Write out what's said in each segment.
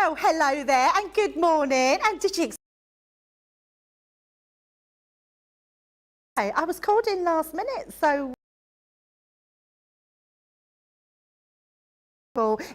Well, hello there and good morning. And did you... I was called in last minute, so...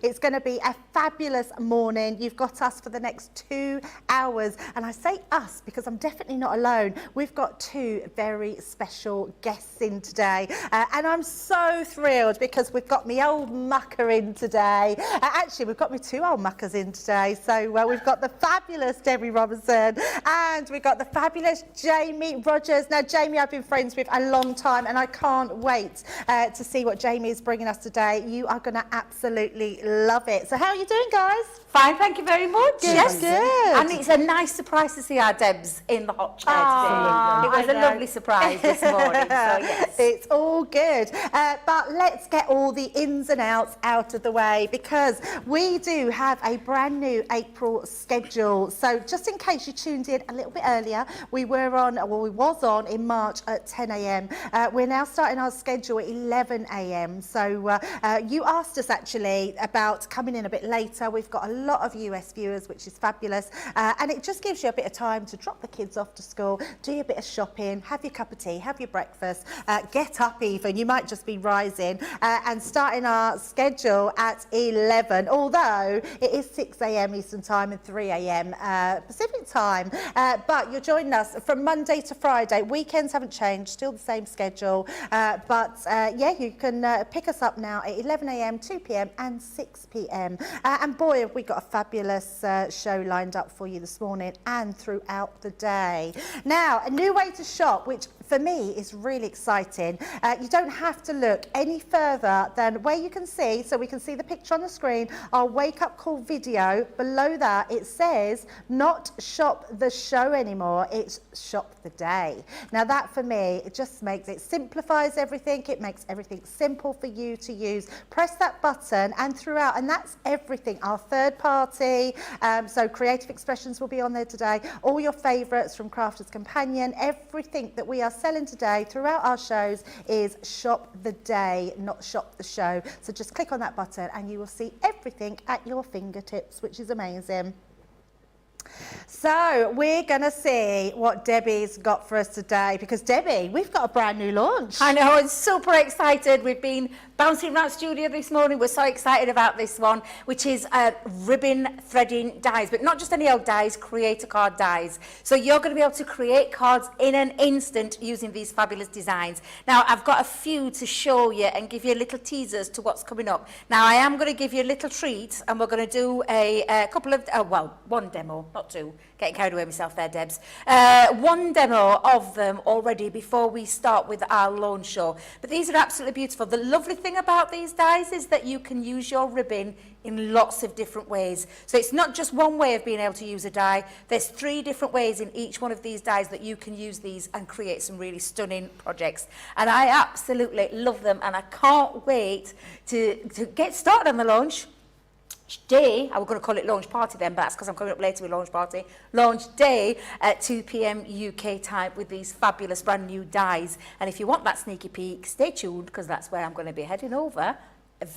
It's going to be a fabulous morning. You've got us for the next 2 hours. And I say us because I'm definitely not alone. We've got 2 very special guests in today. And I'm so thrilled because we've got me old mucker in today. Actually, we've got me 2 old muckers in today. So we've got the fabulous Debby Robinson and we've got the fabulous Jamie Rodgers. Now, Jamie, I've been friends with a long time and I can't wait to see what Jamie is bringing us today. You are going to absolutely love it. So how are you doing, guys? Fine, thank you very much. Good, yes, good. And it's a nice surprise to see our Debs in the hot chair today. It was a lovely surprise this morning, so yes. It's all good. But let's get all the ins and outs out of the way because we do have a brand new April schedule. So just in case you tuned in a little bit earlier, we was on in March at 10 a.m. We're now starting our schedule at 11 a.m. So you asked us actually about coming in a bit later. We've got a lot of US viewers, which is fabulous. And it just gives you a bit of time to drop the kids off to school, do a bit of shopping, have your cup of tea, have your breakfast, get up even. You might just be rising and starting our schedule at 11, although it is 6 a.m. Eastern time and 3 a.m. Pacific time. But you're joining us from Monday to Friday. Weekends haven't changed, still the same schedule. Yeah, you can pick us up now at 11 a.m., 2 p.m. and 6 p.m. And boy, have we got a fabulous show lined up for you this morning and throughout the day. Now, a new way to shop, which for me is really exciting. You don't have to look any further than where you can see, so we can see the picture on the screen, our wake up call video. Below that, it says not shop the show anymore, it's shop the day. Now that for me, it just simplifies everything. It makes everything simple for you to use. Press that button and throughout, and that's everything. Our third party, so Creative Expressions will be on there today. All your favourites from Crafters Companion, everything that we are selling today throughout our shows is shop the day, not shop the show. So just click on that button and you will see everything at your fingertips, which is amazing. So we're going to see what Debbie's got for us today because Debbie, we've got a brand new launch. I know, I'm super excited. We've been bouncing around studio this morning. We're so excited about this one, which is ribbon threading dies, but not just any old dies, creator card dies. So you're going to be able to create cards in an instant using these fabulous designs. Now, I've got a few to show you and give you little teasers to what's coming up. Now, I am going to give you a little treat and we're going to do a couple of, one demo, not 2. Getting carried away myself there, Debs. One demo of them already before we start with our launch show. But these are absolutely beautiful. The lovely thing about these dies is that you can use your ribbon in lots of different ways. So it's not just one way of being able to use a die. There's 3 different ways in each one of these dies that you can use these and create some really stunning projects. And I absolutely love them and I can't wait to get started on the launch day. I was going to call it launch party then, but that's because I'm coming up later with launch party. Launch day at 2 p.m. UK time with these fabulous brand new dies. And if you want that sneaky peek, stay tuned because that's where I'm going to be heading over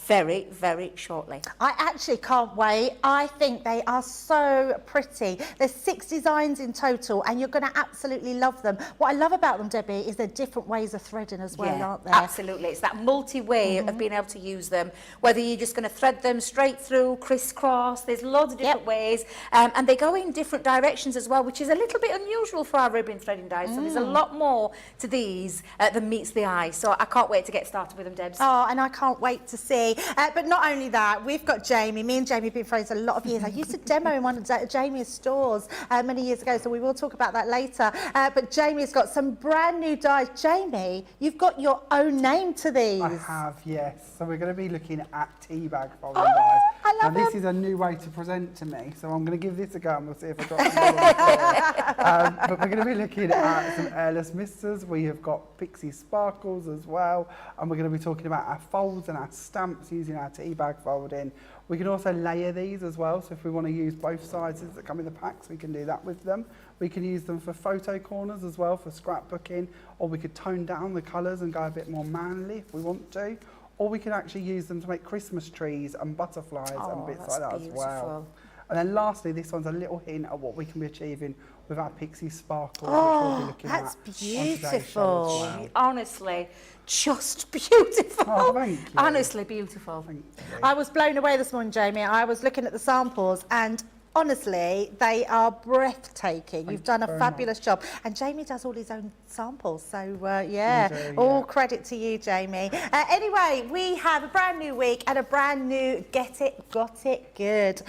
very, very shortly. I actually can't wait. I think they are so pretty. There's 6 designs in total and you're going to absolutely love them. What I love about them, Debbie, is they're different ways of threading as well, aren't they? Absolutely. It's that multi-way of being able to use them. Whether you're just going to thread them straight through, crisscross, there's loads of different ways. And they go in different directions as well, which is a little bit unusual for our ribbon threading dies. So there's a lot more to these than meets the eye. So I can't wait to get started with them, Debs. Oh, and I can't wait to see. But not only that, we've got Jamie. Me and Jamie have been friends a lot of years. I used to demo in one of Jamie's stores many years ago, so we will talk about that later. But Jamie's got some brand new dies. Jamie, you've got your own name to these. I have, yes. So we're going to be looking at tea bag folding dies. I love this is a new way to present to me, so I'm going to give this a go and we'll see if I got some. But we're going to be looking at some airless misters. We have got pixie sparkles as well, and we're going to be talking about our folds and our stamps using our tea bag folding. We can also layer these as well, so if we want to use both sizes that come in the packs, we can do that with them. We can use them for photo corners as well, for scrapbooking, or we could tone down the colours and go a bit more manly if we want to. Or we can actually use them to make Christmas trees and butterflies and bits like that as well. And then lastly, this one's a little hint at what we can be achieving with our Pixie Sparkles, which we'll be looking that's at on today's show as beautiful. well. Honestly, just beautiful. Oh, thank you. Honestly, beautiful. Thank you. I was blown away this morning, Jamie. I was looking at the samples and honestly, they are breathtaking. You've done a very fabulous job. And Jamie does all his own samples. So, yeah, We do, all yeah. credit to you, Jamie. Anyway, we have a brand new week and a brand new Get It, Got It Good,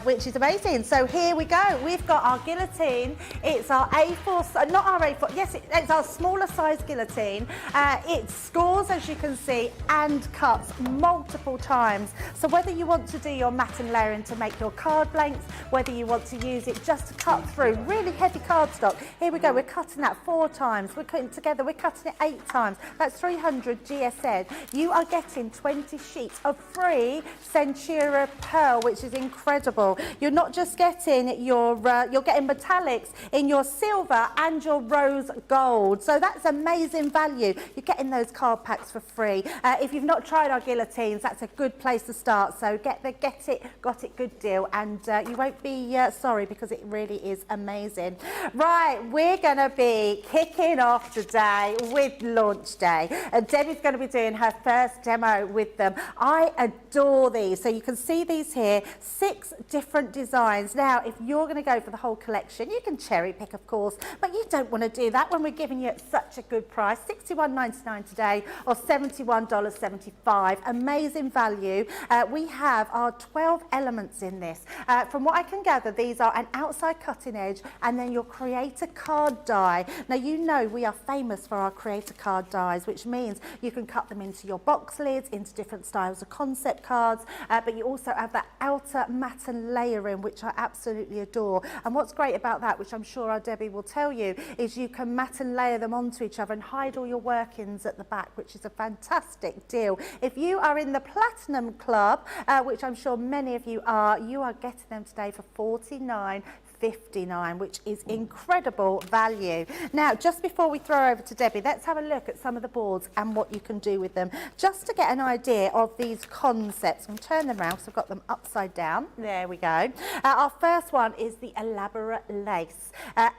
which is amazing. So here we go. We've got our guillotine. It's our A4, not our A4, yes, it's our smaller size guillotine. It scores, as you can see, and cuts multiple times. So whether you want to do your mat and layering to make your card blanks, whether you want to use it just to cut through really heavy cardstock. Here we go, we're cutting that 4 times. We're cutting together, we're cutting it 8 times. That's 300 GSM. You are getting 20 sheets of free Centura Pearl, which is incredible. You're not just getting your, you're getting metallics in your silver and your rose gold. So that's amazing value. You're getting those card packs for free. If you've not tried our guillotines, that's a good place to start. So get the Get It, Got It Good deal, and you won't be sorry, because it really is amazing. Right, we're going to be kicking off today with launch day. Debbie's going to be doing her first demo with them. I adore these. So you can see these here, 6 different designs. Now, if you're going to go for the whole collection, you can cherry pick, of course, but you don't want to do that when we're giving you such a good price, $61.99 today or $71.75. Amazing value. We have our 12 elements in this. From what I can gather, these are an outside cutting edge and then your creator card die. Now, you know we are famous for our creator card dies, which means you can cut them into your box lids, into different styles of concept cards, but you also have that outer matte and layering, which I absolutely adore. And what's great about that, which I'm sure our Debbie will tell you, is you can matte and layer them onto each other and hide all your workings at the back, which is a fantastic deal. If you are in the Platinum Club, which I'm sure many of you are getting them today for $49.59, which is incredible value. Now, just before we throw over to Debbie, let's have a look at some of the boards and what you can do with them, just to get an idea of these concepts. I'm going to turn them around, so I've got them upside down. There we go. Our first one is the elaborate lace.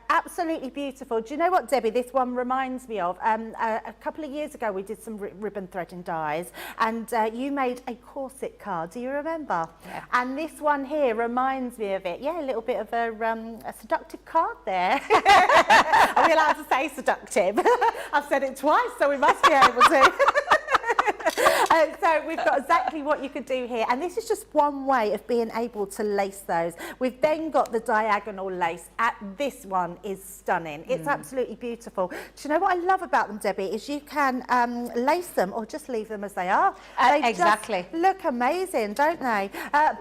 Absolutely beautiful. Do you know what, Debbie, this one reminds me of? A couple of years ago, we did some ribbon threading dies, and you made a corset card. Do you remember? Yeah. And this one here reminds me of it. Yeah, a little bit of a seductive card there. Are we allowed to say seductive? I've said it twice, so we must be able to. So we've got exactly what you could do here, and this is just one way of being able to lace those. We've then got the diagonal lace. This one is stunning. It's absolutely beautiful. Do you know what I love about them, Debbie, is you can lace them or just leave them as they are. They Exactly. just look amazing, don't they?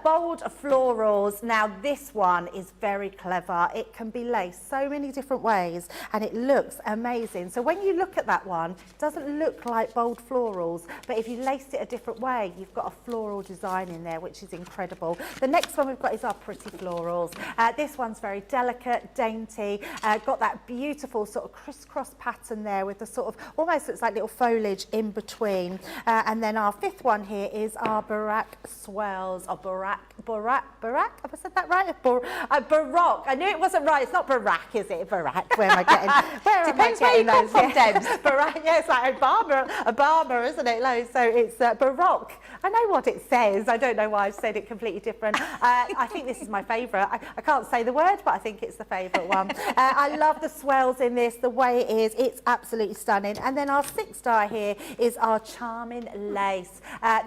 Bold florals. Now this one is very clever. It can be laced so many different ways and it looks amazing. So when you look at that one, it doesn't look like bold florals, but if you laced it a different way, you've got a floral design in there, which is incredible. The next one we've got is our pretty florals. This one's very delicate, dainty, got that beautiful sort of crisscross pattern there with the sort of, almost looks like little foliage in between. And then our 5th one here is our Baroque swells, or Baroque, have I said that right? Baroque, I knew it wasn't right, it's not Baroque, is it? Baroque, where am I getting, Depends where you come from, Debs. Baroque, yeah, it's like Obama, isn't it? No, so it's Baroque. I know what it says. I don't know why I've said it completely different. I think this is my favourite. I can't say the word, but I think it's the favourite one. I love the swells in this, the way it is. It's absolutely stunning. And then our 6th die here is our charming lace.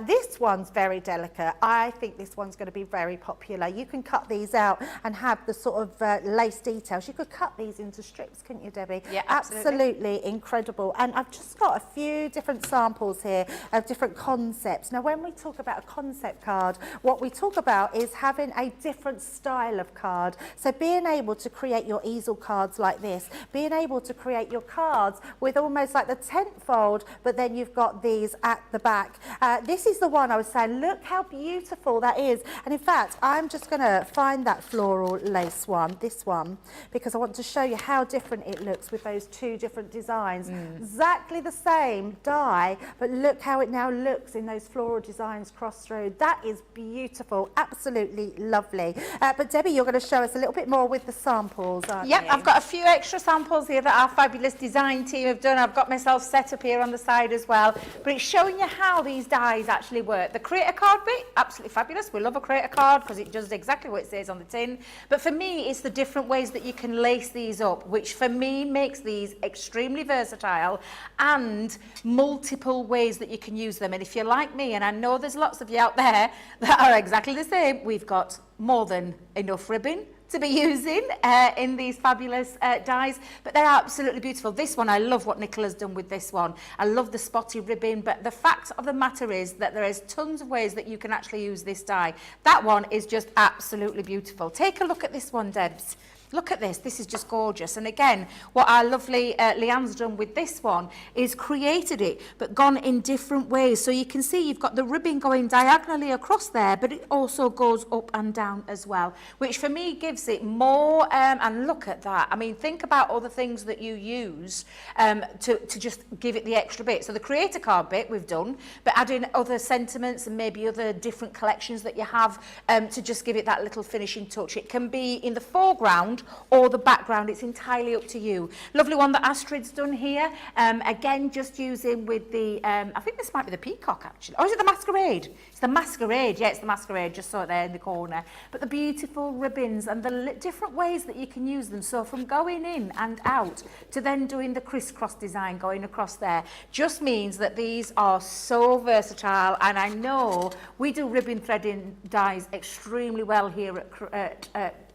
This one's very delicate. I think this one's going to be very popular. You can cut these out and have the sort of lace details. You could cut these into strips, couldn't you, Debbie? Yeah, absolutely. Absolutely incredible. And I've just got a few different samples here of different concepts. Now, when we talk about a concept card, what we talk about is having a different style of card. So being able to create your easel cards like this, being able to create your cards with almost like the tent fold, but then you've got these at the back. This is the one I was saying, look how beautiful that is. And in fact, I'm just going to find that floral lace one, this one, because I want to show you how different it looks with those two different designs. Exactly the same dye, but look how it now looks in those floral designs crossed through. That is beautiful, absolutely lovely. But Debbie, you're going to show us a little bit more with the samples, aren't you? Yep, I've got a few extra samples here that our fabulous design team have done. I've got myself set up here on the side as well, but it's showing you how these dyes actually work. The creator card bit, absolutely fabulous. We love a creator card because it does exactly what it says on the tin. But for me, it's the different ways that you can lace these up, which for me makes these extremely versatile and multiple ways that you can use them. And if you're like me, and I know there's lots of you out there that are exactly the same, we've got more than enough ribbon to be using in these fabulous dyes, but they're absolutely beautiful. This one, I love what Nicola's done with this one. I love the spotty ribbon, but the fact of the matter is that there is tons of ways that you can actually use this dye. That one is just absolutely beautiful. Take a look at this one, Debs. Look at this is just gorgeous. And again, what our lovely Leanne's done with this one is created it, but gone in different ways. So you can see you've got the ribbon going diagonally across there, but it also goes up and down as well, which for me gives it more, and look at that. I mean, think about all the things that you use to just give it the extra bit. So the creator card bit we've done, but adding other sentiments and maybe other different collections that you have to just give it that little finishing touch. It can be in the foreground or the background, it's entirely up to you. Lovely one that Astrid's done here, again just using with the I think this might be the peacock actually, or is it the masquerade? It's the masquerade, yeah, it's the masquerade, just saw it there in the corner. But the beautiful ribbons and the different ways that you can use them, so from going in and out to then doing the crisscross design going across there, just means that these are so versatile. And I know we do ribbon threading dyes extremely well here at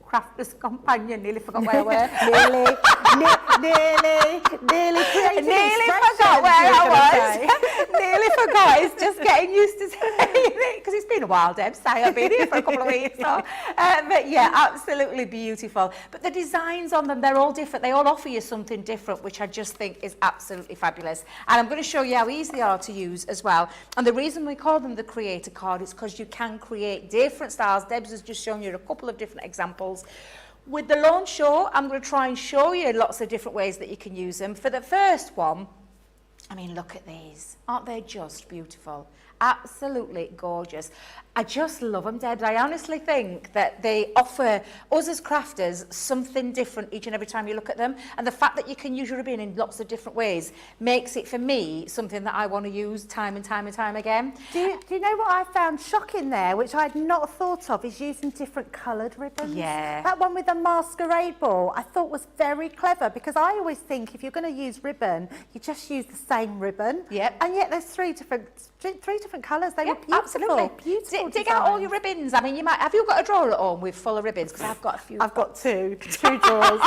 Crafters Companion. Nearly forgot where I were. nearly forgot where I was. Nearly forgot. It's just getting used to saying it because it's been a while, Deb. I've been here for a couple of weeks. So. But yeah, absolutely beautiful. But the designs on them, they're all different. They all offer you something different, which I just think is absolutely fabulous. And I'm going to show you how easy they are to use as well. And the reason we call them the creator card is because you can create different styles. Deb's has just shown you a couple of different examples. With the launch show, I'm going to try and show you lots of different ways that you can use them. For the first one, I mean, look at these. Aren't they just beautiful? Absolutely gorgeous. I just love them, Deb. I honestly think that they offer us as crafters something different each and every time you look at them. And the fact that you can use your ribbon in lots of different ways makes it, for me, something that I want to use time and time and time again. Do you know what I found shocking there, which I'd not thought of, is using different coloured ribbons? Yeah. That one with the masquerade ball I thought was very clever, because I always think if you're going to use ribbon, you just use the same ribbon. Yep. And yet there's three different colours. They were beautiful. Absolutely. Beautiful. Dig out all your ribbons. I mean, you might. Have you got a drawer at home with full of ribbons? Because I've got a few. I've got two drawers.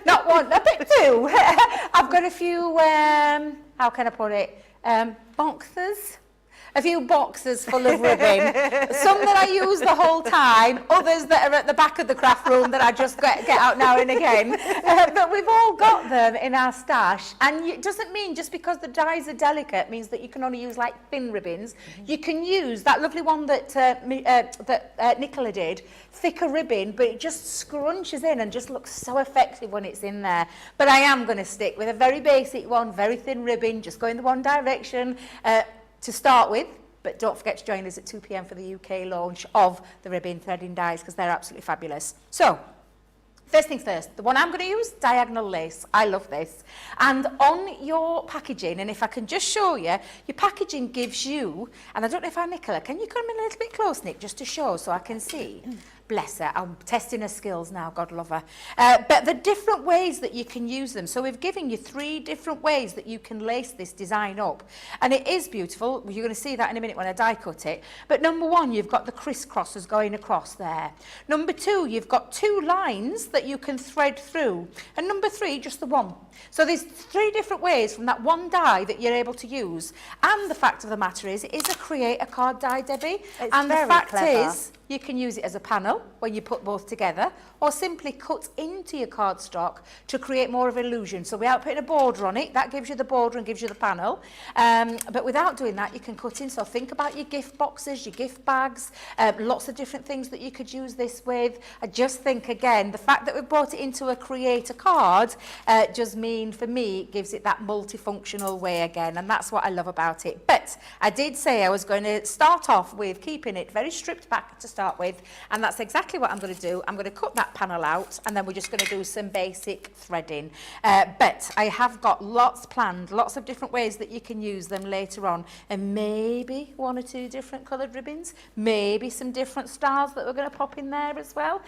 Not one, a bit two. I've got a few. How can I put it? Boxes. A few boxes full of ribbon. Some that I use the whole time, others that are at the back of the craft room that I just get out now and again. But we've all got them in our stash. And it doesn't mean just because the dyes are delicate means that you can only use like thin ribbons. You can use that lovely one that Nicola did, thicker ribbon, but it just scrunches in and just looks so effective when it's in there. But I am going to stick with a very basic one, very thin ribbon, just go in the one direction. To start with, but don't forget to join us at 2 p.m. for the UK launch of the ribbon threading dyes, because they're absolutely fabulous. So, first things first, the one I'm going to use, diagonal lace. I love this. And on your packaging, and if I can just show you, your packaging gives you, and I don't know if Nicola, can you come in a little bit close, Nick, just to show so I can see? Bless her, I'm testing her skills now, God love her. But the different ways that you can use them. So we've given you 3 different ways that you can lace this design up. And it is beautiful. You're going to see that in a minute when I die cut it. But number 1, you've got the crisscrossers going across there. Number 2, you've got 2 lines that you can thread through. And number 3, just the one. So there's 3 different ways from that one die that you're able to use. And the fact of the matter is, it is a creator card die, Debbie. It's and very the fact clever. is, You can use it as a panel when you put both together, or simply cut into your cardstock to create more of an illusion. So without putting a border on it, that gives you the border and gives you the panel. But without doing that, you can cut in. So think about your gift boxes, your gift bags, lots of different things that you could use this with. I just think, again, the fact that we brought it into a creator card just mean, for me, it gives it that multifunctional way again, and that's what I love about it. But I did say I was going to start off with keeping it very stripped back to start with, and that's exactly what I'm going to do. I'm going to cut that panel out, and then we're just going to do some basic threading. But I have got lots planned, lots of different ways that you can use them later on, and maybe 1 or 2 different coloured ribbons, maybe some different styles that we're going to pop in there as well.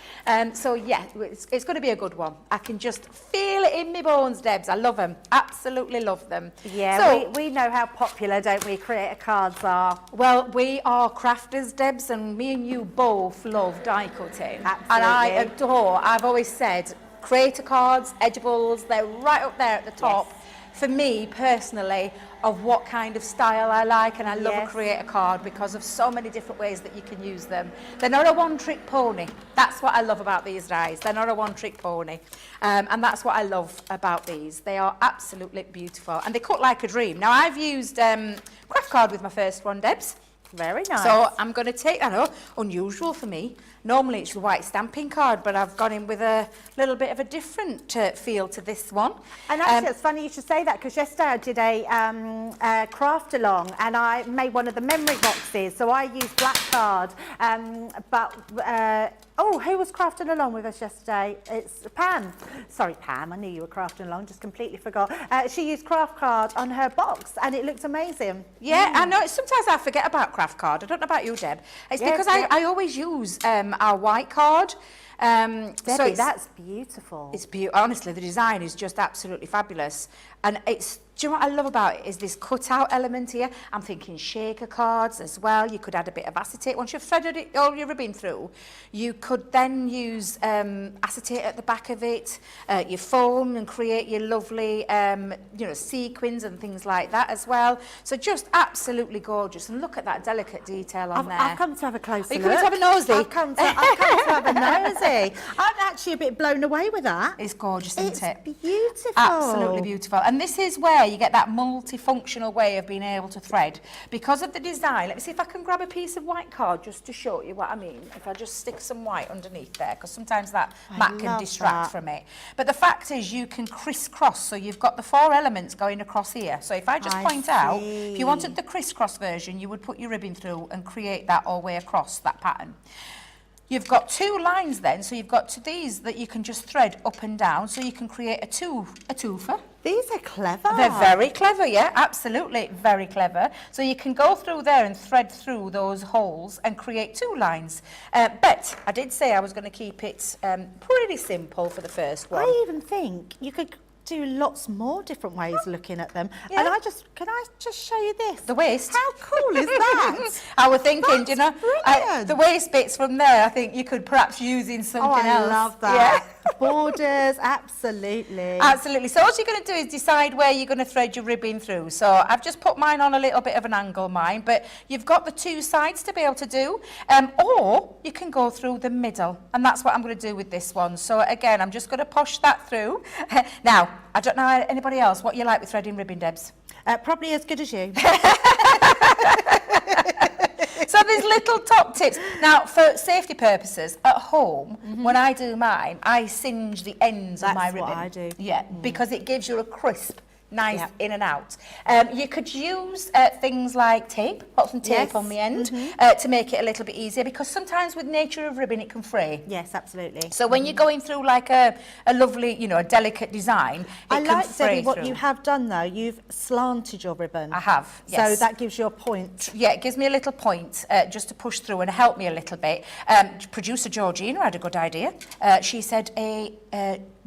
So yeah, it's going to be a good one. I can just feel it in my bones, Debs. I love them, absolutely love them. Yeah, so, we know how popular, don't we, creator cards are. well, we are crafters, Debs, and me and you both love die cutting. Absolutely. And I adore, I've always said, creator cards, edibles, they're right up there at the top. Yes. For me, personally, of what kind of style I like, and I love a Yes. creator card because of so many different ways that you can use them. They're not a one-trick pony. That's what I love about these dies. They're not a one-trick pony. And that's what I love about these. They are absolutely beautiful. And they cut like a dream. Now, I've used craft card with my first one, Debs. Very nice. So I'm going to take, I know, unusual for me. Normally it's the white stamping card, but I've gone in with a little bit of a different feel to this one. And actually, it's funny you should say that, because yesterday I did a craft along, and I made one of the memory boxes. So I used black card, oh, who was crafting along with us yesterday? It's Pam. Sorry, Pam, I knew you were crafting along, just completely forgot. She used craft card on her box, and it looked amazing. Yeah, I know. Sometimes I forget about craft card. I don't know about you, Deb. It's Yes, because yeah. I always use our white card. Debbie, that's beautiful. It's beautiful. Honestly, the design is just absolutely fabulous. And it's, do you know what I love about it is this cutout element here. I'm thinking shaker cards as well. You could add a bit of acetate. Once you've threaded it, all your ribbon through, you could then use acetate at the back of it, your foam, and create your lovely, sequins and things like that as well. So just absolutely gorgeous. And look at that delicate detail on there. I've come to have a closer Are you look. coming to have a nosy? I've come to have a nosy. I'm actually a bit blown away with that. It's gorgeous, isn't It's it? beautiful. Absolutely beautiful. And this is where you get that multifunctional way of being able to thread. Because of the design, let me see if I can grab a piece of white card just to show you what I mean. If I just stick some white underneath there, because sometimes that mat can love distract that. from it. But the fact is you can crisscross, so you've got the 4 elements going across here. So if I just point out, if you wanted the crisscross version, you would put your ribbon through and create that all the way across that pattern. You've got 2 lines then, so you've got these that you can just thread up and down, so you can create a twofer. These are clever. They're very clever, yeah, absolutely, very clever. So you can go through there and thread through those holes and create 2 lines. But I did say I was going to keep it pretty simple for the first one. I even think you could do lots more different ways looking at them. Yeah. And can I just show you this? The waist. How cool is that? I was thinking, That's you know, brilliant. the waist bits from there, I think you could perhaps use in something I else. love that. Yeah. Borders, absolutely. Absolutely. So all you're going to do is decide where you're going to thread your ribbon through. So I've just put mine on a little bit of an angle, but you've got the 2 sides to be able to do. Or you can go through the middle, and that's what I'm going to do with this one. So again, I'm just going to push that through. Now, I don't know anybody else what you like with threading ribbon, Debs. Probably as good as you. So there's little top tips. Now, for safety purposes, at home, when I do mine, I singe the ends of my That's ribbon. what I do. Yeah, because it gives you a crisp, nice Yeah. in and out. You could use things like tape, put some tape Yes. on the end to make it a little bit easier, because sometimes with nature of ribbon, it can fray. Yes, absolutely. So when you're going through like a lovely, a delicate design, it I can like, fray Debbie, what through. you have done though. You've slanted your ribbon. I have, yes. So that gives you a point. Yeah, it gives me a little point just to push through and help me a little bit. Producer Georgina had a good idea. She said a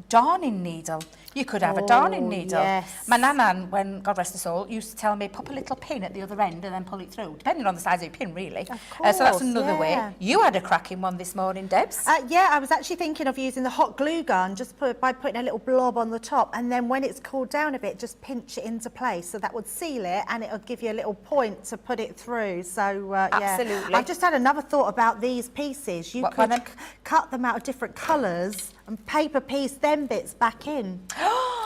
darning needle. You could have a darning Oh, needle. yes. My nan, when God rest her soul, used to tell me pop a little pin at the other end and then pull it through, depending on the size of your pin, really. Of So that's course, another yeah. way. You had a cracking one this morning, Debs. Yeah, I was actually thinking of using the hot glue gun by putting a little blob on the top, and then when it's cooled down a bit, just pinch it into place. So that would seal it, and it'll give you a little point to put it through. So yeah, Absolutely. I've just had another thought about these pieces. You What, could them? cut them out of different colours and paper piece them bits back in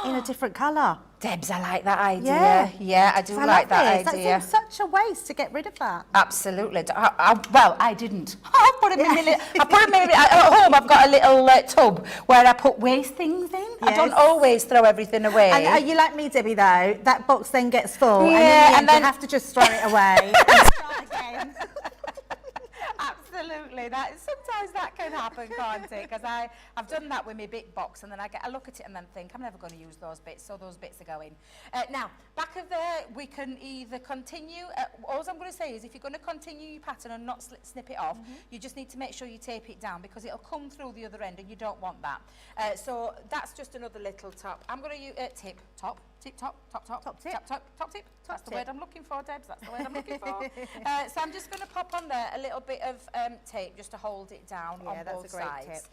a different colour. Debs, I like that idea. Yeah. Yeah, I do I like love that this. idea. That seems such a waste to get rid of that. Absolutely. Well, I didn't. I put them in at home. I've got a little tub where I put waste things in. I don't Yes. always throw everything away. And are you like me, Debbie, though? That box then gets full, Yeah, and then you have to just throw it away and start again. Absolutely. Sometimes that can happen, can't it? Because I've done that with my big box, and then I look at it and then think, I'm never going to use those bits, so those bits are going. Now, back of there, we can either continue. All I'm going to say is if you're going to continue your pattern and not snip it off, you just need to make sure you tape it down because it'll come through the other end, and you don't want that. So that's just another little top. I'm going to use tip, top, tip, top, top, top, Top tip. top, top, top tip. That's the tip. word I'm looking for, Debs. That's the word I'm looking for. So I'm just going to pop on there a little bit of tape just to hold it down on Yeah, that's both a great sides.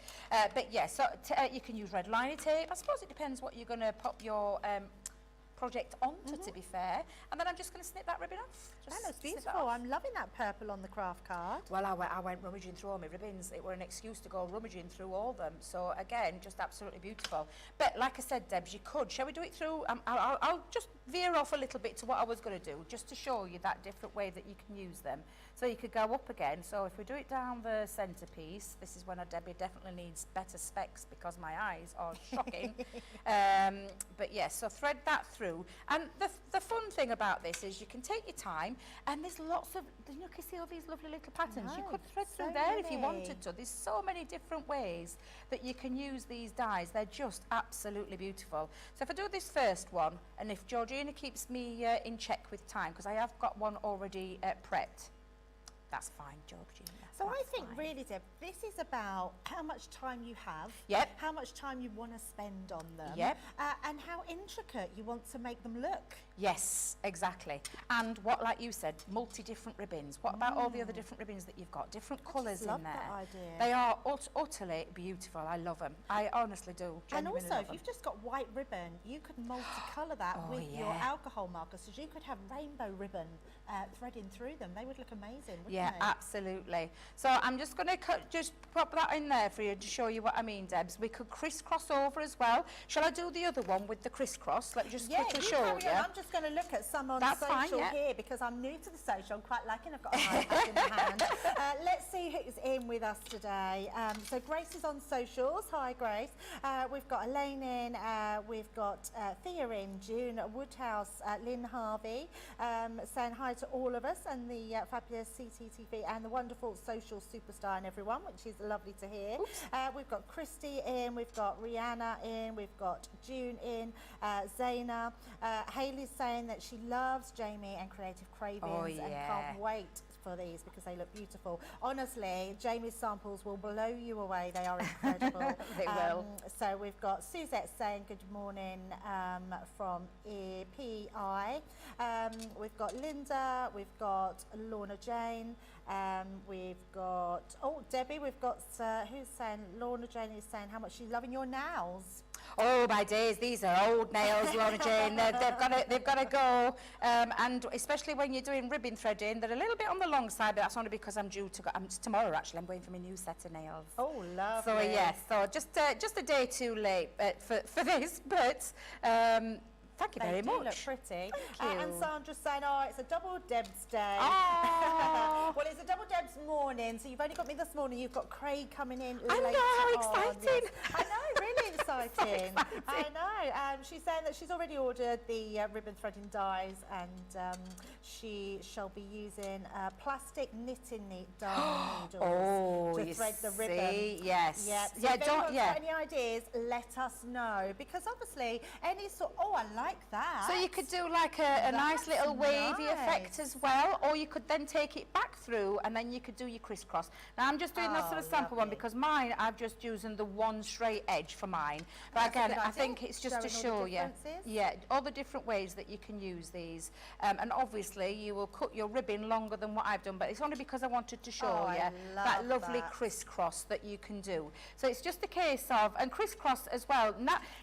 But yeah, so you can use red liner tape. I suppose it depends what you're going to pop your project onto, to be fair. And then I'm just going to snip that ribbon off. That Just looks snip it beautiful. off. I'm loving that purple on the craft card. Well, I went rummaging through all my ribbons. It were an excuse to go rummaging through all them. So again, just absolutely beautiful. But like I said, Debs, you could. Shall we do it through? I'll just veer off a little bit to what I was going to do, just to show you that different way that you can use them. So you could go up again. So if we do it down the centrepiece, this is when Debbie definitely needs better specs because my eyes are shocking. But yes, so thread that through. And the fun thing about this is you can take your time, and there's lots of, you can see all these lovely little patterns. You know, could thread so through there if you many. wanted to. There's so many different ways that you can use these dies. They're just absolutely beautiful. So if I do this first one, and if Georgina keeps me in check with time, because I have got one already prepped, that's fine, Georgina. So I that's think fine. really, Deb, this is about how much time you have, Yep. how much time you want to spend on them, Yep. And how intricate you want to make them look. Yes, exactly. And what, like you said, multi-different ribbons. What about all the other different ribbons that you've got? Different colours love in there. that idea. They are utterly beautiful. I love them. I honestly do. And Genuinely also, love if 'em. you've just got white ribbon, you could multicolour that Oh, with your yeah. alcohol markers. So you could have rainbow ribbon threading through them. They would look amazing, wouldn't Yeah, they? absolutely. So I'm just going to just pop that in there for you to show you what I mean, Debs. We could crisscross over as well. Shall I do the other one with the crisscross? Let me just Yeah, quickly you show carry you. on. I'm just going to look at some on That's social fine, yeah. here because I'm new to the social. I'm quite liking. I've got an iPad in my hand. Let's see who's in with us today. So Grace is on socials. Hi, Grace. We've got Elaine in. We've got Thea in. June Woodhouse. Lynn Harvey saying hi to all of us and the fabulous CCTV and the wonderful social superstar and everyone, which is lovely to hear. We've got Christy in. We've got Rihanna in. We've got June in. Zaina. Hayley's saying that she loves Jamie and Creative Cravings and yeah. can't wait for these because they look beautiful. Honestly, Jamie's samples will blow you away. They are incredible. They will. So we've got Suzette saying good morning from PI. We've got Linda. We've got Lorna Jane. We've got, Debbie, we've got, who's saying, Lorna Jane is saying how much she's loving your nails. Oh my days, these are old nails, Lorna Jane. They've got to go. And especially when you're doing ribbon threading, they're a little bit on the long side, but that's only because I'm due to go. Tomorrow actually, I'm going for my new set of nails. Oh, lovely. So yes, so just a day too late for this, but. Thank you very They do much. look pretty. Thank you. And Sandra's saying, it's a double Deb's day. Oh. Well, it's a double Deb's morning, so you've only got me this morning. You've got Craig coming in I know, later how on. exciting. Yes. I know, really exciting. So I exciting. know. She's saying that she's already ordered the ribbon threading dies, and she shall be using plastic knitting darning needles to you thread the ribbon. see? Yes. Yeah, so Yeah, if anyone's got any ideas, let us know. Because obviously, any sort, I like that. So you could do like a nice That's little wavy effect nice. as well, or you could then take it back through and then you could do your crisscross. Now I'm just doing this sort of sample one lovely. because mine, I've just using the one straight edge for mine. design. But That's a again, good I idea. think it's just to Showing all show the you, differences. yeah, all the different ways that you can use these. And obviously you will cut your ribbon longer than what I've done, but it's only because I wanted to show Oh, you I that love lovely that. crisscross that you can do. So it's just a case of, and crisscross as well,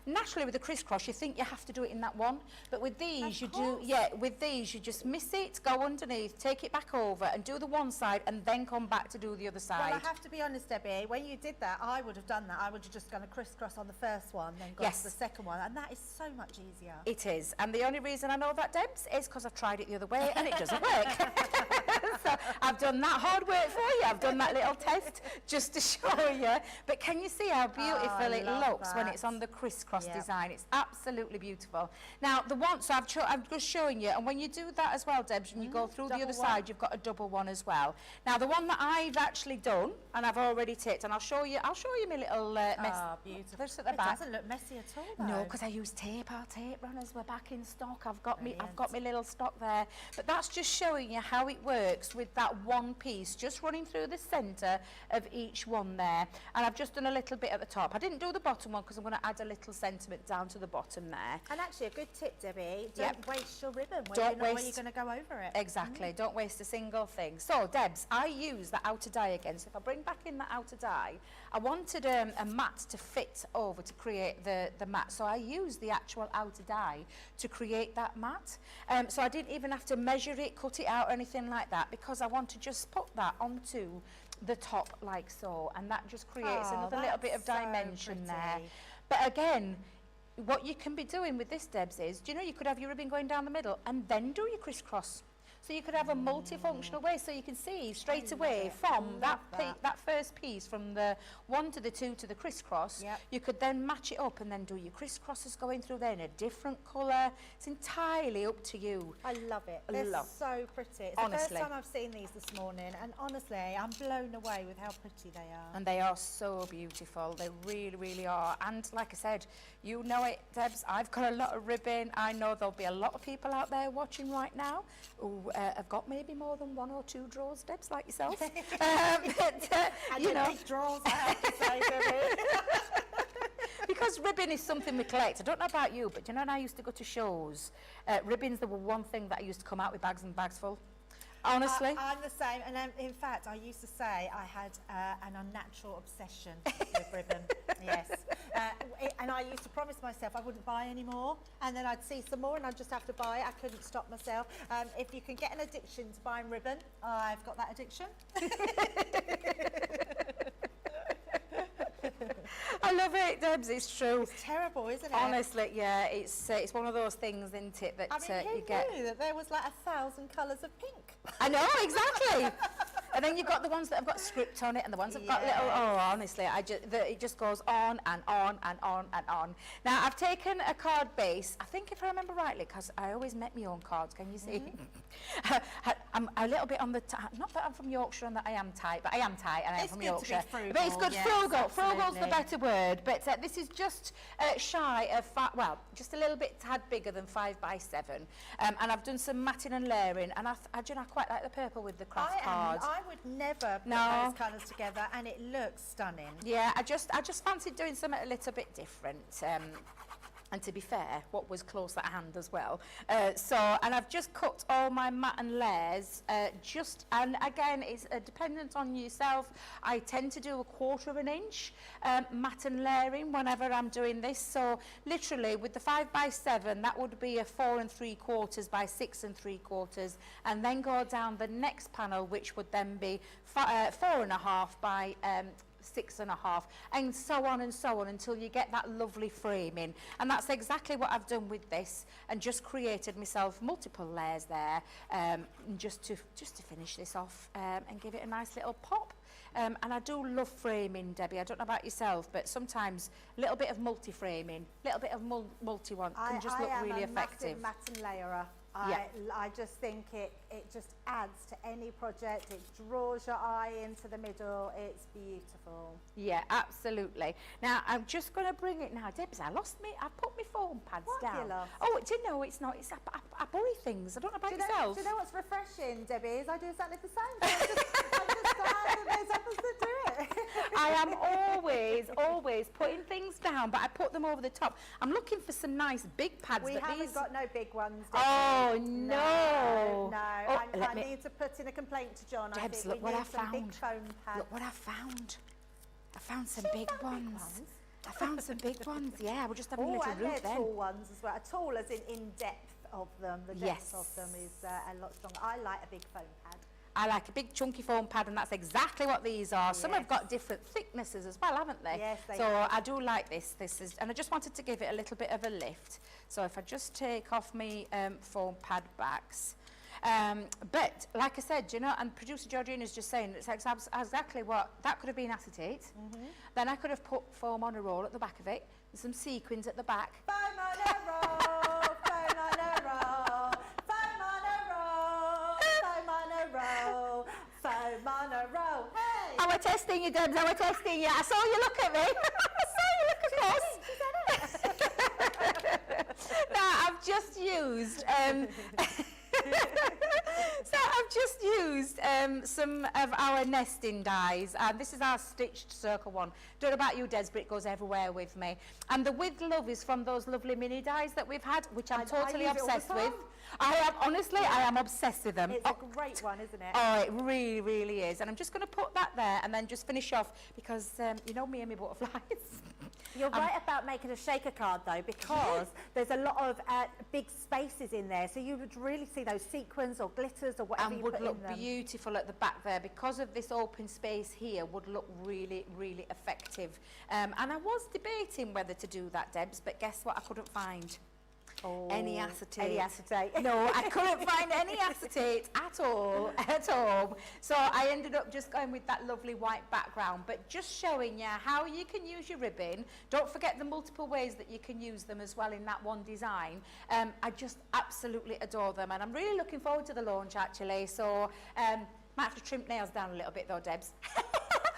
naturally with the crisscross you think you have to do it in that one, but with these you do, yeah, with these you just miss it, go underneath, take it back over and do the one side and then come back to do the other side. Well, I have to be honest, Debbie, when you did that, I would have done that. I would have just gone a crisscross on the first one, then gone Yes. to the second one, and that is so much easier. It is, and the only reason I know that, Debs, is because I've tried it the other way and it doesn't work. So I've done that hard work for you, I've done that little test just to show you. But can you see how beautiful it looks when it's on the crisscross design? It's absolutely beautiful. Now, the one, so I'm just showing you, and when you do that as well, Debs, and you go through the other side, you've got a double one as well. Now, the one that I've actually done, and I've already tipped, and I'll show you my little mess. Ah, beautiful. There's at the It back. doesn't look messy at all, though. No, because I use tape. Our tape runners were back in stock. I've got my little stock there. But that's just showing you how it works with that one piece, just running through the centre of each one there. And I've just done a little bit at the top. I didn't do the bottom one because I'm going to add a little sentiment down to the bottom there. And actually, a good tip, Debbie, don't waste your ribbon when Don't you know where waste- you're going to go over it. Exactly, don't waste a single thing. So, Debs, I use the outer dye again. So if I bring back in the outer dye, I wanted a mat to fit over to create the mat. So I used the actual outer dye to create that mat. So I didn't even have to measure it, cut it out or anything like that, because I want to just put that onto the top like so, and that just creates another little bit of dimension there. But again, what you can be doing with this, Debs, is, do you know, you could have your ribbon going down the middle and then do your crisscross. So you could have a multifunctional way, so you can see straight away from that first piece, from the 1 to the 2 to the crisscross, you could then match it up and then do your crisscrosses going through there in a different colour. It's entirely up to you. I love it. They're so pretty. It's the first time I've seen these this morning, and honestly, I'm blown away with how pretty they are. And they are so beautiful. They really, really are. And like I said, you know it, Debs, I've got a lot of ribbon. I know there'll be a lot of people out there watching right now who have got maybe more than 1 or 2 drawers, Debs, like yourself. And you know, big drawers, I have to say, Debbie. because ribbon is something we collect. I don't know about you, but you know, when I used to go to shows, ribbons, there were one thing that I used to come out with bags and bags full. Honestly. I'm the same, and in fact, I used to say I had an unnatural obsession with ribbon. Yes, and I used to promise myself I wouldn't buy any more, and then I'd see some more, and I'd just have to buy it. I couldn't stop myself. If you can get an addiction to buying ribbon, I've got that addiction. I love it, Debs, it's true. It's terrible, isn't it? Honestly, yeah, it's one of those things, isn't it, that I mean, you get. Who knew that there was like 1,000 colours of pink? I know, exactly. And then you've got the ones that have got script on it, and the ones that have got little. Oh, honestly, it just goes on and on and on and on. Now, I've taken a card base. I think, if I remember rightly, because I always make my own cards. Can you see? I'm a little bit on the not that I'm from Yorkshire and that I am tight, but I am tight and I am from Yorkshire. Frugal, but it's good, yes, frugal. Frugal's the absolutely. better word. But this is just shy of just a little bit tad bigger than 5 by 7. And I've done some matting and layering, and I quite like the purple with the craft card. I would never put those colours together, and it looks stunning. Yeah, I just fancied doing something a little bit different. And to be fair, what was close at hand as well. And I've just cut all my mat and layers, and again, it's dependent on yourself. I tend to do 1/4 of an inch mat and layering whenever I'm doing this. So literally with the 5 by 7, that would be a 4 3/4 by 6 3/4, and then go down the next panel, which would then be 4 1/2 by 6 1/2, and so on until you get that lovely framing. And that's exactly what I've done with this, and just created myself multiple layers there, just to finish this off and give it a nice little pop. And I do love framing, Debbie. I don't know about yourself, but sometimes a little bit of multi-framing, a little bit of multi-one can just look really effective. I'm a massive mat and layerer. I just think it just adds to any project. It draws your eye into the middle. It's beautiful. Yeah, absolutely. Now, I'm just going to bring it now. Debs, I put my foam pads What have down. you lost? Oh, do you know, it's not. It's I bury things. I don't know about Do yourself. you know what's refreshing, Debbie, is I do exactly the same. I'm just glad that there's others that do it. I am always putting things down, but I put them over the top. I'm looking for some nice big pads. We haven't got no big ones, Debbie. Oh, no. No. I need to put in a complaint to John. Debs, I think look we what need I some big found. foam pads. Look what I found. I found some You big found big ones. ones? I found some big ones, yeah. We're just having a Oh, little and root they're then. tall ones as well. Tall as in depth of them. The depth of them is a lot stronger. I like a big foam pad. I like a big chunky foam pad, and that's exactly what these are. Some have got different thicknesses as well, haven't they? Yes, they so have. I do like this. And I just wanted to give it a little bit of a lift. So if I just take off my foam pad backs. But like I said, you know, and producer Georgina's just saying it's exactly what that could have been acetate. Then I could have put foam on a roll at the back of it, and some sequins at the back. Foam on a roll, foam on a roll, foam on a roll, foam on a roll, foam on a roll. Hey! I was testing you, Debs. I was testing you. I saw you look at me. I saw you look at us. Now I've just used. So I've just used some of our nesting dies, and this is our stitched circle one. Don't know about you, Des, but it goes everywhere with me. And the With Love is from those lovely mini dies that we've had, which I'm totally use it all the obsessed with. time. I am obsessed with them. It's a great one, isn't it? Oh, it really, really is. And I'm just going to put that there and then just finish off because you know me and my butterflies. You're right about making a shaker card though, because there's a lot of big spaces in there, so you would really see those sequins or glitters or whatever And you would put look in them. beautiful at the back there because of this open space here. Would look really, really effective. And I was debating whether to do that, Debs, but guess what? I couldn't find any acetate. Any acetate. No, I couldn't find any acetate at all at home. So I ended up just going with that lovely white background, but just showing you how you can use your ribbon. Don't forget the multiple ways that you can use them as well in that one design. I just absolutely adore them, and I'm really looking forward to the launch actually. So might have to trim nails down a little bit though, Debs.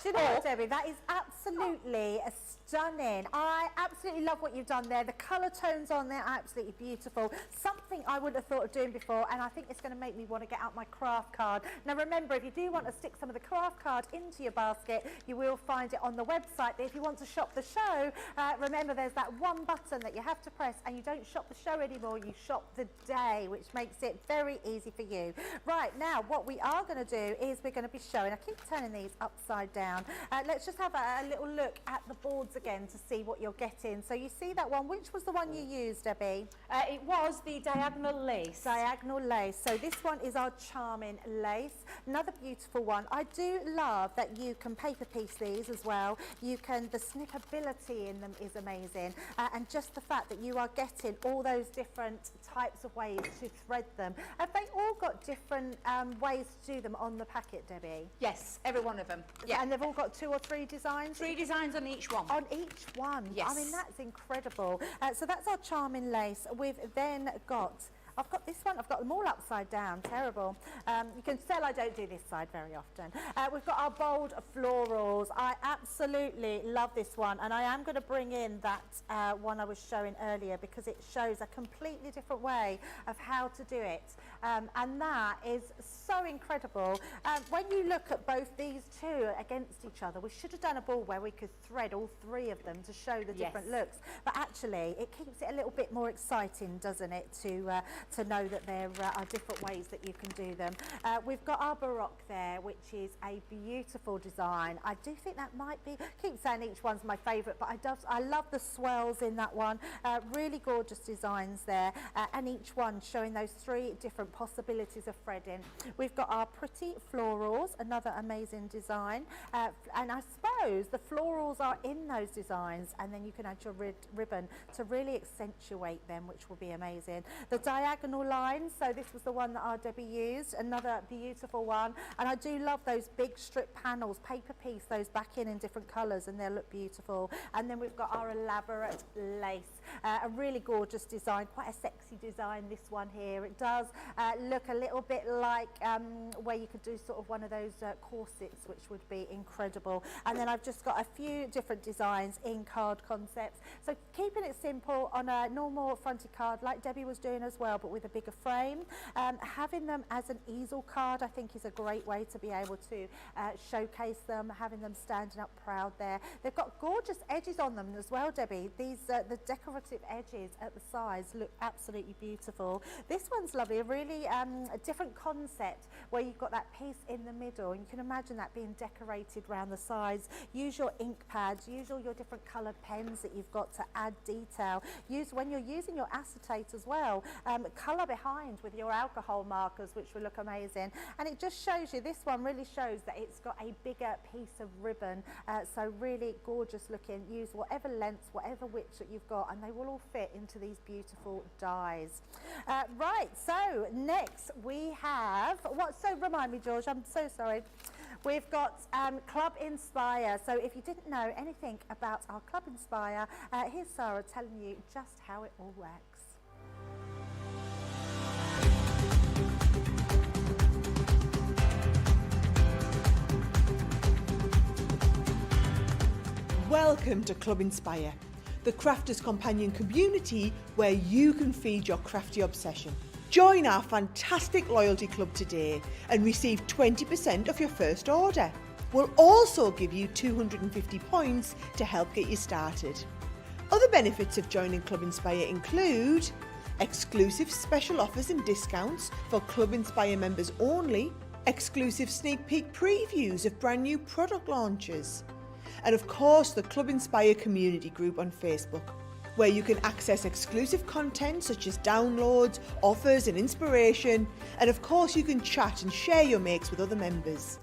Do you know what, Debbie? That is absolutely stunning. I absolutely love what you've done there. The colour tones on there are absolutely beautiful. Something I wouldn't have thought of doing before, and I think it's going to make me want to get out my craft card. Now remember, if you do want to stick some of the craft card into your basket, you will find it on the website. But if you want to shop the show, remember there's that one button that you have to press, and you don't shop the show anymore, you shop the day, which makes it very easy for you. Right, now what we are going to do is we're going to be showing, I keep turning these upside down. Let's just have a little look at the boards again to see what you're getting. So you see that one. Which was the one you used, Debbie? It was the diagonal lace. Diagonal lace. So this one is our charming lace. Another beautiful one. I do love that you can paper piece these as well. You can, the snippability in them is amazing. And just the fact that you are getting all those different types of ways to thread them. Have they all got different ways to do them on the packet, Debbie? Yes, every one of them. Yeah. And they've all got 2 or 3 designs? 3 designs on each one. On each one? Yes. I mean, that's incredible. So that's our charming lace. We've then got, I've got this one, I've got them all upside down, terrible. You can tell I don't do this side very often. We've got our bold florals. I absolutely love this one, and I am going to bring in that one I was showing earlier because it shows a completely different way of how to do it. And that is so incredible. When you look at both these two against each other, we should have done a ball where we could thread all 3 of them to show the different looks. But actually, it keeps it a little bit more exciting, doesn't it, to know that there are different ways that you can do them. We've got our Baroque there, which is a beautiful design. I do think that might be, I keep saying each one's my favourite, but I love the swells in that one. Really gorgeous designs there, and each one showing those 3 different possibilities of threading. We've we've got our pretty florals, another amazing design. And I suppose the florals are in those designs, and then you can add your ribbon to really accentuate them, which will be amazing. The diagonal lines, so this was the one that our Debbie used, another beautiful one. And I do love those big strip panels, paper piece those back in different colours, and they'll look beautiful. And then we've got our elaborate lace, a really gorgeous design, quite a sexy design, this one here. It does look a little bit like where you could do sort of one of those corsets, which would be incredible. And then I've just got a few different designs in card concepts. So keeping it simple on a normal fronted card like Debbie was doing as well, but with a bigger frame. Having them as an easel card I think is a great way to be able to showcase them, having them standing up proud there. They've got gorgeous edges on them as well, Debbie. These the decorative edges at the sides look absolutely beautiful. This one's lovely, a really a different concept where you've got that piece in the middle, and you can imagine that being decorated around the sides. Use your ink pads, use all your different coloured pens that you've got to add detail. Use, when you're using your acetate as well, colour behind with your alcohol markers, which will look amazing. And it just shows you, this one really shows that it's got a bigger piece of ribbon, so really gorgeous looking. Use whatever length, whatever width that you've got, and they will all fit into these beautiful dies. Right, so next we have, so remind me, George, I'm so sorry. We've got Club Inspire. So if you didn't know anything about our Club Inspire, here's Sarah telling you just how it all works. Welcome to Club Inspire, the crafters' companion community where you can feed your crafty obsession. Join our fantastic loyalty club today and receive 20% of your first order. We'll also give you 250 points to help get you started. Other benefits of joining Club Inspire include exclusive special offers and discounts for Club Inspire members only, exclusive sneak peek previews of brand new product launches, and of course the Club Inspire community group on Facebook, where you can access exclusive content such as downloads, offers and inspiration, and of course you can chat and share your makes with other members.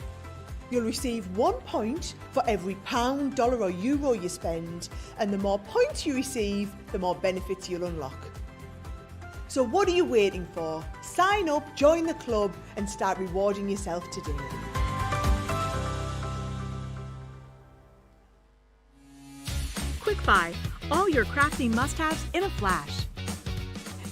You'll receive 1 point for every £, dollar or euro you spend, and the more points you receive, the more benefits you'll unlock. So what are you waiting for? Sign up, join the club and start rewarding yourself today. Quick Buy, all your crafting must-haves in a flash.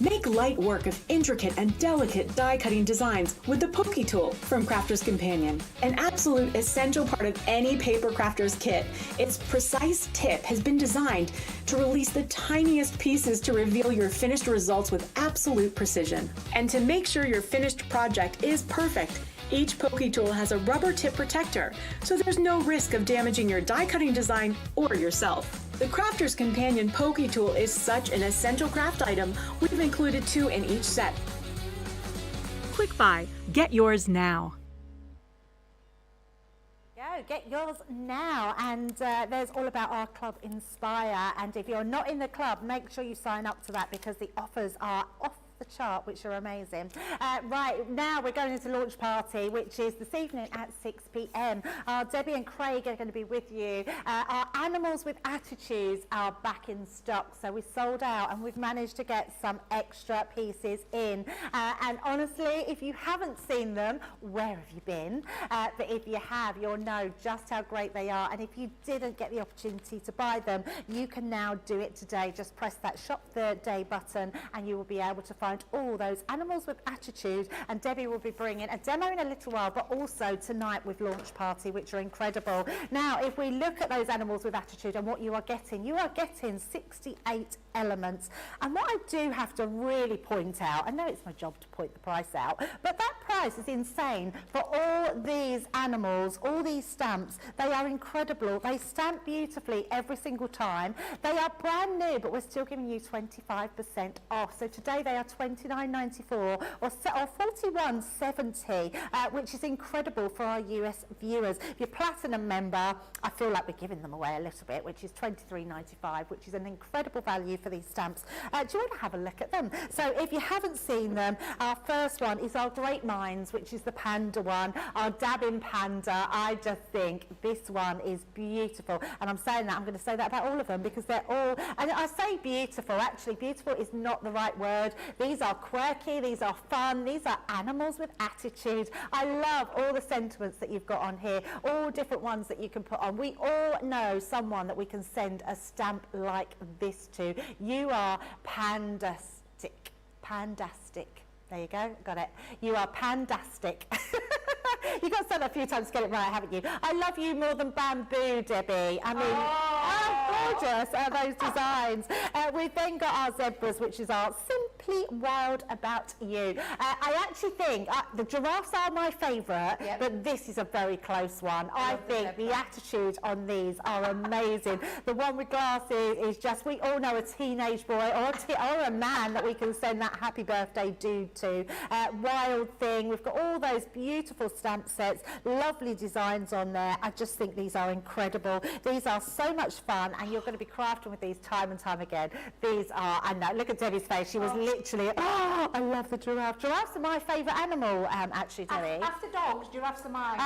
Make light work of intricate and delicate die-cutting designs with the Pokey Tool from Crafter's Companion. An absolute essential part of any paper crafter's kit, its precise tip has been designed to release the tiniest pieces to reveal your finished results with absolute precision. And to make sure your finished project is perfect, each Pokey Tool has a rubber tip protector, so there's no risk of damaging your die-cutting design or yourself. The Crafter's Companion Pokey Tool is such an essential craft item, we've included 2 in each set. Quick Buy, get yours now. Get yours now, and there's all about our Club Inspire, and if you're not in the club, make sure you sign up to that because the offers are off the chart, which are amazing. Right, now we're going into launch party, which is this evening at 6 p.m. Debbie and Craig are going to be with you. Our Animals with Attitudes are back in stock, so we sold out and we've managed to get some extra pieces in. And honestly, if you haven't seen them, where have you been? But if you have, you'll know just how great they are. And if you didn't get the opportunity to buy them, you can now do it today. Just press that Shop the Day button and you will be able to find all those Animals with Attitude, and Debbie will be bringing a demo in a little while, but also tonight with launch party, which are incredible. Now, if we look at those Animals with Attitude and what you are getting 68 elements. And what I do have to really point out, I know it's my job to point the price out, but that price is insane for all these animals, all these stamps. They are incredible. They stamp beautifully every single time. They are brand new, but we're still giving you 25% off. So today they are $29.94 or $41.70, which is incredible for our US viewers. If you're Platinum member, I feel like we're giving them away a little bit, which is $23.95, which is an incredible value for these stamps. Do you want to have a look at them? So if you haven't seen them, our first one is our Great Minds, which is the panda one, our Dabbing Panda. I just think this one is beautiful, and I'm saying that, I'm going to say that about all of them because they're all, and I say beautiful, actually beautiful is not the right word. These are quirky, these are fun, these are animals with attitude. I love all the sentiments that you've got on here, all different ones that you can put on. We all know someone that we can send a stamp like this to. You are pandastic. Pandastic. There you go, got it. You are pandastic. You've got to say that a few times to get it right, haven't you? I love you more than bamboo, Debbie. I mean, how gorgeous are those designs? We've then got our zebras, which is our Simply Wild About You. I actually think the giraffes are my favourite, but this is a very close one. I think the attitude on these are amazing. The one with glasses is just, we all know a teenage boy or a man that we can send that happy birthday dude to. Wild Thing, we've got all those beautiful stamp sets, lovely designs on there. I just think these are incredible. These are so much fun, and you're going to be crafting with these time and time again. These are, I know, look at Debbie's face. She was literally, I love the giraffe. Giraffes are my favourite animal, actually, Debbie. After dogs, giraffes are mine.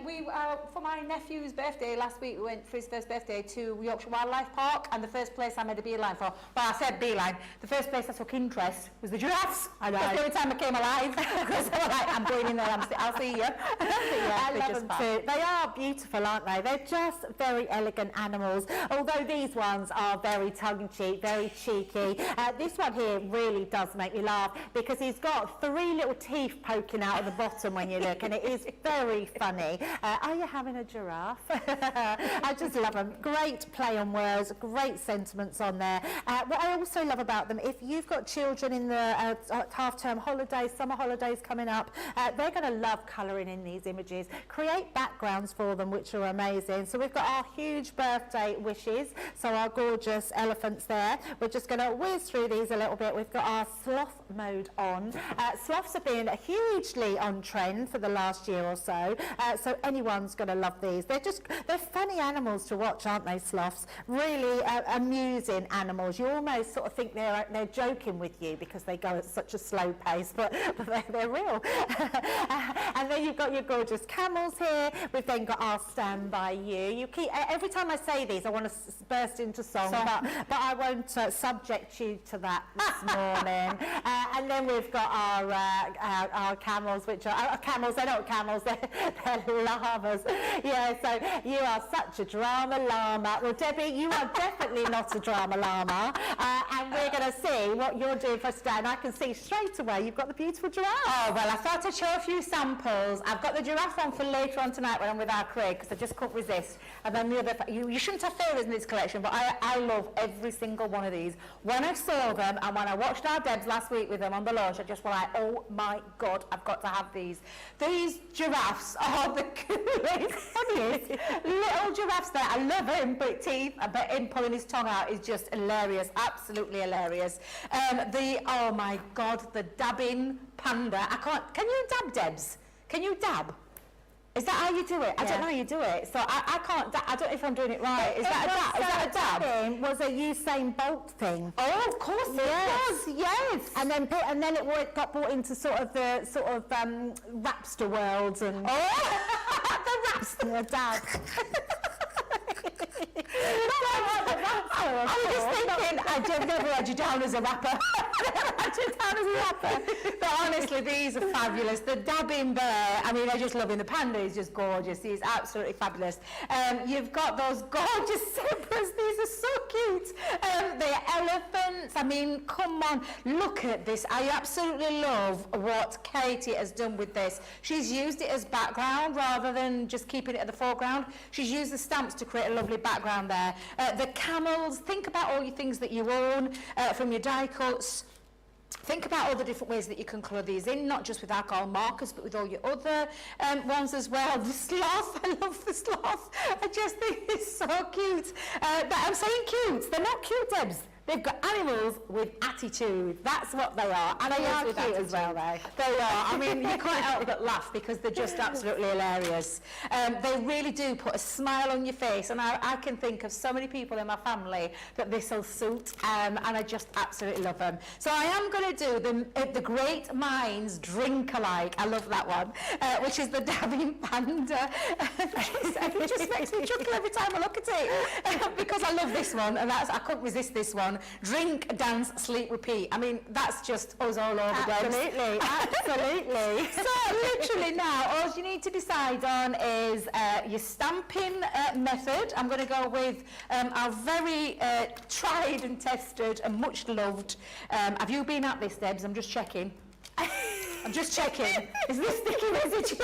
We for my nephew's birthday last week, we went for his first birthday to Yorkshire Wildlife Park, and the first place I made a beeline for, well, I said beeline, the first place I took interest was the giraffes. I know. That's the only time I came alive, because I was like, I'm going in there, I'll see you. I love them too. They are beautiful, aren't they? They're just very elegant animals, although these ones are very tongue-in-cheek, very cheeky. This one here really does make me laugh because he's got 3 little teeth poking out of the bottom when you look, and it is very funny. Are you having a giraffe? I just love them. Great play on words, great sentiments on there. What I also love about them, if you've got children in the half-term holidays, summer holidays coming up, they're going to love colouring in these images. Create backgrounds for them, which are amazing. So we've got our huge birthday wishes, so our gorgeous elephants there. We're just going to whiz through these a little bit. We've got our sloth mode on. Sloths have been hugely on trend for the last year or so, so anyone's going to love these. They're funny animals to watch, aren't they, sloths? Really amusing animals. You almost sort of think they're joking with you because they go at such a slow pace, but they're real. And then you've got your gorgeous camels here. We've then got our Stand By You. Every time I say these, I want to burst into song, but I won't subject you to that this morning. And then we've got our camels, which are camels. They're not camels, they're llamas. Yeah, so you are such a drama llama. Well, Debbie, you are definitely not a drama llama. And we're going to see what you're doing for us today. And I can see straight away you've got the beautiful giraffe. Oh, well, I thought I'd show a few samples. I've got the giraffe one for later on tonight when I'm with our Craig, because I just couldn't resist. And then the other, you shouldn't have favourites in this collection, but I love every single one of these. When I saw them and when I watched our Debs last week with them on the launch, I just was like, oh my God, I've got to have these. These giraffes are the coolest, funniest little giraffes there. I love him, but him pulling his tongue out is just hilarious, absolutely hilarious. Oh my God, the dabbing panda. Can you dab, Debs? Can you dab? Is that how you do it? I don't know how you do it, so I can't. I don't know if I'm doing it right. Is that a dab? Dabbing was a Usain Bolt thing. Oh, of course it was. Yes. And then it got brought into sort of rapster world and the rapster dab. I was just thinking, I've never had you down as a rapper. But honestly, these are fabulous. The dabbing bear, I mean, I just love him. The panda is just gorgeous. He's absolutely fabulous. You've got those gorgeous zebras. These are so cute. The elephants, I mean, come on, look at this. I absolutely love what Katie has done with this. She's used it as background rather than just keeping it at the foreground. She's used the stamps to create a lovely background there. The camels, think about all your things that you own from your die cuts. Think about all the different ways that you can colour these in, not just with alcohol markers, but with all your other ones as well. The sloth, I love the sloth. I just think it's so cute. But I'm saying cute. They're not cute, Debs. They've got animals with attitude. That's what they are. And They are with cute as well, attitude. though. They are. I mean, you can't help but laugh because they're just absolutely hilarious. They really do put a smile on your face, and I can think of so many people in my family that this will suit, and I just absolutely love them. So I am going to do the Great Minds Drink Alike. I love that one, which is the dabbing panda. It just makes me chuckle every time I look at it because I love this one, and I couldn't resist this one. Drink, dance, sleep, repeat. I mean, that's just us all over. Absolutely, absolutely. So literally now, all you need to decide on is your stamping method. I'm going to go with our very tried and tested and much loved. Have you been at this, Debs? I'm just checking. I'm just checking. Is this sticky message?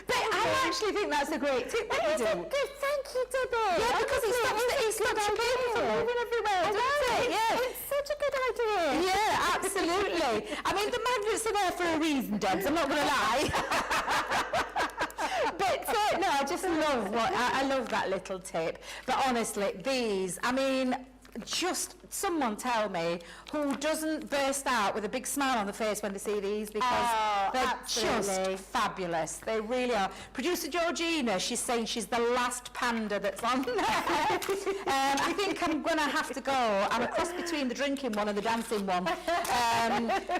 But I actually think that's a great tip that you do. Thank you, Debbie. Yeah, because it stops your paper from moving everywhere, doesn't it? Yeah. It's such a good idea. Yeah, absolutely. I mean, the magnets are there for a reason, Debs, I'm not going to lie. But no, I just love I love that little tip. But honestly, these, I mean, just someone tell me who doesn't burst out with a big smile on the face when they see these, because they're absolutely. just fabulous. They really are. Producer Georgina, she's saying she's the last panda that's on there. I think I'm going to have to go. I'm a cross between the drinking one and the dancing one.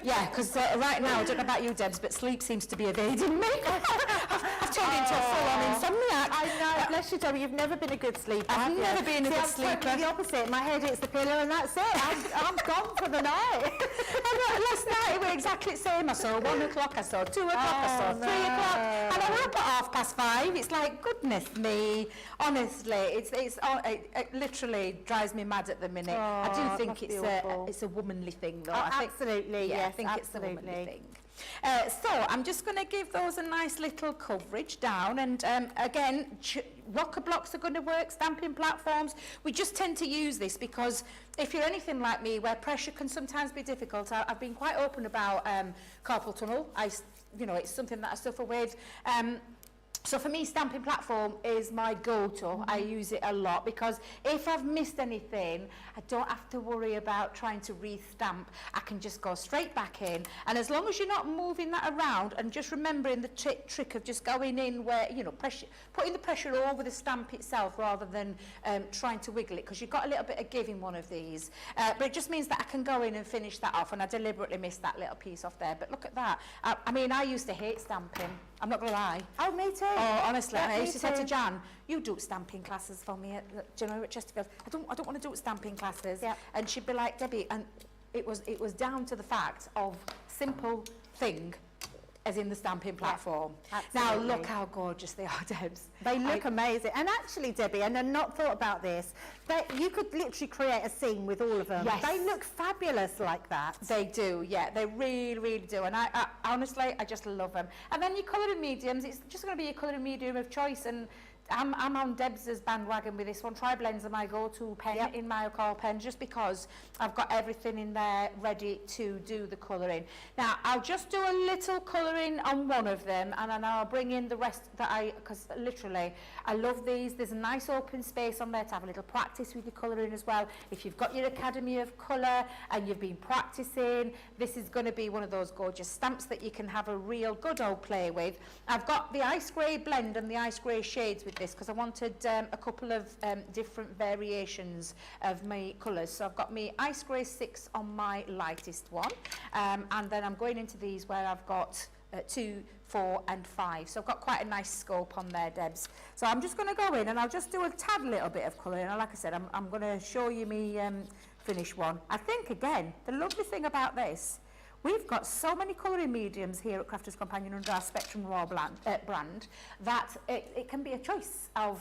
Yeah, because right now, I don't know about you, Debs, but sleep seems to be evading me. I've turned into a full-on insomniac. I know, bless you, Debbie, you've never been a good sleeper. I've never been a good I'm sleeper. totally the opposite. My head hits the pillow and that's it. I'm gone for the night. Last night we were exactly the same. I saw 1 o'clock, I saw 2 o'clock, I saw 3 o'clock, and I woke up at 5:30. It's like, goodness me. Honestly, it literally drives me mad at the minute. I do think it's a womanly thing, though. I think, absolutely, yeah, yes, I think absolutely. it's a womanly thing. So I'm just going to give those a nice little coverage down, and again, rocker blocks are going to work, stamping platforms. We just tend to use this because if you're anything like me, where pressure can sometimes be difficult, I've been quite open about carpal tunnel. It's something that I suffer with. So for me, stamping platform is my go-to. I use it a lot because if I've missed anything, I don't have to worry about trying to re-stamp. I can just go straight back in. And as long as you're not moving that around and just remembering the trick of just going in where, putting the pressure over the stamp itself rather than trying to wiggle it, because you've got a little bit of give in one of these. But it just means that I can go in and finish that off, and I deliberately missed that little piece off there. But look at that. I mean, I used to hate stamping. I'm not going to lie. Oh, me too. Oh, honestly, Yeah, and I used to say me to too. Jan, you do stamping classes for me at Chesterfield. I don't want to do stamping classes. Yeah. And she'd be like, Debbie, and it was down to the fact of simple thing, as in the stamping platform. Now absolutely. look how gorgeous they are, Debs. They look amazing. And actually, Debbie, and I've not thought about this, that you could literally create a scene with all of them. Yes. They look fabulous like that. They do, yeah, they really, really do. And I honestly, I just love them. And then your colouring mediums, it's just going to be your colouring medium of choice. And I'm on Debs' bandwagon with this one. Tri-Blends are my go-to pen in my Alcohol pen, just because I've got everything in there ready to do the colouring. Now, I'll just do a little colouring on one of them, and then I'll bring in the rest because literally, I love these. There's a nice open space on there to have a little practice with your colouring as well. If you've got your Academy of Colour and you've been practicing, this is going to be one of those gorgeous stamps that you can have a real good old play with. I've got the ice grey blend and the ice grey shades with this because I wanted a couple of different variations of my colours. So I've got me ice grey 6 on my lightest one, and then I'm going into these where I've got 2, 4 and 5. So I've got quite a nice scope on there, Debs. So I'm just going to go in and I'll just do a tad little bit of colouring. And like I said, I'm going to show you me finished one. I think, again, the lovely thing about this, we've got so many colouring mediums here at Crafters Companion under our Spectrum Raw brand that it can be a choice of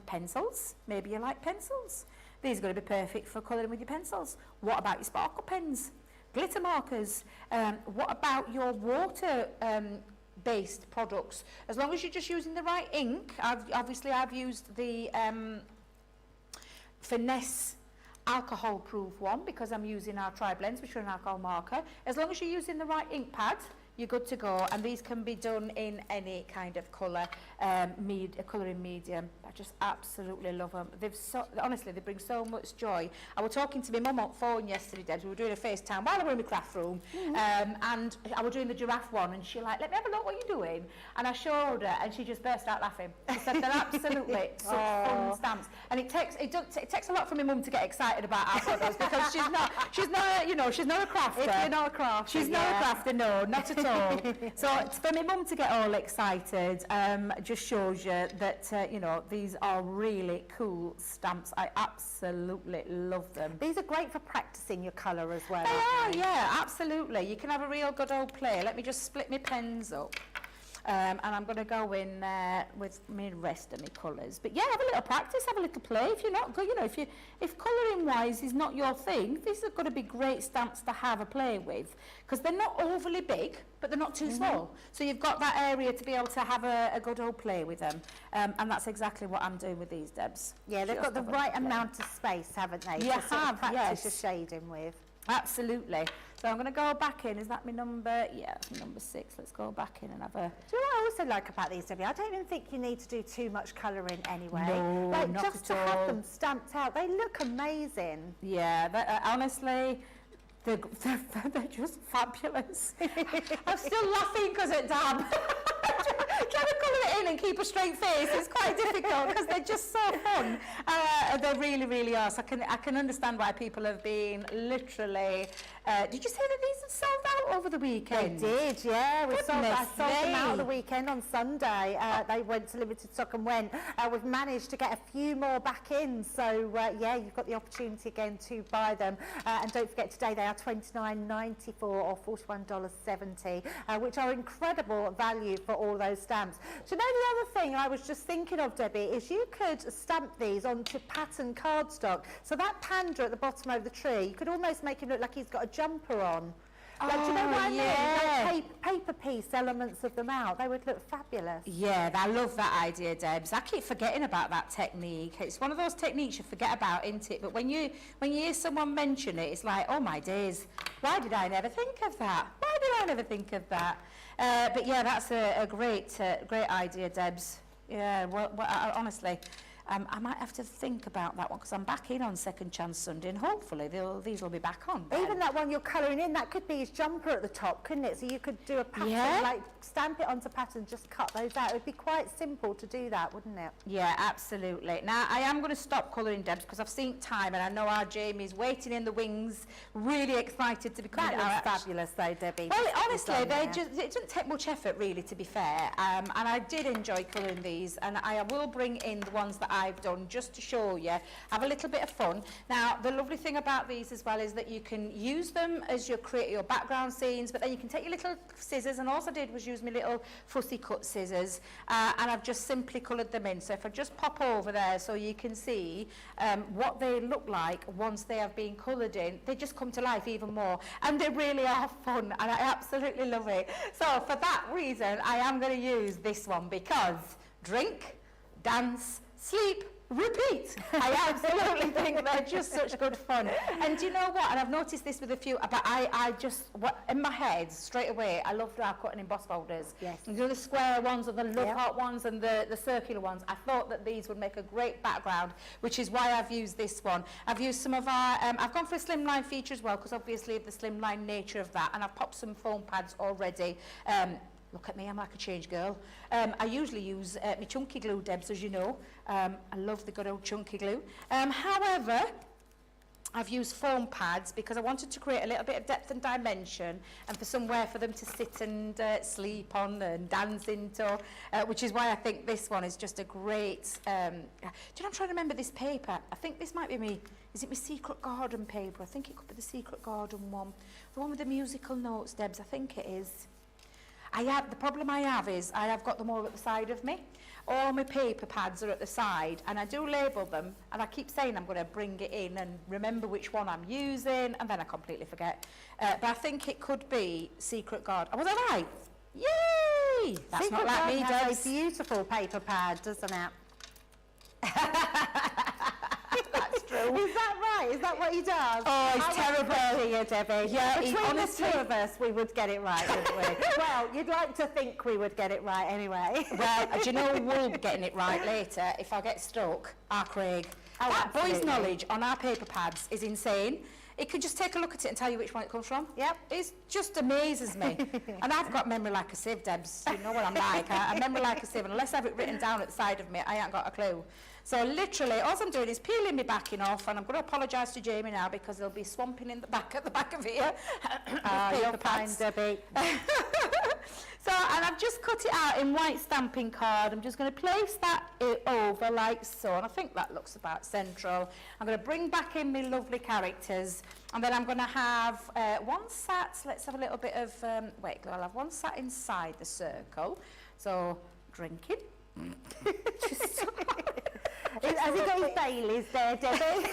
pencils. Maybe you like pencils. These are going to be perfect for colouring with your pencils. What about your sparkle pens? Glitter markers? What about your water based products? As long as you're just using the right ink. I've used the Finesse alcohol proof one because I'm using our Tri-Blends, which are an alcohol marker. As long as you're using the right ink pad, you're good to go. And these can be done in any kind of colour, colouring medium. I just absolutely love them. Honestly, they bring so much joy. I was talking to my mum on phone yesterday, Debs. We were doing a FaceTime while I was in my craft room, and I was doing the giraffe one, and she like, let me have a look, what you're doing? And I showed her, and she just burst out laughing. She said they're absolutely such fun stamps, and it takes a lot for my mum to get excited about our products, because she's not a crafter. If you're not a crafter, she's not a crafter, no, not at all. So it's for my mum to get all excited, just shows you that these are really cool stamps. I absolutely love them. These are great for practicing your colour as well. They are, aren't they? yeah, absolutely. You can have a real good old play. Let me just split my pens up. And I'm going to go in with my rest of my colours. But yeah, have a little practice, have a little play. If you're not good, if colouring wise is not your thing, these are going to be great stamps to have a play with, because they're not overly big, but they're not too small. So you've got that area to be able to have a good old play with them. And that's exactly what I'm doing with these, Debs. Yeah, they've got the right amount of space, haven't they? You to sort of have, practice yes. your shading with. Absolutely. So I'm going to go back in. Is that my number? Yeah, that's my number 6. Let's go back in and have a... Do you know what I also like about these, Debbie? I don't even think you need to do too much colouring anyway. No, like, not just at to have all. them stamped out, they look amazing. Yeah, honestly, they're just fabulous. I'm still laughing because it's damp. Trying to colour it in and keep a straight face is quite difficult, because they're just so fun. They really, really are. So I can understand why people have been literally... did you say that these had sold out over the weekend? They did, yeah. I sold them out me. the weekend on Sunday. They went to limited stock and went. We've managed to get a few more back in. So, yeah, you've got the opportunity again to buy them. And don't forget, today they are $29.94 or $41.70, which are incredible value for all those stamps. Do you know the other thing I was just thinking of, Debbie, is you could stamp these onto pattern cardstock. So that panda at the bottom of the tree, you could almost make him look like he's got a jumper on. Like, do you know what I mean? yeah. Like paper piece elements of them out. They would look fabulous. Yeah, I love that idea, Debs. I keep forgetting about that technique. It's one of those techniques you forget about, isn't it? But when you hear someone mention it, it's like, oh my days, why did I never think of that? Why did I never think of that? But yeah, that's a great idea, Debs. Yeah, well honestly, I might have to think about that one, because I'm back in on Second Chance Sunday, and hopefully these will be back on then. Even that one you're colouring in, that could be his jumper at the top, couldn't it? So you could do a pattern, like stamp it onto pattern, just cut those out. It would be quite simple to do that, wouldn't it? Yeah, absolutely. Now, I am going to stop colouring, Debs, because I've seen time, and I know our Jamie's waiting in the wings, really excited to be coming That out. looks fabulous though, Debbie. Well, just to be honestly, done, it doesn't take much effort, really, to be fair. And I did enjoy colouring these, and I will bring in the ones that I've done just to show you, have a little bit of fun. Now, the lovely thing about these as well is that you can use them as you create your background scenes, but then you can take your little scissors, and all I did was use my little fussy cut scissors, and I've just simply coloured them in. So if I just pop over there so you can see what they look like once they have been coloured in, they just come to life even more, and they really are fun, and I absolutely love it. So for that reason, I am going to use this one, because drink, dance, sleep, repeat. I absolutely think they're just such good fun. And do you know what? And I've noticed this with a few, but I just, in my head, straight away, I loved our cutting emboss folders. Yes. You know, the square ones or the love heart ones and the circular ones. I thought that these would make a great background, which is why I've used this one. I've used some of our, I've gone for a slimline feature as well, because obviously of the slimline nature of that, and I've popped some foam pads already. Look at me, I'm like a change girl. I usually use my chunky glue, Debs, as you know. I love the good old chunky glue. However, I've used foam pads because I wanted to create a little bit of depth and dimension, and for somewhere for them to sit and sleep on and dance into, which is why I think this one is just a great... do you know, I'm trying to remember this paper. I think this might be me. Is it my Secret Garden paper? I think it could be the Secret Garden one. The one with the musical notes, Debs, I think it is. The problem I have is I have got them all at the side of me. All my paper pads are at the side, and I do label them, and I keep saying I'm going to bring it in and remember which one I'm using, and then I completely forget. But I think it could be Secret Garden. Was I right? Yay! That's Secret not like Garden me, has Debs. a beautiful paper pad, doesn't it? That's true. Is that right? Is that what he does? Oh, it's terrible. Here, Debbie. Yeah, Between honestly, the two of us, we would get it right, wouldn't we? Well, you'd like to think we would get it right anyway. well, do you know we'll be getting it right later if I get stuck? Our Craig. Oh, that boy's absolutely. knowledge on our paper pads is insane. He could just take a look at it and tell you which one it comes from. Yep. It just amazes me. And I've got memory like a sieve, Debs. You know what I'm like. I remember like a sieve. And unless I have it written down at the side of me, I ain't got a clue. So literally, all I'm doing is peeling my backing off, and I'm going to apologise to Jamie now because there'll be swamping in the back at the back of here. You're fine, Debbie. So, and I've just cut it out in white stamping card. I'm just going to place that over like so, and I think that looks about central. I'm going to bring back in my lovely characters, and then I'm going to have one sat, let's have a little bit of wet glue. I'll have one sat inside the circle. So, drinking. Has he got his Baileys there, Debbie?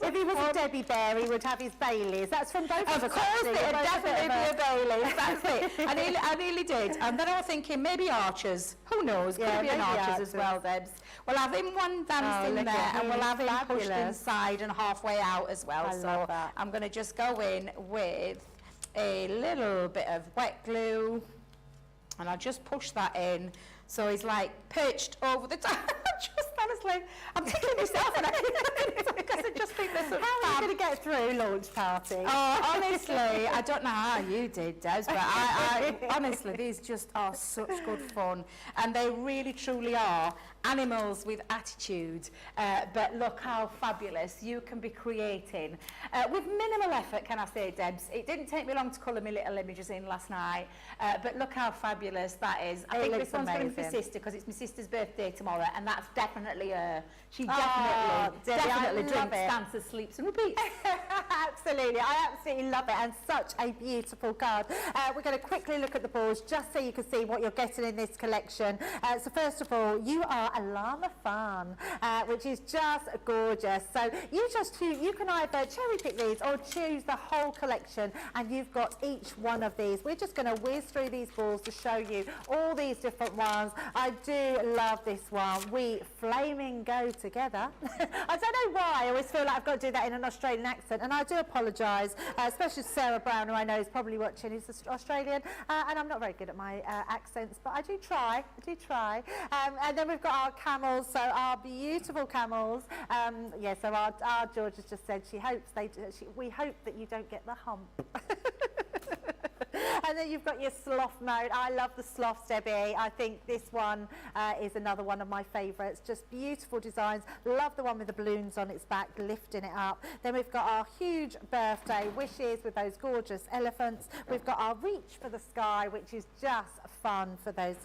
If he was a Debbie Bear, he would have his Baileys. That's from both of us. Of course, actually. it'd Both definitely of us. be a Bailey's, that's it. I nearly did. And then I was thinking, maybe Archers. Who knows? Could Yeah, it be an maybe Archers Archers. as well, Debs? We'll have him one dancing look there, at and him, we'll have him pushed fabulous. inside and halfway out as well. I So love that. I'm going to just go in with a little bit of wet glue, and I'll just push that in. So he's like perched over the top. Just honestly, I'm tickling myself and I because I just think there's some How are you going to get through launch party? Oh, honestly, I don't know how you did, Des, but I honestly, these just are such good fun, and they really, truly are animals with attitude. But look how fabulous you can be creating with minimal effort. Can I say, Debs? It didn't take me long to colour my little images in last night, but look how fabulous that is. I think looks this one's going to be for amazing. sister because it's my sister's birthday tomorrow, and that's definitely her. She Oh, Debbie, I definitely love drinks, it. dances, sleeps, and repeats. Absolutely, I absolutely love it, and such a beautiful card. We're going to quickly look at the balls just so you can see what you're getting in this collection. So first of all, you are a llama fawn, which is just gorgeous. So you can either cherry pick these or choose the whole collection, and you've got each one of these. We're just going to whiz through these balls to show you all these different ones. I do love this one. We flaming go together. I don't know why, I always feel like I've got to do that in an Australian accent, and I do apologise, especially Sarah Brown, who I know is probably watching, who's Australian, and I'm not very good at my accents, but I do try. And then we've got our camels, so our beautiful camels. So our George has just said we hope that you don't get the hump. And then you've got your sloth mode. I love the sloths, Debbie. I think this one is another one of my favourites. Just beautiful designs. Love the one with the balloons on its back, lifting it up. Then we've got our huge birthday wishes with those gorgeous elephants. We've got our reach for the sky, which is just fun for those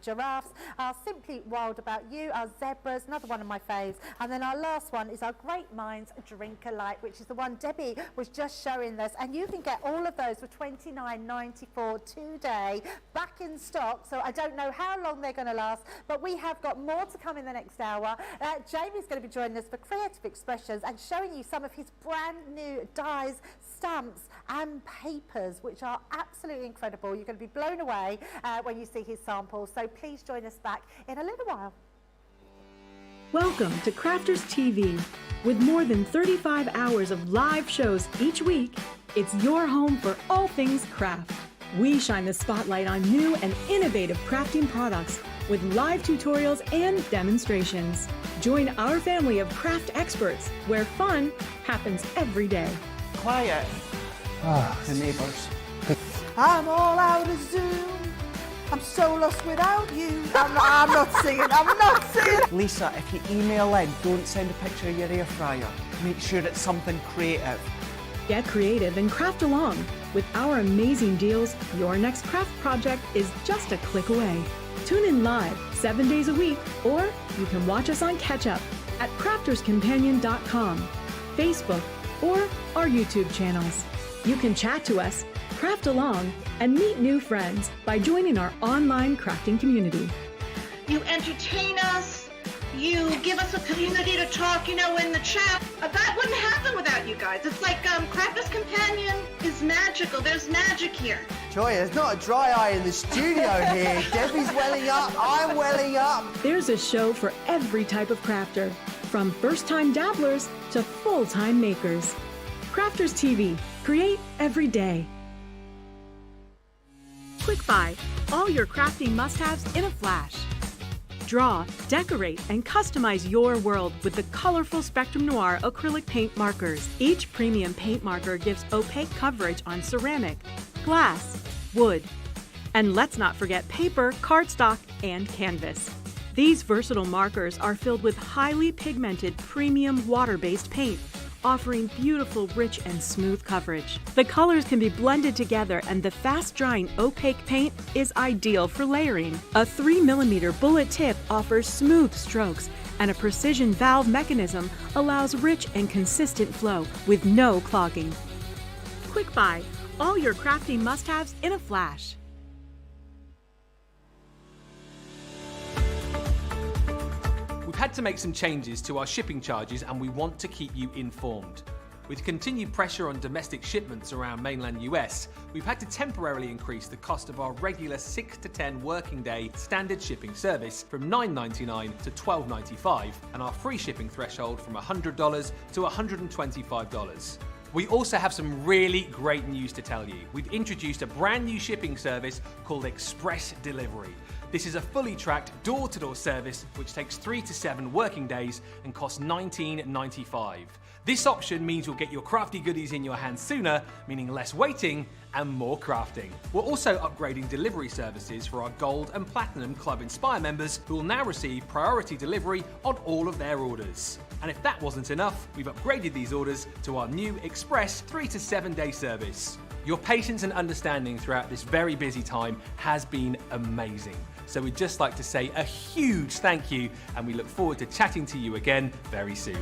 giraffes. Our Simply Wild About You, our zebras, another one of my faves. And then our last one is our Great Minds Drink Alike, which is the one Debbie was just showing us. And you can get all of those for $29.94 today, back in stock. So I don't know how long they're going to last, but we have got more to come in the next hour. Jamie's going to be joining us for Creative Expressions and showing you some of his brand new dies, stamps and papers, which are absolutely incredible. You're going to be blown away when you see his samples. So please join us back in a little while. Welcome to Crafters TV. With more than 35 hours of live shows each week, it's your home for all things craft. We shine the spotlight on new and innovative crafting products with live tutorials and demonstrations. Join our family of craft experts where fun happens every day. Quiet. The neighbours. I'm all out of Zoom. I'm so lost without you. I'm not singing. Lisa, if you email in, don't send a picture of your air fryer. Make sure it's something creative. Get creative and craft along. With our amazing deals, your next craft project is just a click away. Tune in live 7 days a week, or you can watch us on Catch Up at crafterscompanion.com, Facebook, or our YouTube channels. You can chat to us, craft along, and meet new friends by joining our online crafting community. You entertain us. You give us a community to talk, in the chat. That wouldn't happen without you guys. It's like Crafters Companion is magical. There's magic here. Joy, there's not a dry eye in the studio here. Debbie's welling up, I'm welling up. There's a show for every type of crafter, from first-time dabblers to full-time makers. Crafters TV. Create every day. Quick Buy. All your crafting must-haves in a flash. Draw, decorate, and customize your world with the colorful Spectrum Noir acrylic paint markers. Each premium paint marker gives opaque coverage on ceramic, glass, wood, and let's not forget paper, cardstock, and canvas. These versatile markers are filled with highly pigmented premium water-based paint, offering beautiful, rich, and smooth coverage. The colors can be blended together, and the fast-drying opaque paint is ideal for layering. A 3mm bullet tip offers smooth strokes, and a precision valve mechanism allows rich and consistent flow with no clogging. Quick Buy. All your crafting must-haves in a flash. We've had to make some changes to our shipping charges, and we want to keep you informed. With continued pressure on domestic shipments around mainland US, we've had to temporarily increase the cost of our regular 6 to 10 working day standard shipping service from $9.99 to $12.95, and our free shipping threshold from $100 to $125. We also have some really great news to tell you. We've introduced a brand new shipping service called Express Delivery. This is a fully tracked door-to-door service which takes 3 to 7 working days and costs $19.95. This option means you'll get your crafty goodies in your hands sooner, meaning less waiting and more crafting. We're also upgrading delivery services for our Gold and Platinum Club Inspire members, who will now receive priority delivery on all of their orders. And if that wasn't enough, we've upgraded these orders to our new Express 3 to 7 day service. Your patience and understanding throughout this very busy time has been amazing. So we'd just like to say a huge thank you, and we look forward to chatting to you again very soon.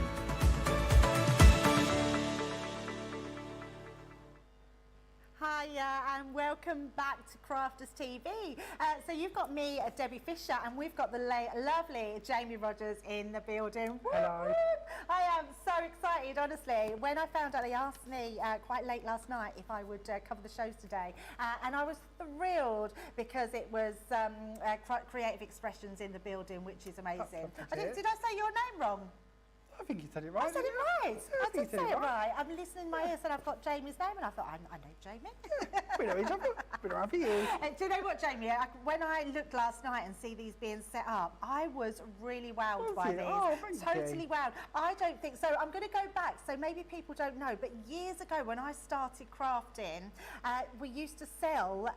Hiya and welcome back to Crafters TV. So you've got me, Debbie Fisher, and we've got the lovely Jamie Rodgers in the building. Hello. Woo! I am so excited, honestly. When I found out, they asked me quite late last night if I would cover the shows today, and I was thrilled because it was creative expressions in the building, which is amazing. Did I say your name wrong? I think you said it right. I said it right. Yeah, I did say it right. I'm listening in my ears and I've got Jamie's name, and I thought, I know Jamie. We know each other. Been around for years. Do you know what, Jamie? When I looked last night and see these being set up, I was really wowed by these. Oh, thank Totally you. wowed. I don't think so. I'm going to go back, so maybe people don't know, but years ago when I started crafting, we used to sell,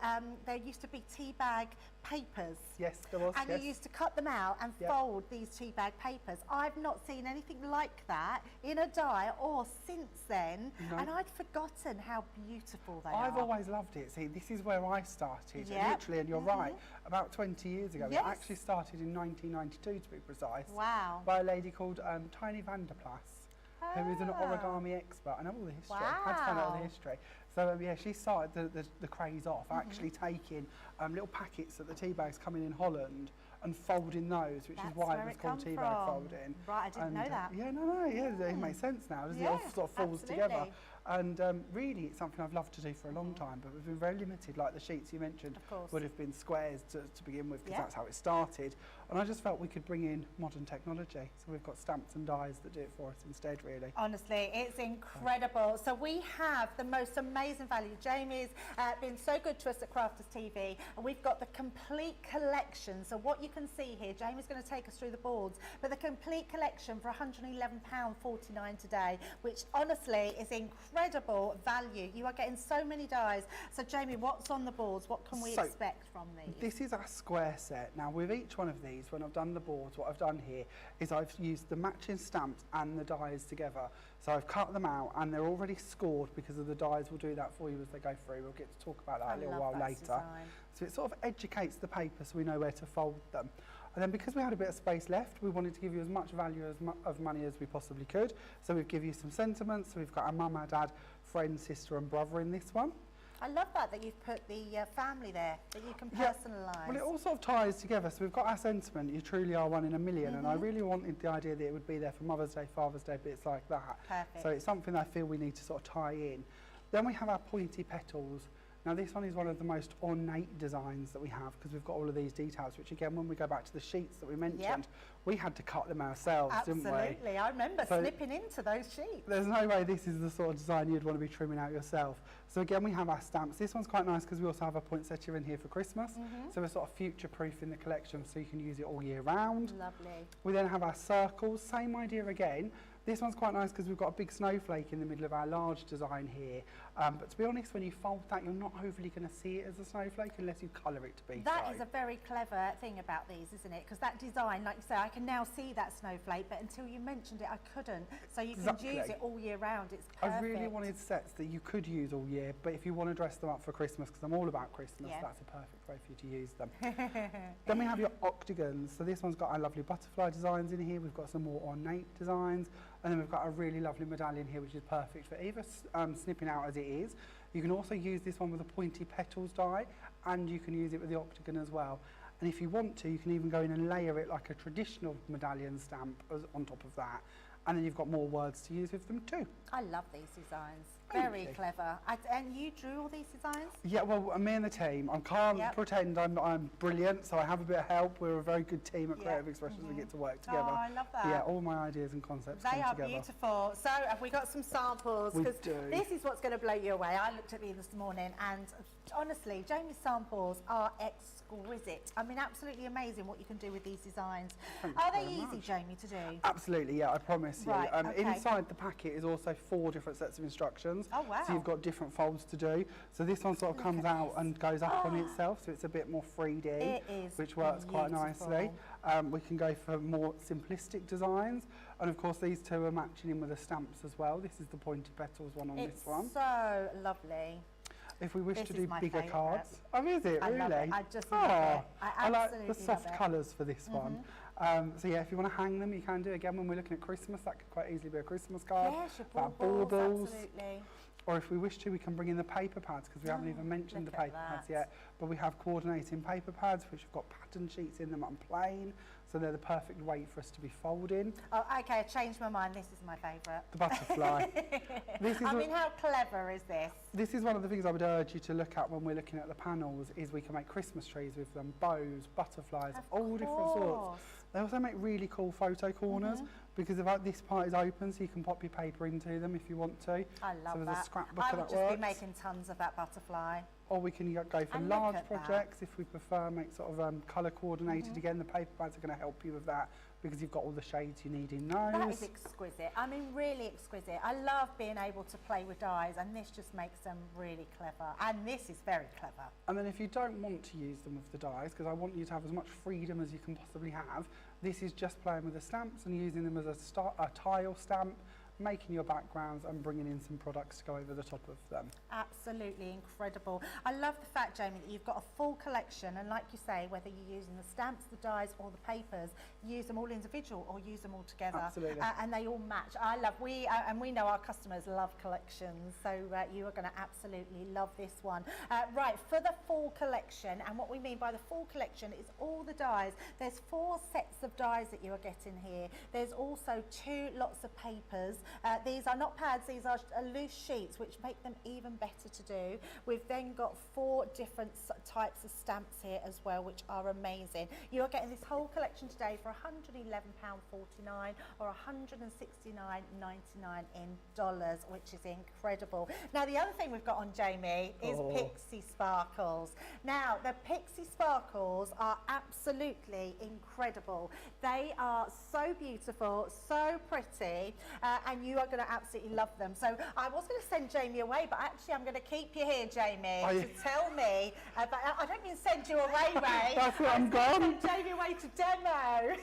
there used to be tea bag papers. Yes, there was. And yes. you used to cut them out and fold these tea bag papers. I've not seen anything like that in a die or since then, and I'd forgotten how beautiful they are. I've always loved it. See, this is where I started, literally, and you're right, about 20 years ago. Yes. It actually started in 1992, to be precise. Wow. By a lady called Tiny Vanderplas, who is an origami expert. I know all the history. I had to find out all the history. So yeah, she started the craze off, actually taking little packets that the tea bags come in Holland and folding those, which is why it was called tea bag folding. Right, I didn't know that. Yeah, it makes sense now, doesn't it? It all sort of falls together. And really, it's something I've loved to do for a long time, but we've been very limited. Like the sheets you mentioned would have been squares to begin with, because that's how it started. And I just felt we could bring in modern technology. So we've got stamps and dies that do it for us instead, really. Honestly, it's incredible. So we have the most amazing value. Jamie's been so good to us at Crafters TV, and we've got the complete collection. So what you can see here, Jamie's going to take us through the boards, but the complete collection for £111.49 today, which honestly is incredible value. You are getting so many dies. So Jamie, what's on the boards? What can we expect from these? This is our square set. Now with each one of these, when I've done the boards, what I've done here is I've used the matching stamps and the dies together. So I've cut them out and they're already scored because of the dies. Will do that for you as they go through. We'll get to talk about that a little while later. Design. So it sort of educates the paper so we know where to fold them. And then because we had a bit of space left, we wanted to give you as much value of money as we possibly could. So we've given you some sentiments. So we've got our mum, our dad, friend, sister and brother in this one. I love that you've put the family there, that you can personalise. Well, it all sort of ties together. So we've got our sentiment, you truly are one in a million, and I really wanted the idea that it would be there for Mother's Day, Father's Day, bits like that. Perfect. So it's something I feel we need to sort of tie in. Then we have our pointy petals Now this one is one of the most ornate designs that we have because we've got all of these details, which again, when we go back to the sheets that we mentioned, we had to cut them ourselves, didn't we? Absolutely, I remember So slipping into those sheets. There's no way this is the sort of design you'd want to be trimming out yourself. So again, we have our stamps. This one's quite nice because we also have a poinsettia in here for Christmas. So we're sort of future-proofing the collection so you can use it all year round. Lovely. We then have our circles, same idea again. This one's quite nice because we've got a big snowflake in the middle of our large design here. But to be honest, when you fold that, you're not overly going to see it as a snowflake unless you colour it to be That so. is a very clever thing about these, isn't it? Because that design, like you say, I can now see that snowflake, but until you mentioned it, I couldn't. So you can use it all year round. It's perfect. I really wanted sets that you could use all year, but if you want to dress them up for Christmas, because I'm all about Christmas, that's a perfect way for you to use them. Then we have your octagons. So this one's got our lovely butterfly designs in here. We've got some more ornate designs. And then we've got a really lovely medallion here, which is perfect for either snipping out as it is. You can also use this one with a pointy petals die, and you can use it with the octagon as well. And if you want to, you can even go in and layer it like a traditional medallion stamp on top of that. And then you've got more words to use with them too. I love these designs. Thank Very you. clever. And you drew all these designs? Yeah, well, me and the team. I can't pretend I'm brilliant, so I have a bit of help. We're a very good team at Creative Expressions. We get to work together. Oh, I love that. Yeah, all my ideas and concepts They come are together. beautiful. So have we got some samples? We 'Cause do. this is what's going to blow you away. I looked at these this morning and honestly, Jamie's samples are exquisite. I mean, absolutely amazing what you can do with these designs. Are they easy, Jamie, to do? Absolutely, yeah, I promise you. Right, okay. Inside the packet is also 4 different sets of instructions. Oh, wow. So you've got different folds to do. So this one sort of comes out and goes up on itself, so it's a bit more 3D, It is which works quite beautiful. nicely. We can go for more simplistic designs, and of course these two are matching in with the stamps as well. This is the pointy petals one on this one. It's so lovely. If we wish This to is do my bigger favourite. cards. Oh, is it? I Really? love it. I just love it. I like absolutely the soft love it. colours for this one. So yeah, if you want to hang them, you can do. Again, when we're looking at Christmas, that could quite easily be a Christmas card. Yes, your About baubles, absolutely. Or if we wish to, we can bring in the paper pads, because we haven't even mentioned the look at paper pads that. yet. But we have coordinating paper pads, which have got pattern sheets in them and plain, so they're the perfect weight for us to be folding. Oh, okay, I changed my mind. This is my favourite. The butterfly. This is I mean, how clever is this? This is one of the things I would urge you to look at when we're looking at the panels, is we can make Christmas trees with them, bows, butterflies, all different sorts. They also make really cool photo corners, because this part is open, so you can pop your paper into them if you want to. I love so there's that. a scrapbook I that would just works. be making tons of that butterfly. Or we can go for And look large at that. projects if we prefer, make sort of colour coordinated. Again, the paper pads are going to help you with that, because you've got all the shades you need in those. That is exquisite. I mean, really exquisite. I love being able to play with dies, and this just makes them really clever. And this is very clever. And then if you don't want to use them with the dies, because I want you to have as much freedom as you can possibly have, this is just playing with the stamps and using them as a tile stamp, making your backgrounds and bringing in some products to go over the top of them. Absolutely incredible. I love the fact, Jamie, that you've got a full collection, and like you say, whether you're using the stamps, the dies or the papers, use them all individual or use them all together. Absolutely. And they all match. I love, and we know our customers love collections, so you are going to absolutely love this one. Right, for the full collection, and what we mean by the full collection is all the dies. There's 4 sets of dies that you are getting here. There's also 2 lots of papers. These are not pads, these are loose sheets, which make them even better to do. We've then got 4 different types of stamps here as well, which are amazing. You are getting this whole collection today for £111.49 or $169.99 in dollars, which is incredible. Now, the other thing we've got on, Jamie, is Pixie Sparkles. Now, the Pixie Sparkles are absolutely incredible. They are so beautiful, so pretty, and you are going to absolutely love them. So I was going to send Jamie away, but actually I'm going to keep you here, Jamie, to tell me about. I don't mean send you away, Ray. That's where I'm gone. Send Jamie away to demo.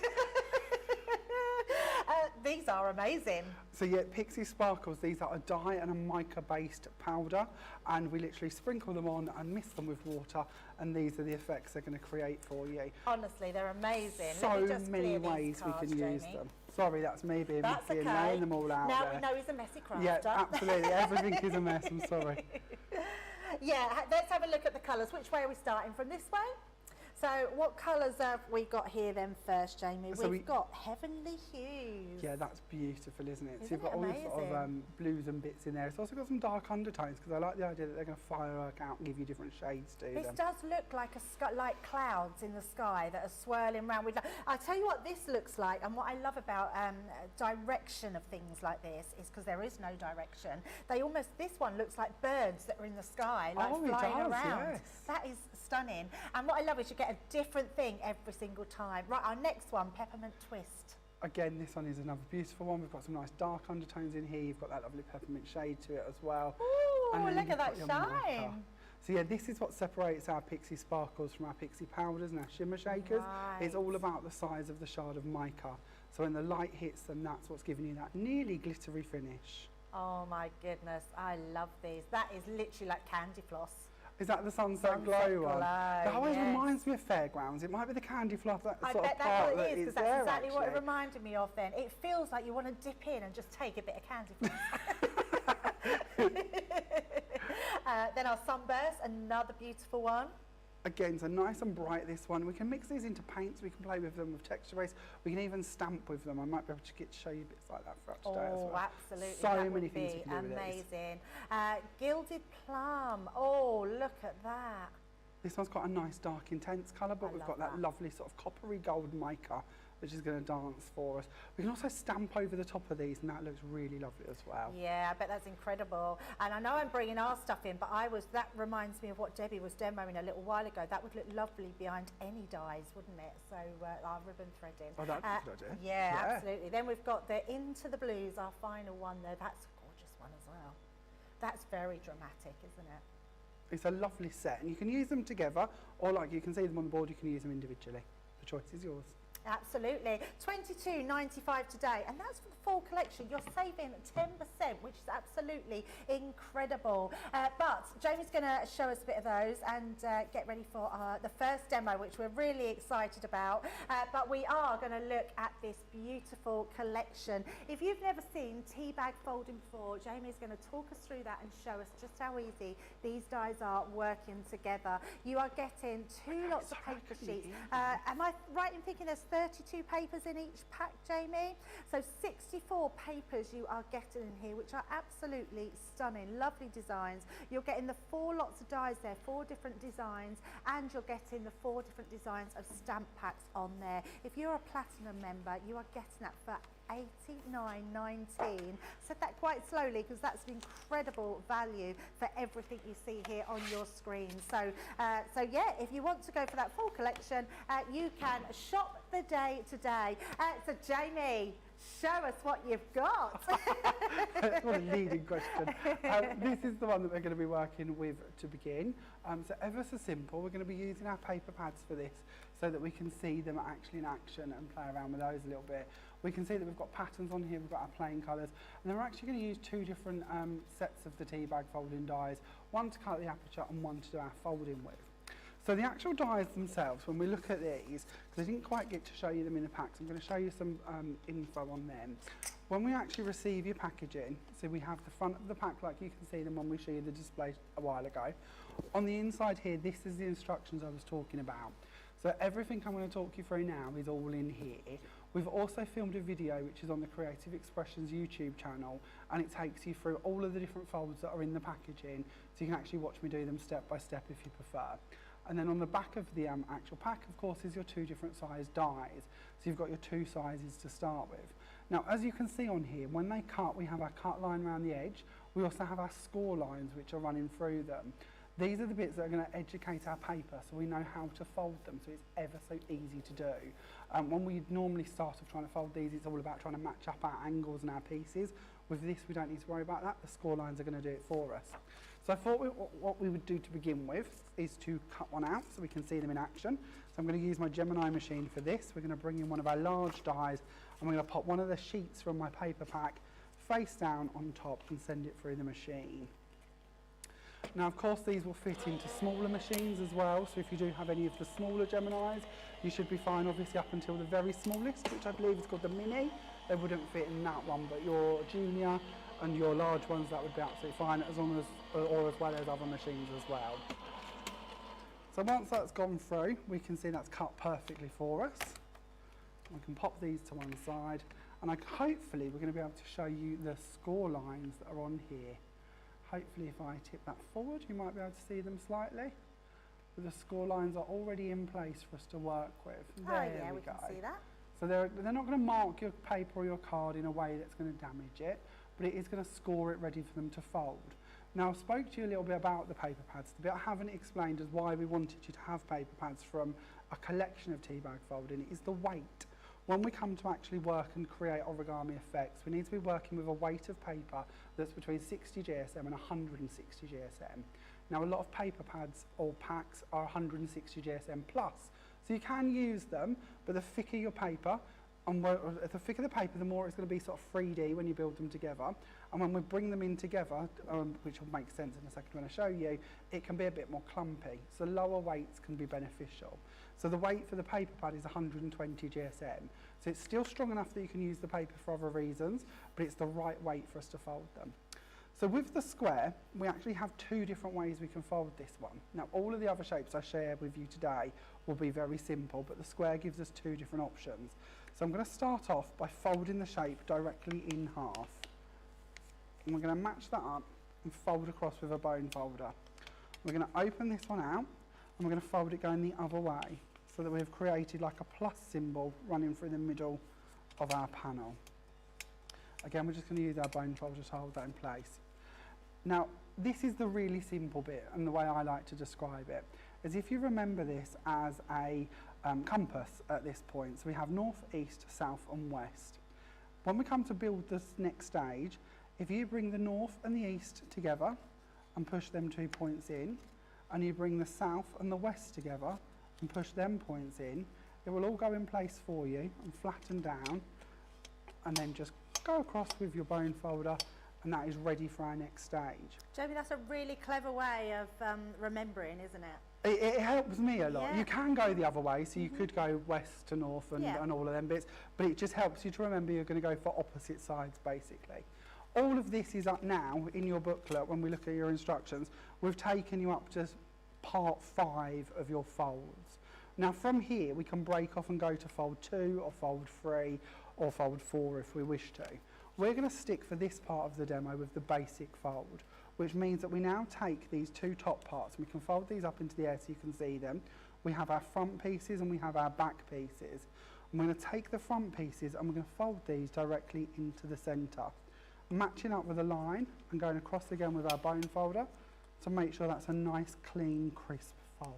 These are amazing. So yeah, Pixie Sparkles, these are a dye and a mica-based powder, and we literally sprinkle them on and mix them with water, and these are the effects they're going to create for you. Honestly, they're amazing. So Let me just many clear these ways cards, we can use Jamie. them. Sorry, that's me being That's messy and okay. laying them all out Now there. we know he's a messy crafter. Yeah, absolutely. Everything is a mess. I'm sorry. Yeah, let's have a look at the colours. Which way are we starting? From this way? So what colours have we got here then first, Jamie? So We've got Heavenly Hues. Yeah, that's beautiful, isn't it? So Isn't you've got it all these sort amazing? of blues and bits in there. It's also got some dark undertones because I like the idea that they're going to firework out and give you different shades to This them. does look like a sky, like clouds in the sky that are swirling around with. I'll tell you what this looks like, and what I love about direction of things like this is because there is no direction. This one looks like birds that are in the sky, like Oh, it flying does, around. yes. That is stunning. And what I love is you get a different thing every single time. Right, our next one, Peppermint Twist. Again, this one is another beautiful one. We've got some nice dark undertones in here. You've got that lovely peppermint shade to it as well. Ooh, And then look you've at that got your shine. mica. So yeah, this is what separates our Pixie Sparkles from our Pixie Powders and our Shimmer Shakers. Right. It's all about the size of the shard of mica. So when the light hits them, that's what's giving you that nearly glittery finish. Oh my goodness, I love these. That is literally like candy floss. Is that the Sunset Sunset Glow Glow, one? That always yes. reminds me of Fairgrounds. It might be the candy fluff that I sort bet of that's part what that it is, is because that's there, exactly what it actually. reminded me of then. It feels like you want to dip in and just take a bit of candy floss. Then our Sunburst, another beautiful one. Again, so nice and bright, this one. We can mix these into paints, we can play with them with texture base, we can even stamp with them. I might be able to show you bits like that throughout today as well. Oh, absolutely. So that many would things be you can do with these. amazing. Gilded Plum. Oh, look at that. This one's got a nice dark intense colour, but I we've love got that that. lovely sort of coppery gold mica, which is going to dance for us. We can also stamp over the top of these, and that looks really lovely as well. Yeah, I bet that's incredible. And I know I'm bringing our stuff in, but that reminds me of what Debbie was demoing a little while ago. That would look lovely behind any dyes, wouldn't it? So our ribbon threading. Oh, that's a good idea. Yeah, absolutely. Then we've got the Into the Blues, our final one there. That's a gorgeous one as well. That's very dramatic, isn't it? It's a lovely set, and you can use them together, or like you can see them on the board, you can use them individually. The choice is yours. Absolutely. $22.95 today, and that's for the full collection. You're saving 10%, which is absolutely incredible. But Jamie's going to show us a bit of those and get ready for the first demo, which we're really excited about. But we are going to look at this beautiful collection. If you've never seen tea bag folding before, Jamie's going to talk us through that and show us just how easy these dies are working together. You are getting two lots of paper sheets. Am I right in thinking there's 32 papers in each pack, Jamie? So 64 papers you are getting in here, which are absolutely stunning, lovely designs. You're getting the 4 lots of dies there, 4 different designs, and you're getting the 4 different designs of stamp packs on there. If you're a platinum member, you are getting that for $89.19. Said that quite slowly because that's an incredible value for everything you see here on your screen. So yeah, if you want to go for that full collection, you can shop the day today. So Jamie, show us what you've got. What a leading question. This is the one that we're going to be working with to begin. So ever so simple, we're going to be using our paper pads for this so that we can see them actually in action and play around with those a little bit. We can see that we've got patterns on here, we've got our plain colours, and then we're actually going to use 2 different sets of the tea bag folding dies, one to cut the aperture and one to do our folding with. So the actual dies themselves, when we look at these, because I didn't quite get to show you them in the packs, I'm going to show you some info on them. When we actually receive your packaging, so we have the front of the pack like you can see them when we show you the display a while ago. On the inside here, this is the instructions I was talking about. So everything I'm going to talk you through now is all in here. We've also filmed a video which is on the Creative Expressions YouTube channel, and it takes you through all of the different folds that are in the packaging, so you can actually watch me do them step by step if you prefer. And then on the back of the actual pack, of course, is your 2 different size dies. So you've got your 2 sizes to start with. Now, as you can see on here, when they cut, we have our cut line around the edge. We also have our score lines which are running through them. These are the bits that are going to educate our paper, so we know how to fold them, so it's ever so easy to do. When we normally start off trying to fold these, it's all about trying to match up our angles and our pieces. With this, we don't need to worry about that. The score lines are going to do it for us. So I thought what we would do to begin with is to cut one out so we can see them in action. So I'm going to use my Gemini machine for this. We're going to bring in one of our large dies, and we're going to pop one of the sheets from my paper pack face down on top and send it through the machine. Now, of course, these will fit into smaller machines as well, so if you do have any of the smaller Geminis, you should be fine, obviously, up until the very smallest, which I believe is called the Mini. They wouldn't fit in that one, but your Junior and your large ones, that would be absolutely fine, as long as, or as well as other machines as well. So once that's gone through, we can see that's cut perfectly for us. We can pop these to one side, and hopefully we're going to be able to show you the score lines that are on here. Hopefully if I tip that forward, you might be able to see them slightly. But the score lines are already in place for us to work with. We can see that. So they're not going to mark your paper or your card in a way that's going to damage it, but it is going to score it ready for them to fold. Now, I spoke to you a little bit about the paper pads. The bit I haven't explained is why we wanted you to have paper pads from a collection of tea bag folding is the weight. When we come to actually work and create origami effects, we need to be working with a weight of paper that's between 60 GSM and 160 GSM. Now, a lot of paper pads or packs are 160 GSM plus, so you can use them, but the thicker your paper, and the thicker the paper, the more it's going to be sort of 3D when you build them together. And when we bring them in together, which will make sense in a second when I show you, it can be a bit more clumpy. So lower weights can be beneficial. So the weight for the paper pad is 120 GSM. So it's still strong enough that you can use the paper for other reasons, but it's the right weight for us to fold them. So with the square, we actually have two different ways we can fold this one. Now, all of the other shapes I share with you today will be very simple, but the square gives us two different options. So I'm going to start off by folding the shape directly in half. And we're going to match that up and fold across with a bone folder. We're going to open this one out, and we're going to fold it going the other way, so that we've created like a plus symbol running through the middle of our panel. Again, we're just going to use our bone folder to hold that in place. Now, this is the really simple bit, and the way I like to describe it is if you remember this as a compass at this point. So we have north, east, south and west. When we come to build this next stage, if you bring the north and the east together and push them 2 points in, and you bring the south and the west together and push them points in, it will all go in place for you and flatten down, and then just go across with your bone folder, and that is ready for our next stage. Jamie, that's a really clever way of remembering, isn't it? It helps me a lot. Yeah. You can go the other way, so you could go west to north and all of them bits, but it just helps you to remember you're going to go for opposite sides, basically. All of this is up now in your booklet. When we look at your instructions, we've taken you up to part 5 of your folds. Now from here, we can break off and go to fold 2 or fold 3 or fold 4 if we wish to. We're going to stick for this part of the demo with the basic fold, which means that we now take these two top parts and we can fold these up into the air so you can see them. We have our front pieces and we have our back pieces. I'm going to take the front pieces and we're going to fold these directly into the centre, matching up with a line and going across again with our bone folder to make sure that's a nice, clean, crisp fold.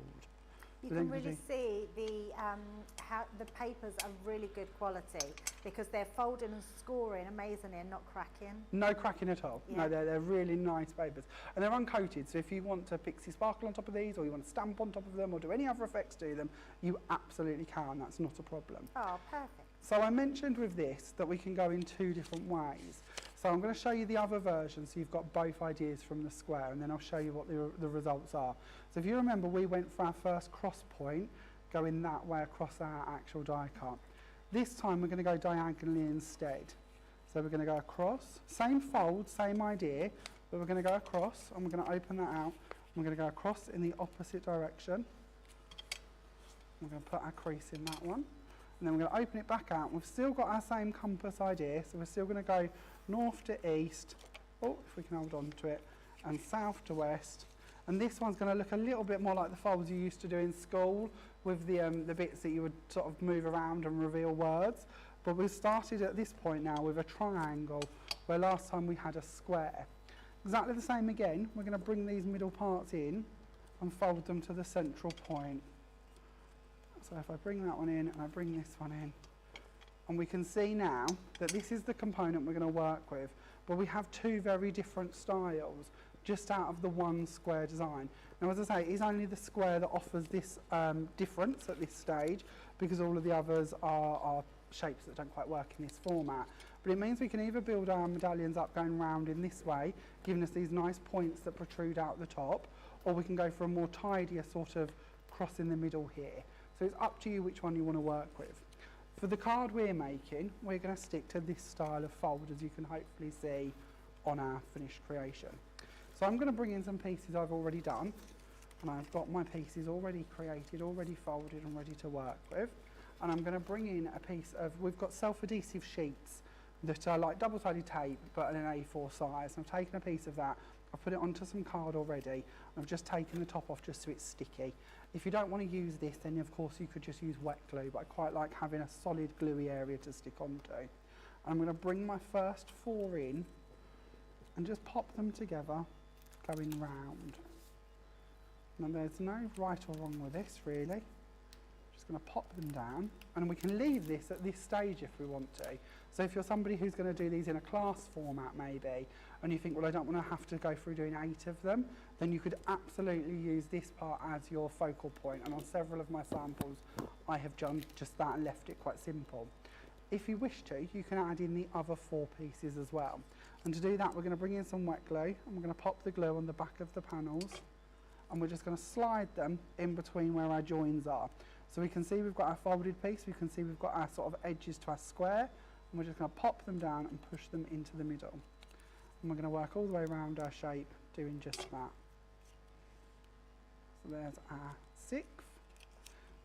You can really see how the papers are really good quality because they're folding and scoring amazingly and not cracking. No cracking at all. Yeah. No, they're really nice papers. And they're uncoated, so if you want to pixie sparkle on top of these or you want to stamp on top of them or do any other effects to them, you absolutely can. That's not a problem. Oh, perfect. So I mentioned with this that we can go in two different ways. So I'm going to show you the other version so you've got both ideas from the square, and then I'll show you what the results are. So if you remember, we went for our first cross point going that way across our actual die cut. This time we're going to go diagonally instead. So we're going to go across, same fold, same idea, but we're going to go across and we're going to open that out. We're going to go across in the opposite direction. We're going to put our crease in that one. And then we're going to open it back out. We've still got our same compass idea, so we're still going to go north to east, if we can hold on to it, and south to west. And this one's going to look a little bit more like the folds you used to do in school with the bits that you would sort of move around and reveal words. But we've started at this point now with a triangle, where last time we had a square. Exactly the same again. We're going to bring these middle parts in and fold them to the central point. So if I bring that one in and I bring this one in, and we can see now that this is the component we're going to work with, but we have two very different styles just out of the one square design. Now, as I say, it is only the square that offers this difference at this stage, because all of the others are shapes that don't quite work in this format. But it means we can either build our medallions up going round in this way, giving us these nice points that protrude out the top, or we can go for a more tidier sort of cross in the middle here. So it's up to you which one you want to work with. For the card we're making, we're going to stick to this style of fold, as you can hopefully see on our finished creation. So I'm going to bring in some pieces I've already done, And I've got my pieces already created, already folded and ready to work with. And I'm going to bring in a piece of, we've got self-adhesive sheets that are like double-sided tape but in an A4 size. I've taken a piece of that, I've put it onto some card already, and I've just taken the top off just so it's sticky. If you don't want to use this, then of course you could just use wet glue, but I quite like having a solid gluey area to stick onto. And I'm going to bring my first 4 in and just pop them together, going round. Now there's no right or wrong with this really. Just going to pop them down, and we can leave this at this stage if we want to. So if you're somebody who's going to do these in a class format maybe, and you think, well, I don't want to have to go through doing 8 of them, then you could absolutely use this part as your focal point. And on several of my samples, I have done just that and left it quite simple. If you wish to, you can add in the other 4 pieces as well. And to do that, we're going to bring in some wet glue, and we're going to pop the glue on the back of the panels, and we're just going to slide them in between where our joins are. So we can see we've got our folded piece, we can see we've got our sort of edges to our square, and we're just going to pop them down and push them into the middle. And we're going to work all the way around our shape doing just that. So there's our 6th,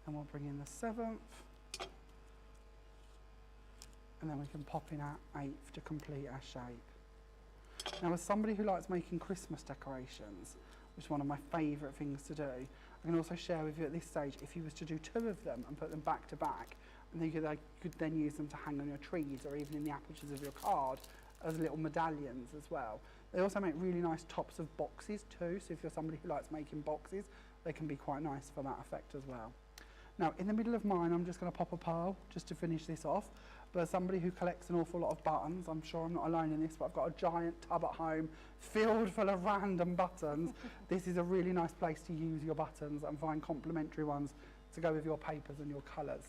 and we'll bring in the 7th, and then we can pop in our 8th to complete our shape. Now, as somebody who likes making Christmas decorations, which is one of my favourite things to do, I can also share with you at this stage, if you was to do 2 of them and put them back to back, and then you could then use them to hang on your trees or even in the apertures of your card as little medallions as well. They also make really nice tops of boxes too, so if you're somebody who likes making boxes, they can be quite nice for that effect as well. Now, in the middle of mine, I'm just going to pop a pearl just to finish this off. But as somebody who collects an awful lot of buttons, I'm sure I'm not alone in this, but I've got a giant tub at home filled full of random buttons. This is a really nice place to use your buttons and find complementary ones to go with your papers and your colours.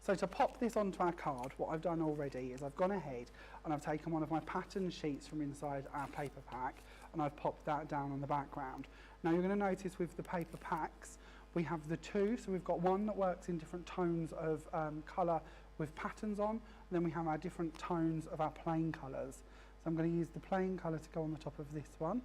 So to pop this onto our card, what I've done already is I've gone ahead and I've taken one of my pattern sheets from inside our paper pack and I've popped that down on the background. Now you're going to notice with the paper packs, we have the 2, so we've got one that works in different tones of colour with patterns on, and then we have our different tones of our plain colours. So I'm going to use the plain colour to go on the top of this one.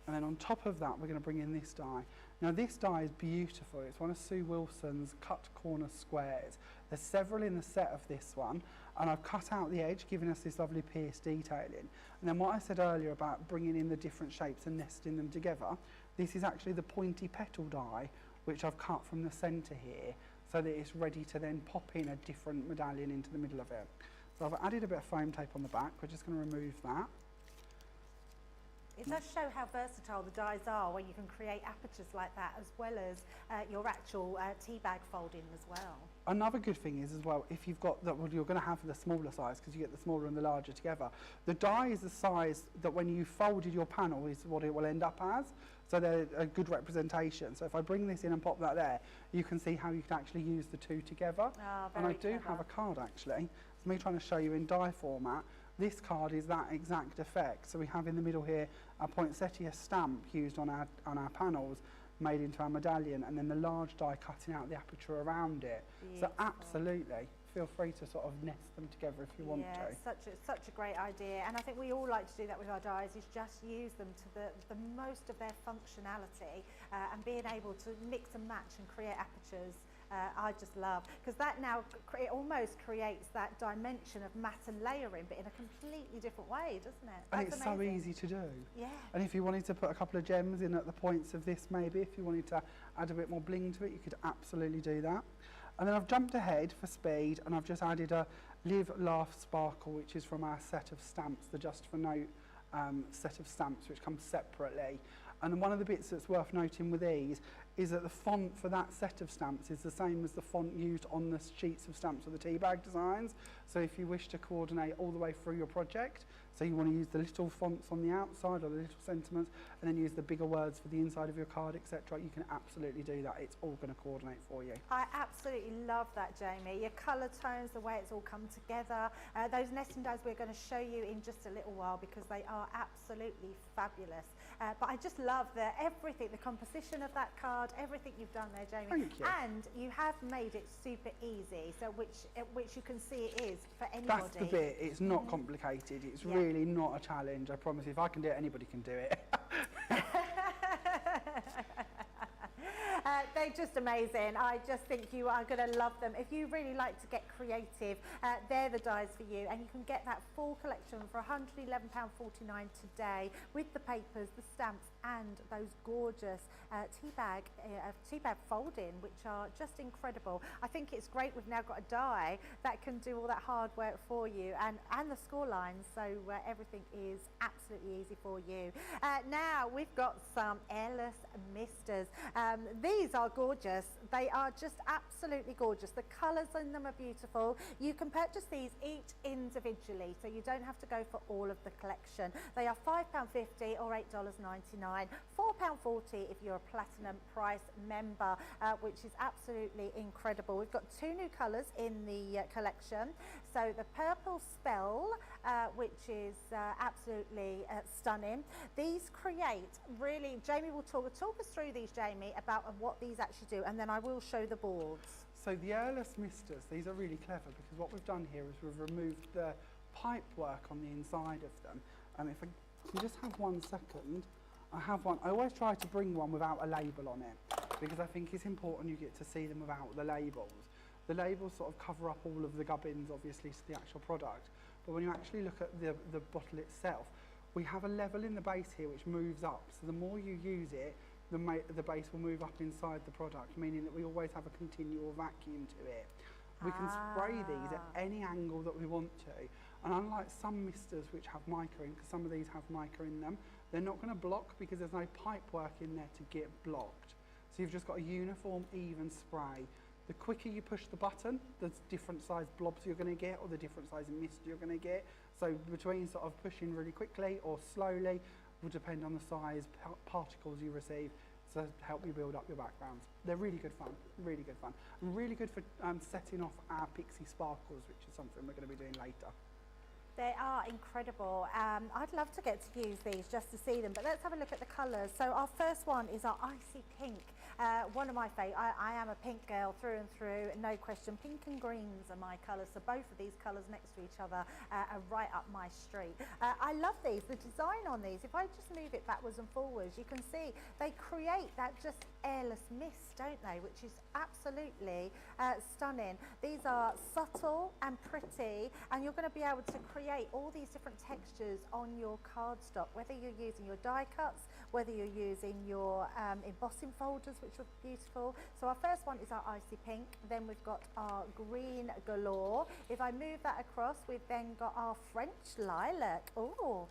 And then on top of that, we're going to bring in this die. Now this die is beautiful. It's one of Sue Wilson's cut corner squares. There's several in the set of this one, and I've cut out the edge, giving us this lovely pierced detailing. And then what I said earlier about bringing in the different shapes and nesting them together, this is actually the pointy petal die, which I've cut from the centre here, so that it's ready to then pop in a different medallion into the middle of it. So I've added a bit of foam tape on the back. We're just going to remove that. It does show how versatile the dies are, where you can create apertures like that, as well as your actual tea bag folding as well. Another good thing is as well, if you've got that, well, you're going to have the smaller size because you get the smaller and the larger together. The die is the size that when you folded your panel is what it will end up as. So they're a good representation. So if I bring this in and pop that there, you can see how you can actually use the 2 together. Oh, and I do clever. have a card actually. It's me trying to show you in die format. This card is that exact effect. So we have in the middle here a poinsettia stamp used on our panels, made into our medallion, and then the large die cutting out the aperture around it. Beautiful. So absolutely, feel free to sort of nest them together if you want to. Yeah, such a great idea, and I think we all like to do that with our dies, is just use them to the most of their functionality, and being able to mix and match and create apertures. I just love, because that now it almost creates that dimension of matte and layering, but in a completely different way, doesn't it? And That's it's amazing. so easy to do. Yeah. And if you wanted to put a couple of gems in at the points of this, maybe if you wanted to add a bit more bling to it, you could absolutely do that. And then I've jumped ahead for speed, and I've just added a Live, Laugh, Sparkle, which is from our set of stamps, the Just for Note set of stamps, which comes separately. And one of the bits that's worth noting with these is that the font for that set of stamps is the same as the font used on the sheets of stamps of the tea bag designs. So if you wish to coordinate all the way through your project, so you want to use the little fonts on the outside or the little sentiments, and then use the bigger words for the inside of your card, etc., you can absolutely do that. It's all going to coordinate for you. I absolutely love that, Jamie. Your colour tones, the way it's all come together. Those nesting dies we're going to show you in just a little while because they are absolutely fabulous. But I just love everything, the composition of that card, everything you've done there, Jamie. Thank you. And you have made it super easy, so which you can see it is for anybody. That's the bit. It's not complicated. It's really not a challenge. I promise. If I can do it, anybody can do it. They're just amazing. I just think you are going to love them. If you really like to get creative, they're the dyes for you. And you can get that full collection for £111.49 today with the papers, the stamps, and those gorgeous tea bag folding, which are just incredible. I think it's great we've now got a dye that can do all that hard work for you, and the score lines, so everything is absolutely easy for you. Now we've got some airless misters. These are gorgeous. They are just absolutely gorgeous. The colours in them are beautiful. You can purchase these each individually, so you don't have to go for all of the collection. They are £5.50 or $8.99, £4.40 if you're a platinum price member, which is absolutely incredible. We've got two new colours in the collection. So the purple spell, which is absolutely stunning. These create really, Jamie will talk us through these, Jamie, about what these actually do, and then I will show the boards. So the airless misters, these are really clever because what we've done here is we've removed the pipe work on the inside of them. If I can just have 1 second, I have one. I always try to bring one without a label on it because I think it's important you get to see them without the labels. The labels sort of cover up all of the gubbins, obviously, to the actual product. But when you actually look at the bottle itself, we have a level in the base here which moves up. So the more you use it, the base will move up inside the product, meaning that we always have a continual vacuum to it. We can spray these at any angle that we want to. And unlike some misters which have mica in, because some of these have mica in them, they're not going to block because there's no pipe work in there to get blocked. So you've just got a uniform, even spray. The quicker you push the button, the different size blobs you're going to get, or the different size mist you're going to get. So between sort of pushing really quickly or slowly will depend on the size particles you receive, to help you build up your backgrounds. They're really good fun, really good fun. And really good for setting off our pixie sparkles, which is something we're going to be doing later. They are incredible. I'd love to get to use these just to see them, but let's have a look at the colours. So our first one is our icy pink. One of my favourites. I am a pink girl through and through, no question. Pink and greens are my colours, so both of these colours next to each other are right up my street. I love these. The design on these, if I just move it backwards and forwards, you can see they create that just airless mist, don't they, which is absolutely stunning. These are subtle and pretty, and you're going to be able to create all these different textures on your cardstock, whether you're using your die cuts, whether you're using your embossing folders, which are beautiful. So our first one is our icy pink, then we've got our green galore. If I move that across, we've then got our French lilac. Oh,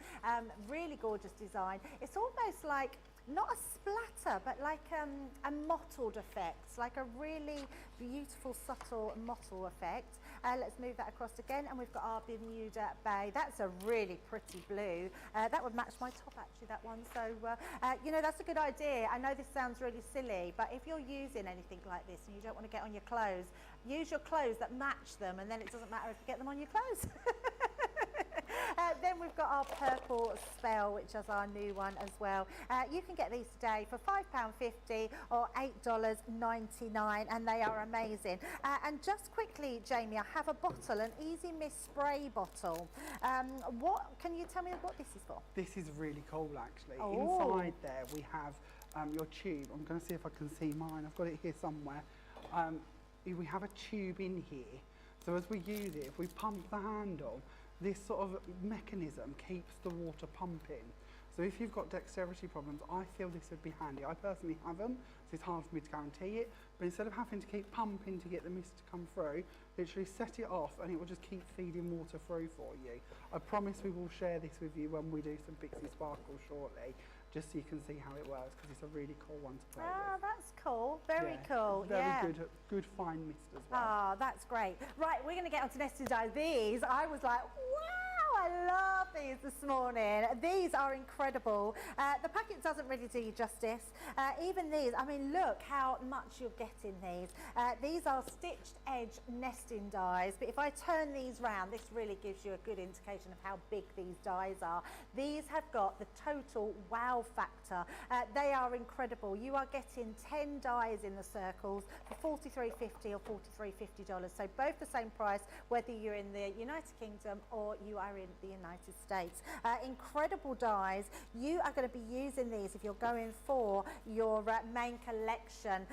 really gorgeous design. It's almost like not a splatter, but like a mottled effect, like a really beautiful, subtle mottle effect. Let's move that across again, and we've got our Bermuda Bay. That's a really pretty blue. That would match my top, actually, that one. So, you know, that's a good idea. I know this sounds really silly, but if you're using anything like this and you don't want to get on your clothes, use your clothes that match them, and then it doesn't matter if you get them on your clothes. Then we've got our purple spell, which is our new one as well. You can get these today for £5.50 or $8.99, and they are amazing. And just quickly, Jamie, I have a bottle, an Easy Mist spray bottle. What can you tell me what this is for? This is really cool, actually. Oh. Inside there we have your tube. I'm going to see if I can see mine. I've got it here somewhere. We have a tube in here. So as we use it, if we pump the handle, this sort of mechanism keeps the water pumping. So if you've got dexterity problems, I feel this would be handy. I personally haven't, so it's hard for me to guarantee it. But instead of having to keep pumping to get the mist to come through, literally set it off and it will just keep feeding water through for you. I promise we will share this with you when we do some Pixie Sparkle shortly, just so you can see how it works, because it's a really cool one to play with. That's cool. Very cool. Very good fine mist as well. That's great. Right, we're going to get on to nesting dies. These, I was like, wow, I love these this morning. These are incredible. The packet doesn't really do you justice. Even these, I mean, look how much you're getting these. These are stitched edge nesting dies, but if I turn these round, this really gives you a good indication of how big these dies are. These have got the total wow factor. They are incredible. You are getting 10 dies in the circles for $43.50 or $43.50. So both the same price, whether you're in the United Kingdom or you are in the United States. Incredible dies. You are going to be using these if you're going for your main collection,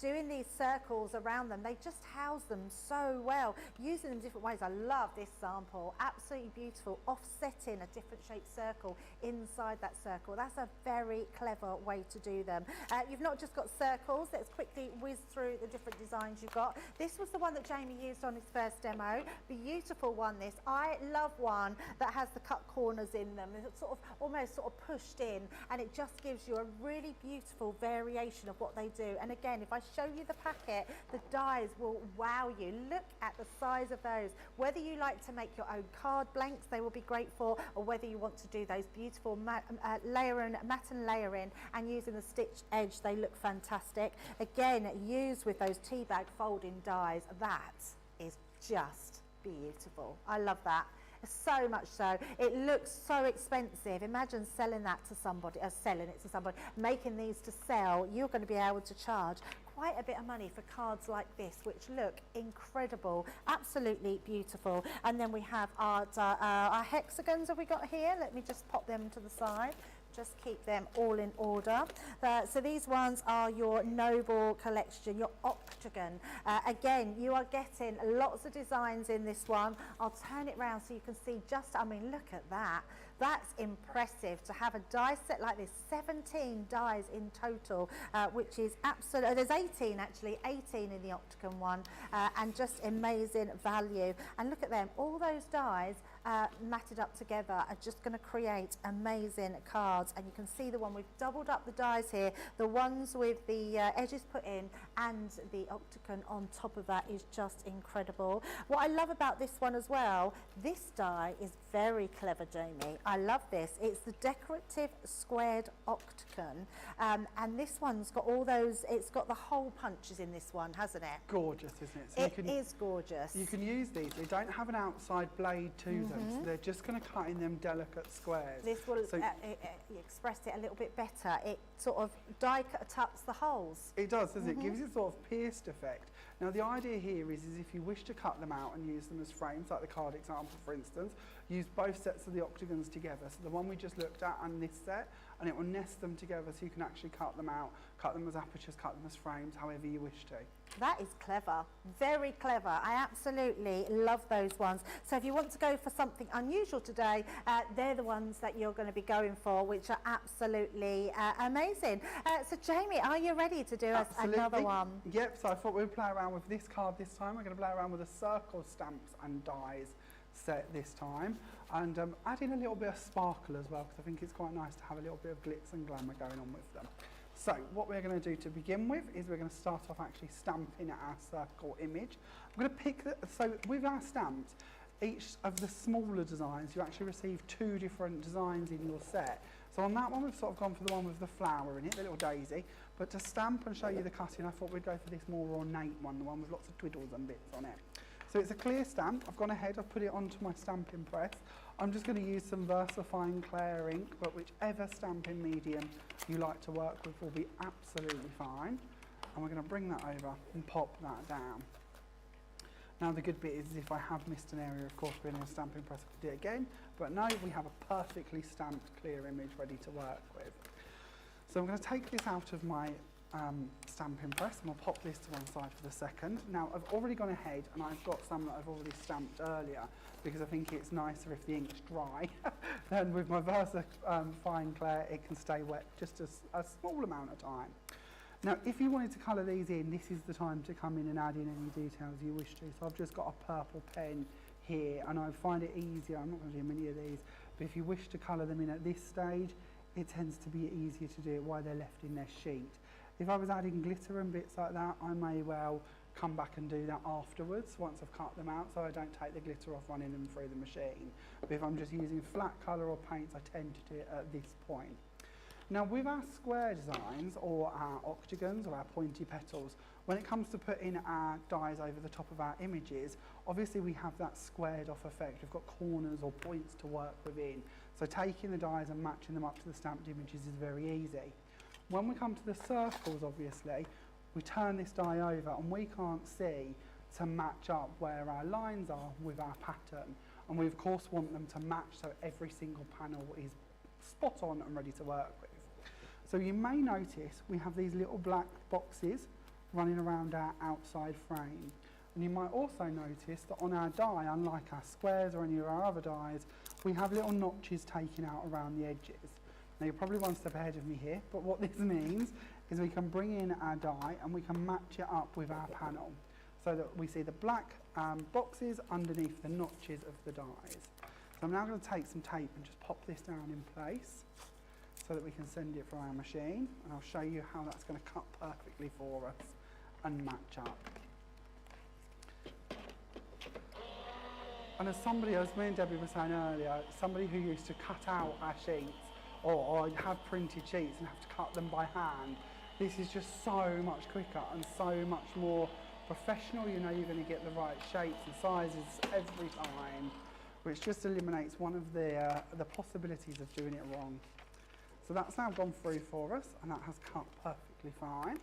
doing these circles around them. They just house them so well, using them different ways. I love this sample, absolutely beautiful, offsetting a different shaped circle inside that circle. That's a very clever way to do them. You've not just got circles. Let's quickly whiz through the different designs you've got. This was the one that Jamie used on his first demo. Beautiful one, this. I love one that has the cut corners in them. It's sort of almost sort of pushed in, and it just gives you a really beautiful variation of what they do. And again, if I show you the packet, the dies will wow you. Look at the size of those. Whether you like to make your own card blanks, they will be great for, or whether you want to do those beautiful matte and layering and using the stitched edge, they look fantastic. Again, used with those tea bag folding dies, that is just beautiful. I love that. So much so. It looks so expensive. Imagine selling that to somebody, selling it to somebody, making these to sell. You're going to be able to charge quite a bit of money for cards like this, which look incredible, absolutely beautiful. And then we have our hexagons have we got here. Let me just pop them to the side. Just keep them all in order. So these ones are your Noble collection, your octagon. Again, you are getting lots of designs in this one. I'll turn it around so you can see just, I mean, look at that. That's impressive to have a die set like this, 17 dies in total, which is absolutely, there's 18 actually, 18 in the octagon one, and just amazing value. And look at them, all those dies matted up together are just going to create amazing cards. And you can see the one, we've doubled up the dies here, the ones with the edges put in and the octagon on top of that is just incredible. What I love about this one as well, this die is very clever, Jamie. I love this. It's the decorative squared octagon, and this one's got all those, it's got the hole punches in this one, hasn't it? Gorgeous, isn't it? So It is gorgeous. You can use these. They don't have an outside blade to them, so they're just going to cut in them delicate squares. This will So express it a little bit better. It sort of die cuts the holes. it does, doesn't it? It gives it sort of pierced effect. Now the idea here is if you wish to cut them out and use them as frames, like the card example for instance, use both sets of the octagons together. So the one we just looked at and this set, and it will nest them together so you can actually cut them out, cut them as apertures, cut them as frames, however you wish to. That is clever, very clever. I absolutely love those ones. So if you want to go for something unusual today, they're the ones that you're going to be going for, which are absolutely amazing. So Jamie, are you ready to do us another one? Yep, so I thought we'd play around with this card this time. We're going to play around with the circle stamps and dies set this time, and add in a little bit of sparkle as well, because I think it's quite nice to have a little bit of glitz and glamour going on with them. So what we're going to do to begin with is we're going to start off actually stamping our circle image. I'm going to pick so with our stamps, each of the smaller designs, you actually receive 2 different designs in your set. So on that one, we've sort of gone for the one with the flower in it, the little daisy. But to stamp and show you the cutting, I thought we'd go for this more ornate one, the one with lots of twiddles and bits on it. So it's a clear stamp. I've gone ahead, I've put it onto my stamping press. I'm just going to use some VersaFine Clear ink, but whichever stamping medium you like to work with will be absolutely fine. And we're going to bring that over and pop that down. Now the good bit is if I have missed an area, of course, being on a stamping press, I can do it again. But no, we have a perfectly stamped clear image ready to work with. So I'm going to take this out of my stamping press and I'll pop this to one side for the second. Now I've already gone ahead and I've got some that I've already stamped earlier because I think it's nicer if the ink's dry. Then with my VersaFine Clear it can stay wet just a small amount of time. Now if you wanted to colour these in, this is the time to come in and add in any details you wish to. So I've just got a purple pen here and I find it easier, I'm not going to do many of these, but if you wish to colour them in at this stage, it tends to be easier to do it while they're left in their sheet. If I was adding glitter and bits like that, I may well come back and do that afterwards once I've cut them out, so I don't take the glitter off running them through the machine. But if I'm just using flat colour or paints, I tend to do it at this point. Now with our square designs or our octagons or our pointy petals, when it comes to putting our dies over the top of our images, obviously we have that squared off effect. We've got corners or points to work within. So taking the dies and matching them up to the stamped images is very easy. When we come to the circles, obviously, we turn this die over and we can't see to match up where our lines are with our pattern. and we of course want them to match so every single panel is spot on and ready to work with. So you may notice we have these little black boxes running around our outside frame. And you might also notice that on our die, unlike our squares or any of our other dies, we have little notches taken out around the edges. Now you're probably one step ahead of me here, but what this means is we can bring in our die and we can match it up with our panel so that we see the black boxes underneath the notches of the dies. So I'm now going to take some tape and just pop this down in place so that we can send it from our machine, and I'll show you how that's going to cut perfectly for us and match up. And as somebody, as me and Debbie were saying earlier, somebody who used to cut out our sheets or have printed sheets and have to cut them by hand, this is just so much quicker and so much more professional. You know you're going to get the right shapes and sizes every time, which just eliminates one of the possibilities of doing it wrong. So that's now gone through for us, and that has cut perfectly fine,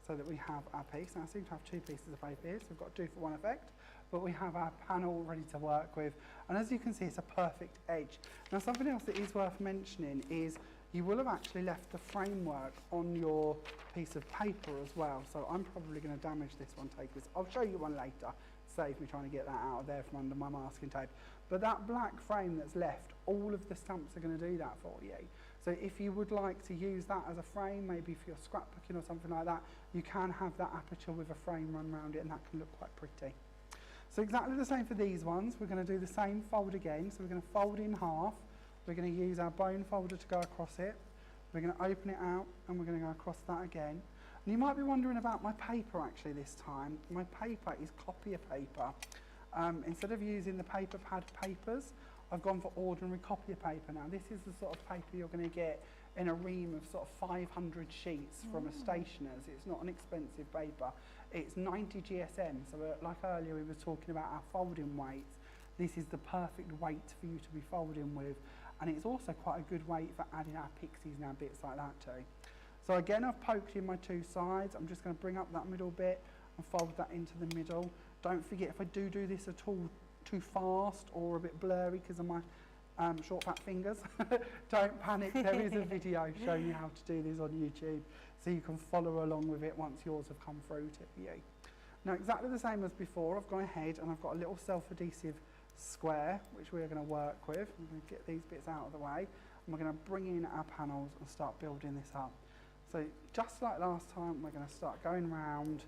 so that we have our piece. Now I seem to have two pieces of paper here, so we've got to do for one effect, but we have our panel ready to work with, and as you can see, it's a perfect edge. Now something else that is worth mentioning is you will have actually left the framework on your piece of paper as well, so I'm probably going to damage this one, take this. I'll show you one later, save me trying to get that out of there from under my masking tape. But that black frame that's left, all of the stamps are going to do that for you. So if you would like to use that as a frame, maybe for your scrapbooking or something like that, you can have that aperture with a frame run around it, and that can look quite pretty. So exactly the same for these ones. We're going to do the same fold again. So we're going to fold in half. We're going to use our bone folder to go across it. We're going to open it out, and we're going to go across that again. And you might be wondering about my paper actually this time. My paper is copier paper. Instead of using the paper pad papers, I've gone for ordinary copier paper now. This is the sort of paper you're going to get in a ream of sort of 500 sheets from a stationer's. It's not an expensive paper. It's 90 GSM, so like earlier we were talking about our folding weights. This is the perfect weight for you to be folding with, and it's also quite a good weight for adding our pixies and our bits like that too. So again, I've poked in my two sides. I'm just going to bring up that middle bit and fold that into the middle. Don't forget, if I do this at all too fast or a bit blurry because of my short fat fingers, don't panic. There is a video showing you how to do this on YouTube, so you can follow along with it once yours have come through to you. Now exactly the same as before, I've gone ahead and I've got a little self-adhesive square which we're going to work with. I'm going to get these bits out of the way, and we're going to bring in our panels and start building this up. So just like last time, we're going to start going round,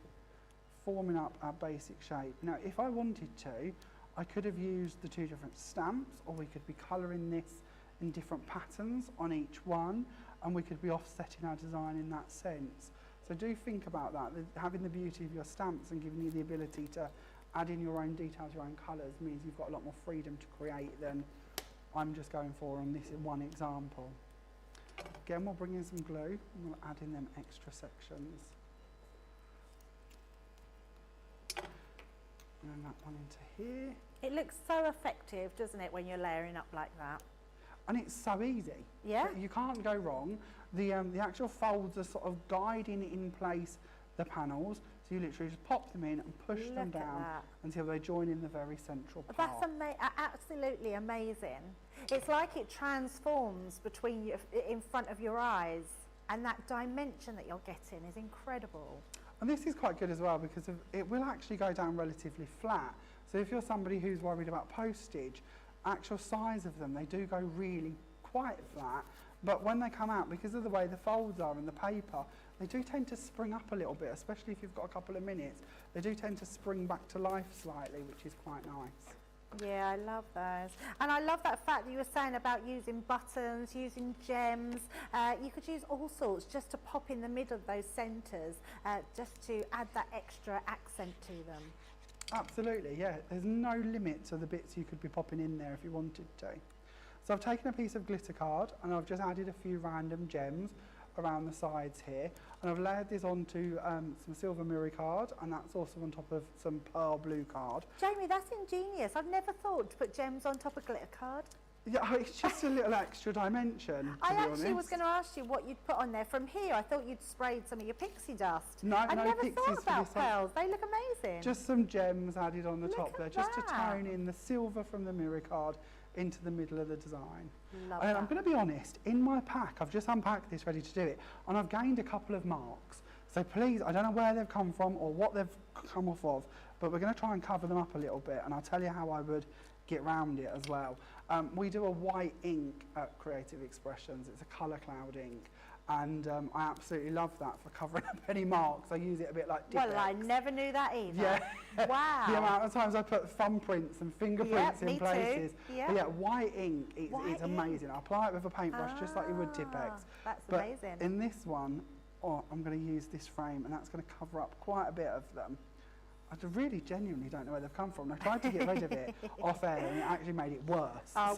forming up our basic shape. Now if I wanted to, I could have used the two different stamps, or we could be colouring this in different patterns on each one, and we could be offsetting our design in that sense. So do think about that. Having the beauty of your stamps and giving you the ability to add in your own details, your own colours, means you've got a lot more freedom to create than I'm just going for on this one example. Again, we'll bring in some glue and we'll add in them extra sections. And then that one into here. It looks so effective, doesn't it, when you're layering up like that? And it's so easy. Yeah. You can't go wrong. The actual folds are sort of guiding in place the panels, so you literally just pop them in and push them down until they join in the very central part. That's absolutely amazing. It's like it transforms between you, in front of your eyes, and that dimension that you're getting is incredible. And this is quite good as well because it will actually go down relatively flat. So if you're somebody who's worried about postage, actual size of them, they do go really quite flat. But when they come out, because of the way the folds are in the paper, they do tend to spring up a little bit, especially if you've got a couple of minutes. They do tend to spring back to life slightly, which is quite nice. Yeah, I love those. And I love that fact that you were saying about using buttons, using gems. You could use all sorts just to pop in the middle of those centres, just to add that extra accent to them. Absolutely, yeah. There's no limit to the bits you could be popping in there if you wanted to. So I've taken a piece of glitter card and I've just added a few random gems around the sides here, and I've layered this onto some silver mirror card, and that's also on top of some pearl blue card. Jamie, that's ingenious. I've never thought to put gems on top of glitter card. Yeah, it's just a little extra dimension, to I be actually honest. was going to ask you what you'd put on there. From here, I thought you'd sprayed some of your pixie dust. No, I no never pixies thought for about this one. pearls. They look amazing. Just some gems added on the Look top at there, just to that. tone in the silver from the mirror card into the middle of the design. Love And I'm that. going to be honest, in my pack, I've just unpacked this ready to do it, and I've gained a couple of marks. So please, I don't know where they've come from or what they've come off of, but we're going to try and cover them up a little bit, and I'll tell you how I would get round it as well. We do a white ink at Creative Expressions. It's a colour cloud ink, and I absolutely love that for covering up any marks. I use it a bit like Well, I Dippex. never knew that either. Yeah. Wow. The amount of times I put thumbprints and fingerprints Yeah, me in too. places. Yeah. But yeah, white ink is White amazing. I apply it with a paintbrush just like you would Dippex. That's But amazing. in this one, I'm going to use this frame, and that's going to cover up quite a bit of them. I really genuinely don't know where they've come from. I tried to get rid of it off air, and it actually made it worse. Oh,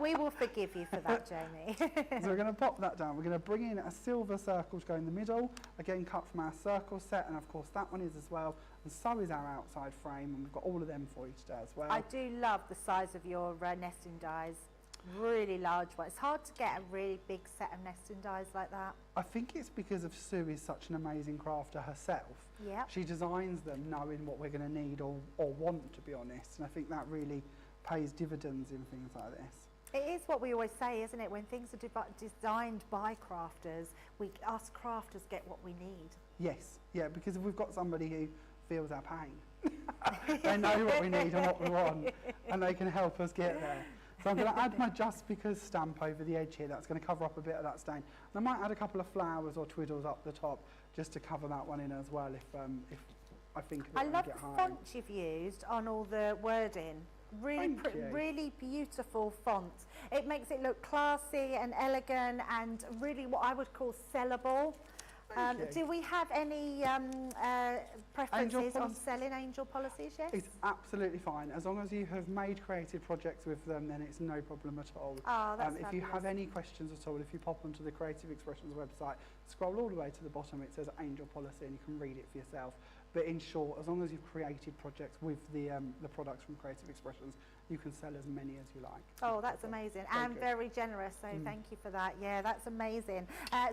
we will forgive you for that, Jamie. So we're going to pop that down. We're going to bring in a silver circle to go in the middle, again cut from our circle set, and of course that one is as well, and so is our outside frame, and we've got all of them for you today as well. I do love the size of your nesting dies. Really large one. It's hard to get a really big set of nesting dies like that. I think it's because of Sue is such an amazing crafter herself. Yep. She designs them knowing what we're going to need or want, to be honest, and I think that really pays dividends in things like this. It is what we always say, isn't it? When things are designed by crafters, us crafters get what we need. Yes, yeah, because if we've got somebody who feels our pain, they know what we need and what we want, and they can help us get there. So I'm going to add my Just Because stamp over the edge here. That's going to cover up a bit of that stain. And I might add a couple of flowers or twiddles up the top just to cover that one in as well if I think of it I when love get the home. font you've used on all the wording. Really, Thank you. really beautiful font. It makes it look classy and elegant and really what I would call sellable. Thank you. Do we have any preferences on policy? selling angel policies? Yes. It's absolutely fine. As long as you have made creative projects with them, then it's no problem at all. Oh, that's if you have fabulous. any questions at all, if you pop onto the Creative Expressions website, scroll all the way to the bottom, it says Angel Policy, and you can read it for yourself. But in short, as long as you've created projects with the products from Creative Expressions, you can sell as many as you like. Oh, that's amazing and good. very generous, so thank you for that. Yeah, that's amazing.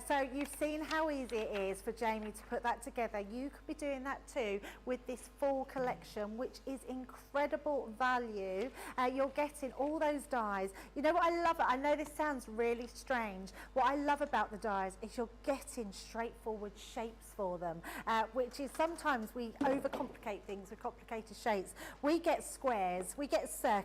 So you've seen how easy it is for Jamie to put that together. You could be doing that too with this fall collection, which is incredible value. You're getting all those dies. You know what I love? I know this sounds really strange. What I love about the dies is you're getting straightforward shapes for them, which is sometimes we overcomplicate things with complicated shapes. We get squares, we get circles.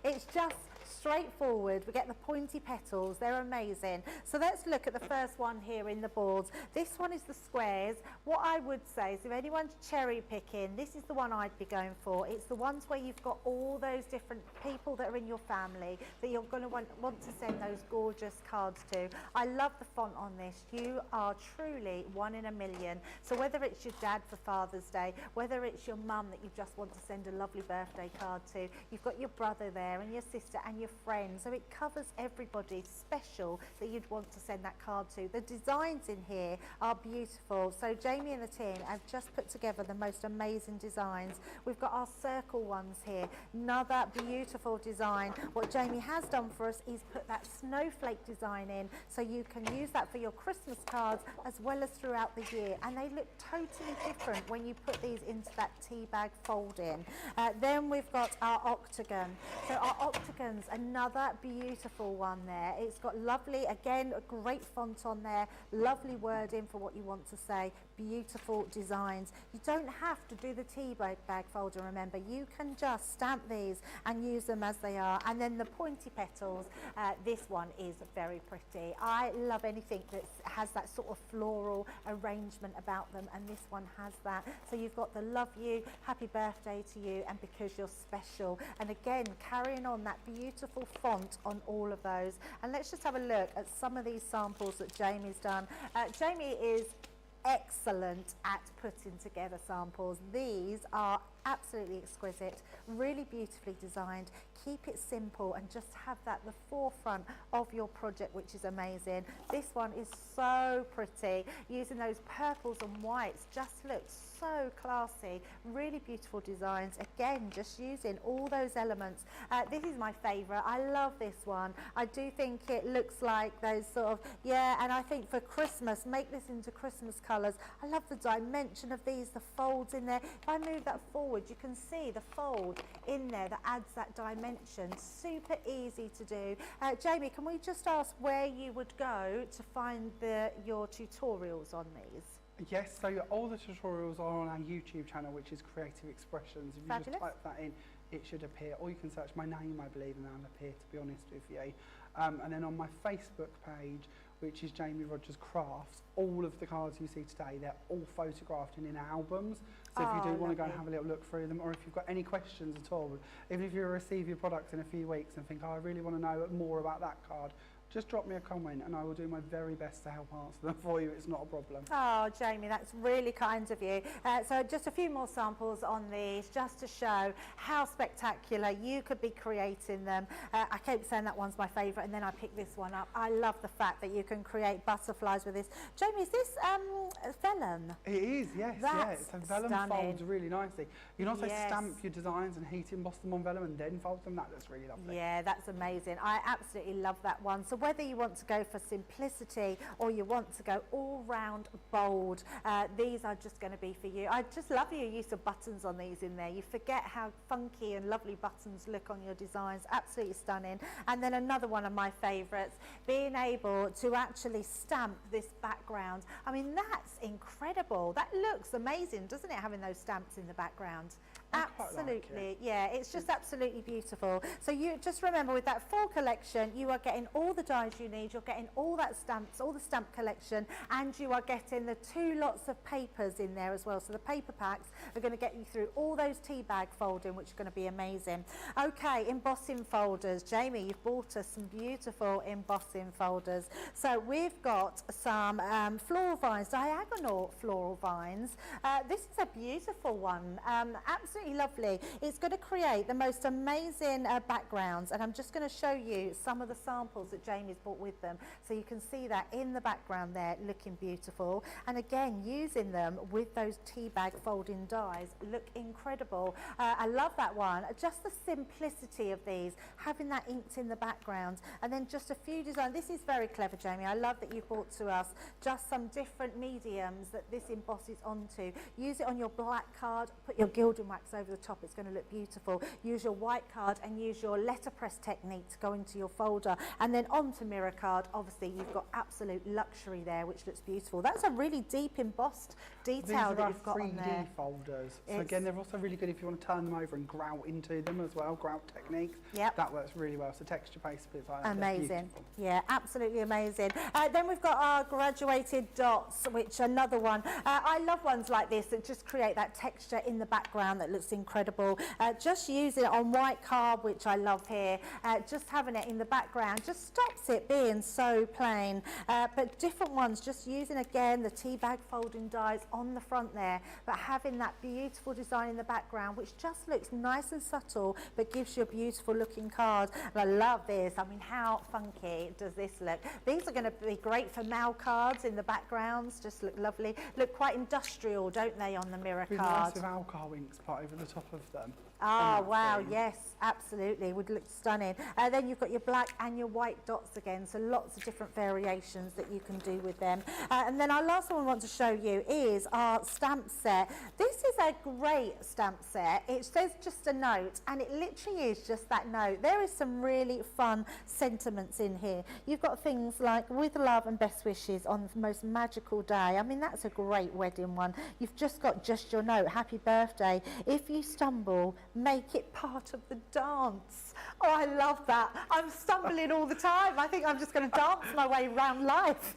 It's just straightforward. We get the pointy petals. They're amazing. So let's look at the first one here in the boards. This one is the squares. What I would say is if anyone's cherry picking, this is the one I'd be going for. It's the ones where you've got all those different people that are in your family that you're going to want to send those gorgeous cards to. I love the font on this. You are truly one in a million. So whether it's your dad for Father's Day, whether it's your mum that you just want to send a lovely birthday card to, you've got your brother there and your sister and your friend, so it covers everybody special that you'd want to send that card to. The designs in here are beautiful. So Jamie and the team have just put together the most amazing designs. We've got our circle ones here, another beautiful design. What Jamie has done for us is put that snowflake design in, so you can use that for your Christmas cards as well as throughout the year, and they look totally different when you put these into that tea bag fold in. Then we've got our octagon. So our octagon's another beautiful one there. It's got lovely, again, a great font on there, lovely wording for what you want to say, beautiful designs. You don't have to do the tea bag folder, remember. You can just stamp these and use them as they are. And then the pointy petals, this one is very pretty. I love anything that has that sort of floral arrangement about them, and this one has that. So you've got the love you, happy birthday to you, and because you're special. And again, carrying on that beautiful font on all of those. And let's just have a look at some of these samples that Jamie's done. Jamie is excellent at putting together samples. These are absolutely exquisite, really beautifully designed, keep it simple and just have that the forefront of your project, which is amazing. This one is so pretty, using those purples and whites, just looks so classy, really beautiful designs. Again, just using all those elements. This is my favorite. I love this one. I do think it looks like those sort of, yeah, and I think for Christmas, make this into Christmas colours. I love the dimension of these, the folds in there. If I move that forward, you can see the fold in there that adds that dimension. Super easy to do. Jamie, can we just ask where you would go to find your tutorials on these? Yes, so all the tutorials are on our YouTube channel, which is Creative Expressions. If you Fabulous. just type that in, it should appear, or you can search my name, I believe, and that'll appear, to be honest with you. And then on my Facebook page, which is Jamie Rodgers Crafts, all of the cards you see today, they're all photographed and in albums. So if you do want to go and have a little look through them, or if you've got any questions at all, even if you receive your products in a few weeks and think, oh, I really want to know more about that card, just drop me a comment and I will do my very best to help answer them for you. It's not a problem. Oh, Jamie, that's really kind of you. So just a few more samples on these, just to show how spectacular you could be creating them. I keep saying that one's my favourite, and then I picked this one up. I love the fact that you can create butterflies with this. Jamie, is this vellum? It is, yes. That's So vellum stunning. folds really nicely. You can also Yes. stamp your designs and heat emboss them on vellum and then fold them. That looks really lovely. Yeah, that's amazing. I absolutely love that one. So whether you want to go for simplicity or you want to go all round bold, these are just going to be for you. I just love your use of buttons on these in there. You forget how funky and lovely buttons look on your designs. Absolutely stunning. And then another one of my favourites, being able to actually stamp this background. I mean, that's incredible. That looks amazing, doesn't it, having those stamps in the background? I quite like Absolutely, it. yeah, it's just absolutely beautiful. So you just remember, with that full collection, you are getting all the dies you need, you're getting all that stamps, all the stamp collection, and you are getting the 2 lots of papers in there as well. So the paper packs are going to get you through all those tea bag folding, which is going to be amazing. Okay, embossing folders. Jamie, you've bought us some beautiful embossing folders. So we've got some floral vines, diagonal floral vines. This is a beautiful one, absolutely lovely. It's going to create the most amazing backgrounds, and I'm just going to show you some of the samples that Jamie's brought with them, so you can see that in the background there, looking beautiful. And again, using them with those tea bag folding dies, look incredible. I love that one. Just the simplicity of these, having that inked in the background, and then just a few designs. This is very clever, Jamie. I love that you brought to us just some different mediums that this embosses onto. Use it on your black card, put your gilding wax over the top, it's going to look beautiful. Use your white card and use your letterpress technique to go into your folder, and then onto mirror card. Obviously you've got absolute luxury there, which looks beautiful. That's a really deep embossed detail that you've got on there. 3D folders. So again, they're also really good if you want to turn them over and grout into them as well, grout techniques. Yep. That works really well. So texture based bits like that. Amazing. Yeah, absolutely amazing. Then we've got our graduated dots, which another one. I love ones like this that just create that texture in the background that looks incredible. Just using it on white card, which I love here. Just having it in the background just stops it being so plain. But different ones, just using again the tea bag folding dies on the front there, but having that beautiful design in the background, which just looks nice and subtle, but gives you a beautiful looking card. And I love this. I mean, how funky does this look? These are going to be great for mail cards in the backgrounds. Just look lovely. Look quite industrial, don't they, on the mirror Be card? nice with alcohol inks put over the top of them. Oh, wow, yes, absolutely, would look stunning. Then you've got your black and your white dots again, so lots of different variations that you can do with them. And then our last one we want to show you is our stamp set. This is a great stamp set. It says just a note, and it literally is just that note. There is some really fun sentiments in here. You've got things like, with love and best wishes on the most magical day. I mean, that's a great wedding one. You've just got just your note, happy birthday. If you stumble, make it part of the dance. Oh, I love that. I'm stumbling all the time. I think I'm just going to dance my way around life.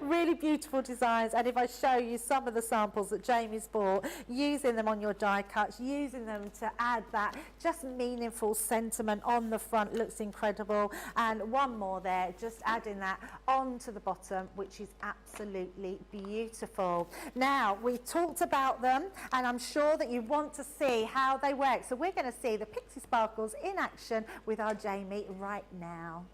Really beautiful designs. And if I show you some of the samples that Jamie's bought, using them on your die cuts, using them to add that just meaningful sentiment on the front, looks incredible. And one more there, just adding that onto the bottom, which is absolutely beautiful. Now, we talked about them, and I'm sure that you want to see how they work. So we're going to see the Pixie Sparkles in action with our Jamie right now.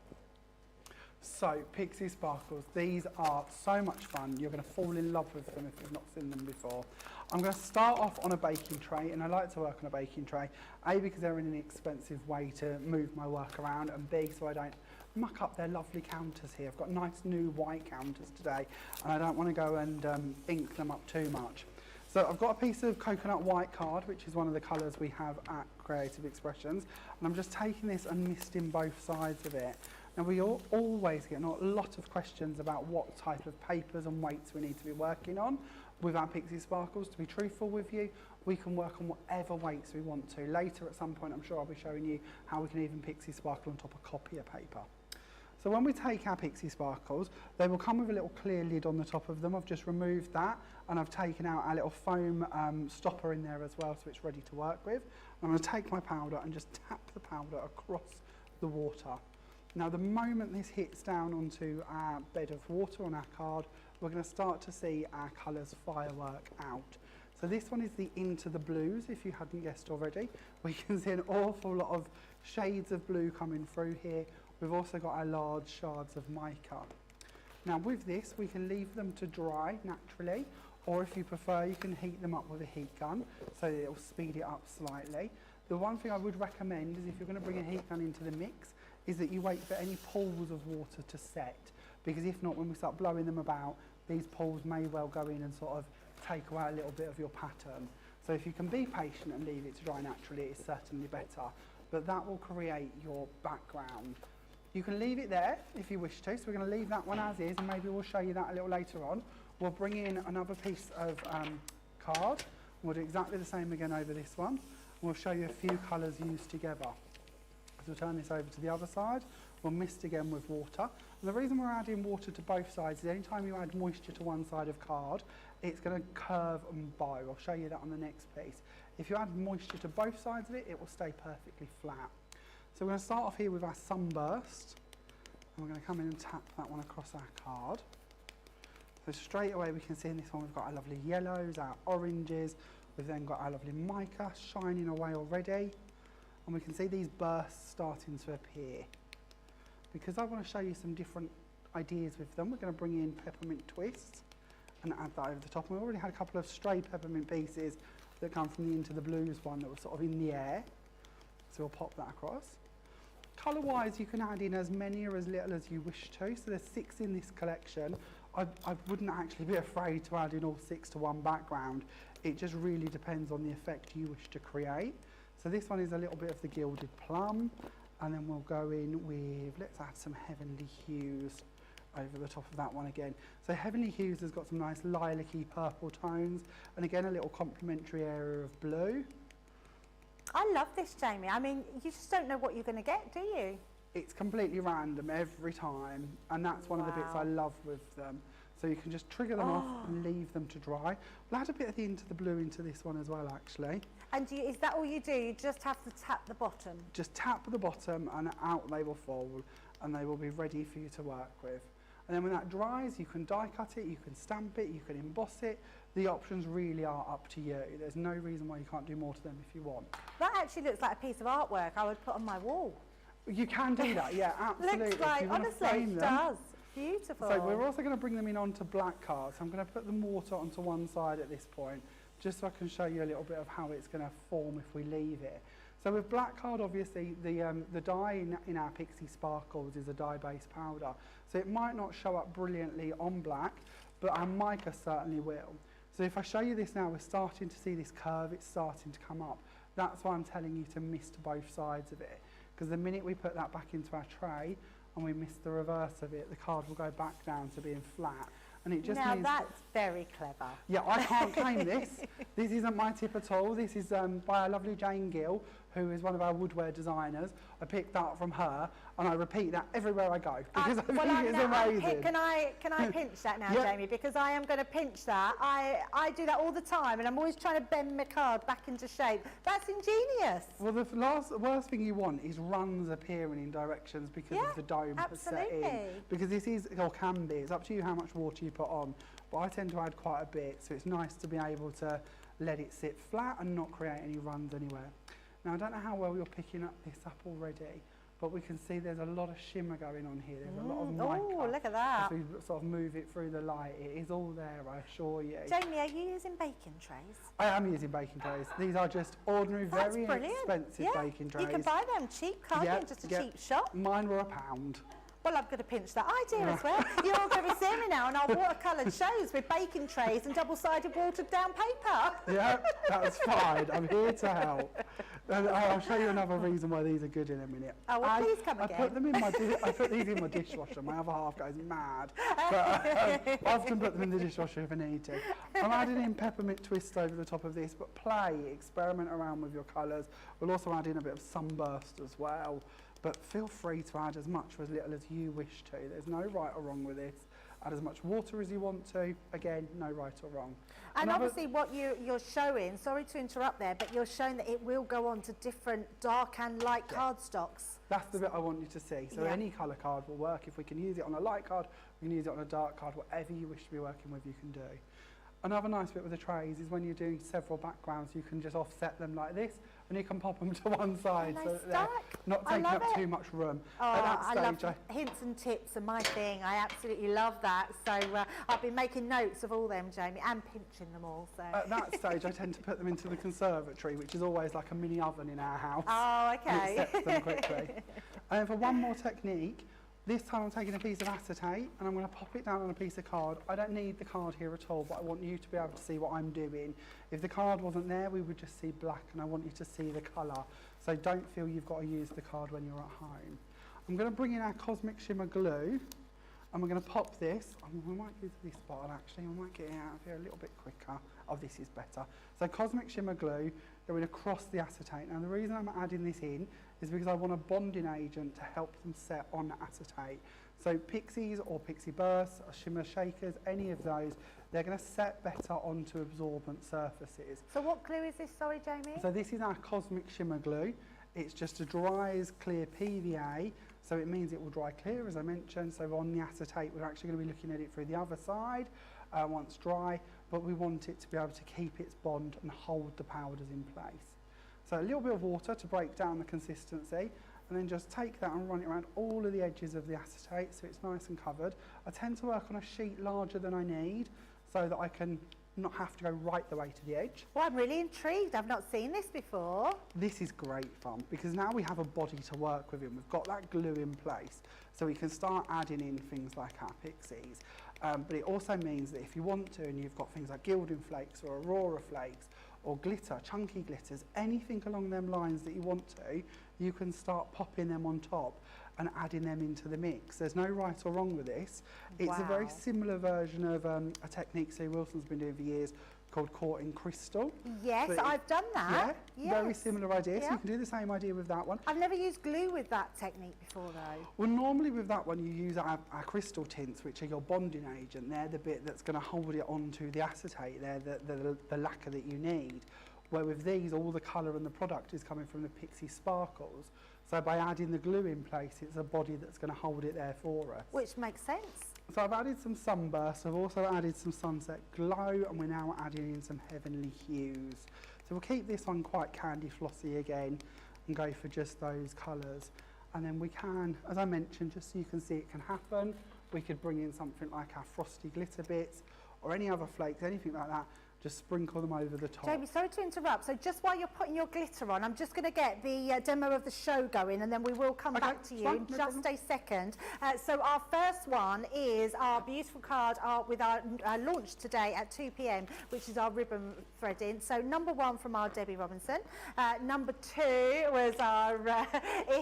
So, Pixie Sparkles, these are so much fun. You're going to fall in love with them if you've not seen them before. I'm going to start off on a baking tray, and I like to work on a baking tray, A, because they're an inexpensive way to move my work around, and B, so I don't muck up their lovely counters here. I've got nice new white counters today, and I don't want to go and ink them up too much. So I've got a piece of coconut white card, which is one of the colours we have at Creative Expressions, and I'm just taking this and misting both sides of it. Now we always get a lot of questions about what type of papers and weights we need to be working on with our Pixie Sparkles. To be truthful with you, we can work on whatever weights we want to. Later at some point I'm sure I'll be showing you how we can even Pixie Sparkle on top of copier paper. So when we take our Pixie Sparkles, they will come with a little clear lid on the top of them. I've just removed that, and I've taken out our little foam stopper in there as well, so it's ready to work with. I'm going to take my powder and just tap the powder across the water. Now the moment this hits down onto our bed of water on our card, we're going to start to see our colours firework out. So this one is the Into the Blues, if you hadn't guessed already. We can see an awful lot of shades of blue coming through here. We've also got our large shards of mica. Now with this, we can leave them to dry naturally, or if you prefer, you can heat them up with a heat gun, so it'll speed it up slightly. The one thing I would recommend is if you're going to bring a heat gun into the mix, is that you wait for any pools of water to set, because if not, when we start blowing them about, these pools may well go in and sort of take away a little bit of your pattern. So if you can be patient and leave it to dry naturally, it's certainly better, but that will create your background. You can leave it there if you wish to, so we're going to leave that one as is, and maybe we'll show you that a little later on. We'll bring in another piece of card. We'll do exactly the same again over this one. We'll show you a few colours used together. So we'll turn this over to the other side. We'll mist again with water. And the reason we're adding water to both sides is anytime you add moisture to one side of card, it's going to curve and bow. I'll show you that on the next piece. If you add moisture to both sides of it, it will stay perfectly flat. So we're going to start off here with our Sunburst, and we're going to come in and tap that one across our card. So straight away we can see in this one we've got our lovely yellows, our oranges, we've then got our lovely mica shining away already, and we can see these bursts starting to appear. Because I want to show you some different ideas with them, we're going to bring in Peppermint Twist and add that over the top. And we already had a couple of stray peppermint pieces that come from the Into the Blues one that was sort of in the air. So we'll pop that across. Colour-wise, you can add in as many or as little as you wish to. So there's 6 in this collection. I wouldn't actually be afraid to add in all 6 to one background. It just really depends on the effect you wish to create. So this one is a little bit of the Gilded Plum, and then we'll go in with, let's add some Heavenly Hues over the top of that one again. So Heavenly Hues has got some nice lilac-y purple tones, and again a little complementary area of blue. I love this, Jamie. I mean, you just don't know what you're going to get, do you? It's completely random every time, and that's one of the bits I love with them. So you can just trigger them off and leave them to dry. We'll add a bit of the Into the Blue into this one as well, actually. And is that all you do? You just have to tap the bottom? Just tap the bottom and out they will fall, and they will be ready for you to work with. And then when that dries, you can die cut it, you can stamp it, you can emboss it. The options really are up to you. There's no reason why you can't do more to them if you want. That actually looks like a piece of artwork I would put on my wall. You can do that, yeah, absolutely. Looks like, honestly, it does. Beautiful. So we're also going to bring them in onto black cards. So I'm going to put the mortar onto one side at this point, just so I can show you a little bit of how it's going to form if we leave it. So with black card, obviously, the dye in our Pixie Sparkles is a dye-based powder. So it might not show up brilliantly on black, but our mica certainly will. So if I show you this now, we're starting to see this curve, it's starting to come up. That's why I'm telling you to mist both sides of it. Because the minute we put that back into our tray and we mist the reverse of it, the card will go back down to being flat. And it just now means that's very clever. Yeah, I can't claim this. This isn't my tip at all. This is by our lovely Jane Gill, who is one of our woodwear designers. I picked that up from her, and I repeat that everywhere I go because I think it's amazing. Can I pinch that now, Jamie? Because I am going to pinch that. I do that all the time, and I'm always trying to bend my card back into shape. That's ingenious. Well, the worst thing you want is runs appearing in directions because of the dome has set in. Because this is, or can be, it's up to you how much water you put on, but I tend to add quite a bit, so it's nice to be able to let it sit flat and not create any runs anywhere. Now, I don't know how well you're picking up this up already, but we can see there's a lot of shimmer going on here. There's a lot of mica. Oh, look at that. As we sort of move it through the light, it is all there, I assure you. Jamie, are you using baking trays? I am using baking trays. These are just ordinary, That's very brilliant. expensive baking trays. You can buy them cheap, can't you? In just a cheap shop. Mine were £1. Well, I'm going to pinch that idea as well. You're all going to be seeing me now on our watercoloured shows with baking trays and double-sided watered-down paper. Yeah, that's fine. I'm here to help. And I'll show you another reason why these are good in a minute. Oh, well, please come again. I put them in my I put these in my dishwasher. My other half goes mad. But I often put them in the dishwasher if I need to. I'm adding in peppermint twist over the top of this, but play, experiment around with your colours. We'll also add in a bit of sunburst as well. But feel free to add as much or as little as you wish to. There's no right or wrong with this. Add as much water as you want to. Again, no right or wrong. And obviously what you're showing, sorry to interrupt there, but you're showing that it will go on to different dark and light cardstocks. That's the bit I want you to see. So any colour card will work. If we can use it on a light card, we can use it on a dark card. Whatever you wish to be working with, you can do. Another nice bit with the trays is when you're doing several backgrounds, you can just offset them like this, and you can pop them to one side so that they're not taking up too much room. Oh, I love hints and tips are my thing. I absolutely love that. So I've been making notes of all them, Jamie, and pinching them all. So at that stage, I tend to put them into the conservatory, which is always like a mini oven in our house. Oh, okay. It sets them quickly. And for one more technique, this time I'm taking a piece of acetate and I'm going to pop it down on a piece of card. I don't need the card here at all, but I want you to be able to see what I'm doing. If the card wasn't there, we would just see black, and I want you to see the colour. So don't feel you've got to use the card when you're at home. I'm going to bring in our Cosmic Shimmer glue, and we're going to pop this. We might use this bottle actually, we might get it out of here a little bit quicker. Oh, this is better. So Cosmic Shimmer glue going across the acetate. Now the reason I'm adding this in is because I want a bonding agent to help them set on the acetate. So Pixies or Pixie Bursts or Shimmer Shakers, any of those, they're going to set better onto absorbent surfaces. So what glue is this, sorry Jamie? So this is our Cosmic Shimmer glue. It's just a dry as clear PVA, so it means it will dry clear, as I mentioned. So on the acetate, we're actually going to be looking at it through the other side once dry, but we want it to be able to keep its bond and hold the powders in place. So a little bit of water to break down the consistency, and then just take that and run it around all of the edges of the acetate so it's nice and covered. I tend to work on a sheet larger than I need so that I can not have to go right the way to the edge. Well, I'm really intrigued. I've not seen this before. This is great fun because now we have a body to work with, and we've got that glue in place, so we can start adding in things like our Pixies. But it also means that if you want to, and you've got things like gilding flakes or aurora flakes or glitter, chunky glitters, anything along them lines that you want to, you can start popping them on top and adding them into the mix. There's no right or wrong with this. It's a very similar version of a technique Sue Wilson's been doing for years called Caught in Crystal. Yes, So I've done that. Yeah, very similar idea. So you can do the same idea with that one. I've never used glue with that technique before though. Well, normally with that one you use our crystal tints, which are your bonding agent. They're the bit that's going to hold it onto the acetate. They're the lacquer that you need. Where with these, all the colour and the product is coming from the Pixie Sparkles. So by adding the glue in place, it's a body that's going to hold it there for us. Which makes sense. So I've added some sunburst, I've also added some sunset glow, and we're now adding in some heavenly hues. So we'll keep this one quite candy flossy again and go for just those colours. And then we can, as I mentioned, just so you can see it can happen, we could bring in something like our frosty glitter bits or any other flakes, anything like that. Just sprinkle them over the top. Jamie, sorry to interrupt. So just while you're putting your glitter on, I'm just going to get the demo of the show going, and then we will come back to you in just a second. So our first one is our beautiful card with our launch today at 2 p.m, which is our ribbon threading. So number 1 from our Debby Robinson. Number 2 was our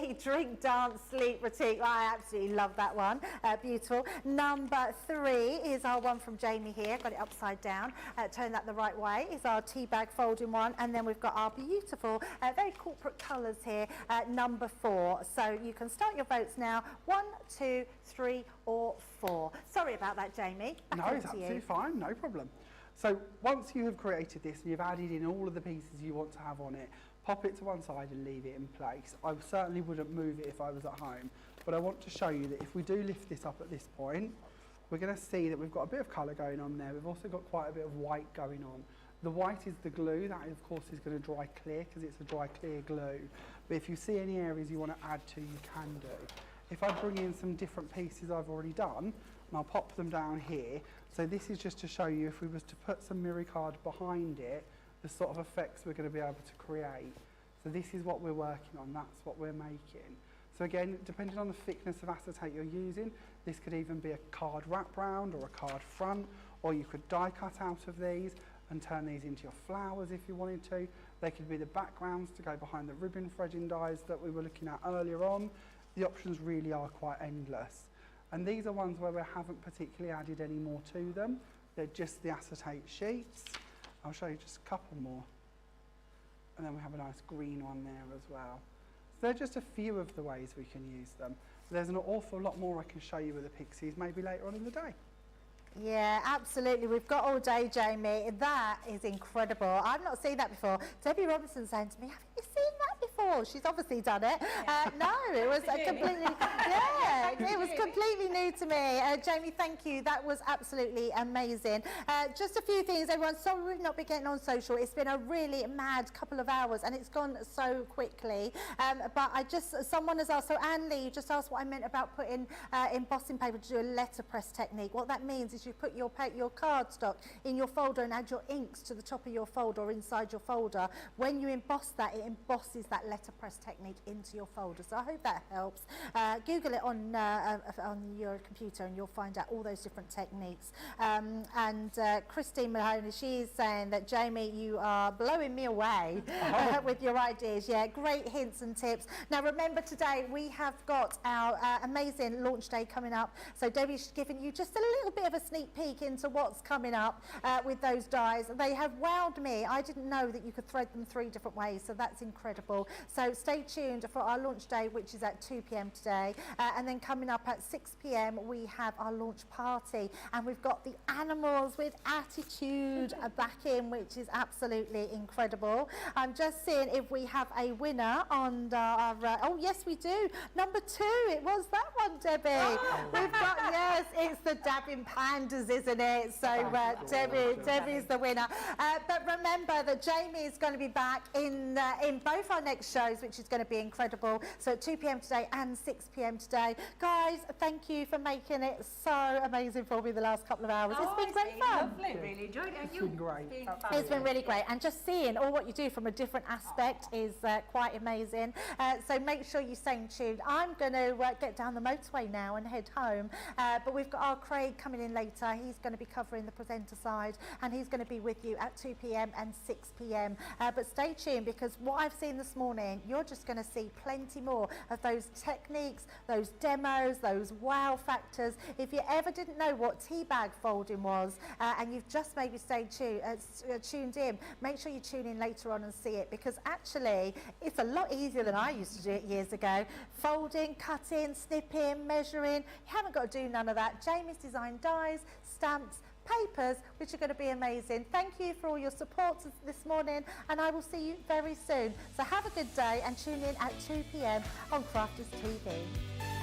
Eat, Drink, Dance, Sleep Boutique. I absolutely love that one. Beautiful. Number 3 is our one from Jamie here. Got it upside down. Turn that the right way, is our tea bag folding one, and then we've got our beautiful very corporate colours here, number 4. So you can start your votes now. 1, 2, 3 or 4. Sorry about that, Jamie. No, it's absolutely fine, no problem. So once you have created this and you've added in all of the pieces you want to have on it, pop it to one side and leave it in place. I certainly wouldn't move it if I was at home, but I want to show you that if we do lift this up at this point, we're going to see that we've got a bit of colour going on there. We've also got quite a bit of white going on. The white is the glue. That, of course, is going to dry clear because it's a dry clear glue. But if you see any areas you want to add to, you can do. If I bring in some different pieces I've already done, and I'll pop them down here. So this is just to show you if we was to put some mirror card behind it, the sort of effects we're going to be able to create. So this is what we're working on, that's what we're making. So again, depending on the thickness of acetate you're using, this could even be a card wrap round or a card front, or you could die cut out of these and turn these into your flowers if you wanted to. They could be the backgrounds to go behind the ribbon threading dies that we were looking at earlier on. The options really are quite endless. And these are ones where we haven't particularly added any more to them. They're just the acetate sheets. I'll show you just a couple more. And then we have a nice green one there as well. So they're just a few of the ways we can use them. There's an awful lot more I can show you with the Pixies maybe later on in the day. Yeah, absolutely. We've got all day, Jamie. That is incredible. I've not seen that before. Debbie Robinson saying to me, haven't you seen that before? She's obviously done it. No, it was it was completely new to me. Jamie, thank you. That was absolutely amazing. Just a few things, everyone. Sorry we've not been getting on social. It's been a really mad couple of hours and it's gone so quickly. But someone has asked, so Anne Lee just asked what I meant about putting embossing paper to do a letterpress technique. What that means is you put your cardstock in your folder and add your inks to the top of your folder or inside your folder. When you emboss that, it embosses that letterpress technique into your folder. So I hope that helps. Google it on your computer and you'll find out all those different techniques. Christine Mahoney, she's saying that, Jamie, you are blowing me away with your ideas. Yeah, great hints and tips. Now remember, today we have got our amazing launch day coming up. So Debbie's given you just a little bit of a sneak peek into what's coming up with those dies. They have wowed me. I didn't know that you could thread them 3 different ways, so that's incredible. So stay tuned for our launch day, which is at 2 p.m. today. And then coming up at 6 p.m. we have our launch party, and we've got the animals with attitude back in, which is absolutely incredible. I'm just seeing if we have a winner on our oh yes, we do. Number 2, it was that one, Debbie. We've got, yes, it's the dabbing pandas, isn't it? So Debbie's the winner. But remember that Jamie is going to be back in both our next shows, which is going to be incredible. So at 2 p.m. today and 6 p.m. today. Guys, thank you for making it so amazing for me the last couple of hours. It's been great fun. Lovely, really enjoyed it. It's been great. It's been really great, and just seeing all what you do from a different aspect is quite amazing. So make sure you stay tuned. I'm going to get down the motorway now and head home, but we've got our Craig coming in later. He's going to be covering the presenter side, and he's going to be with you at 2 p.m. and 6 p.m. But stay tuned, because what I've seen this morning, you're just going to see plenty more of those techniques, those demos, those wow factors. If you ever didn't know what tea bag folding was, and you've just maybe stayed tuned in, make sure you tune in later on and see it, because actually it's a lot easier than I used to do it years ago. Folding, cutting, snipping, measuring, you haven't got to do none of that. Jamie's designed dies, stamps, papers, which are going to be amazing. Thank you for all your support this morning, and I will see you very soon. So have a good day and tune in at 2 p.m. on Crafters TV.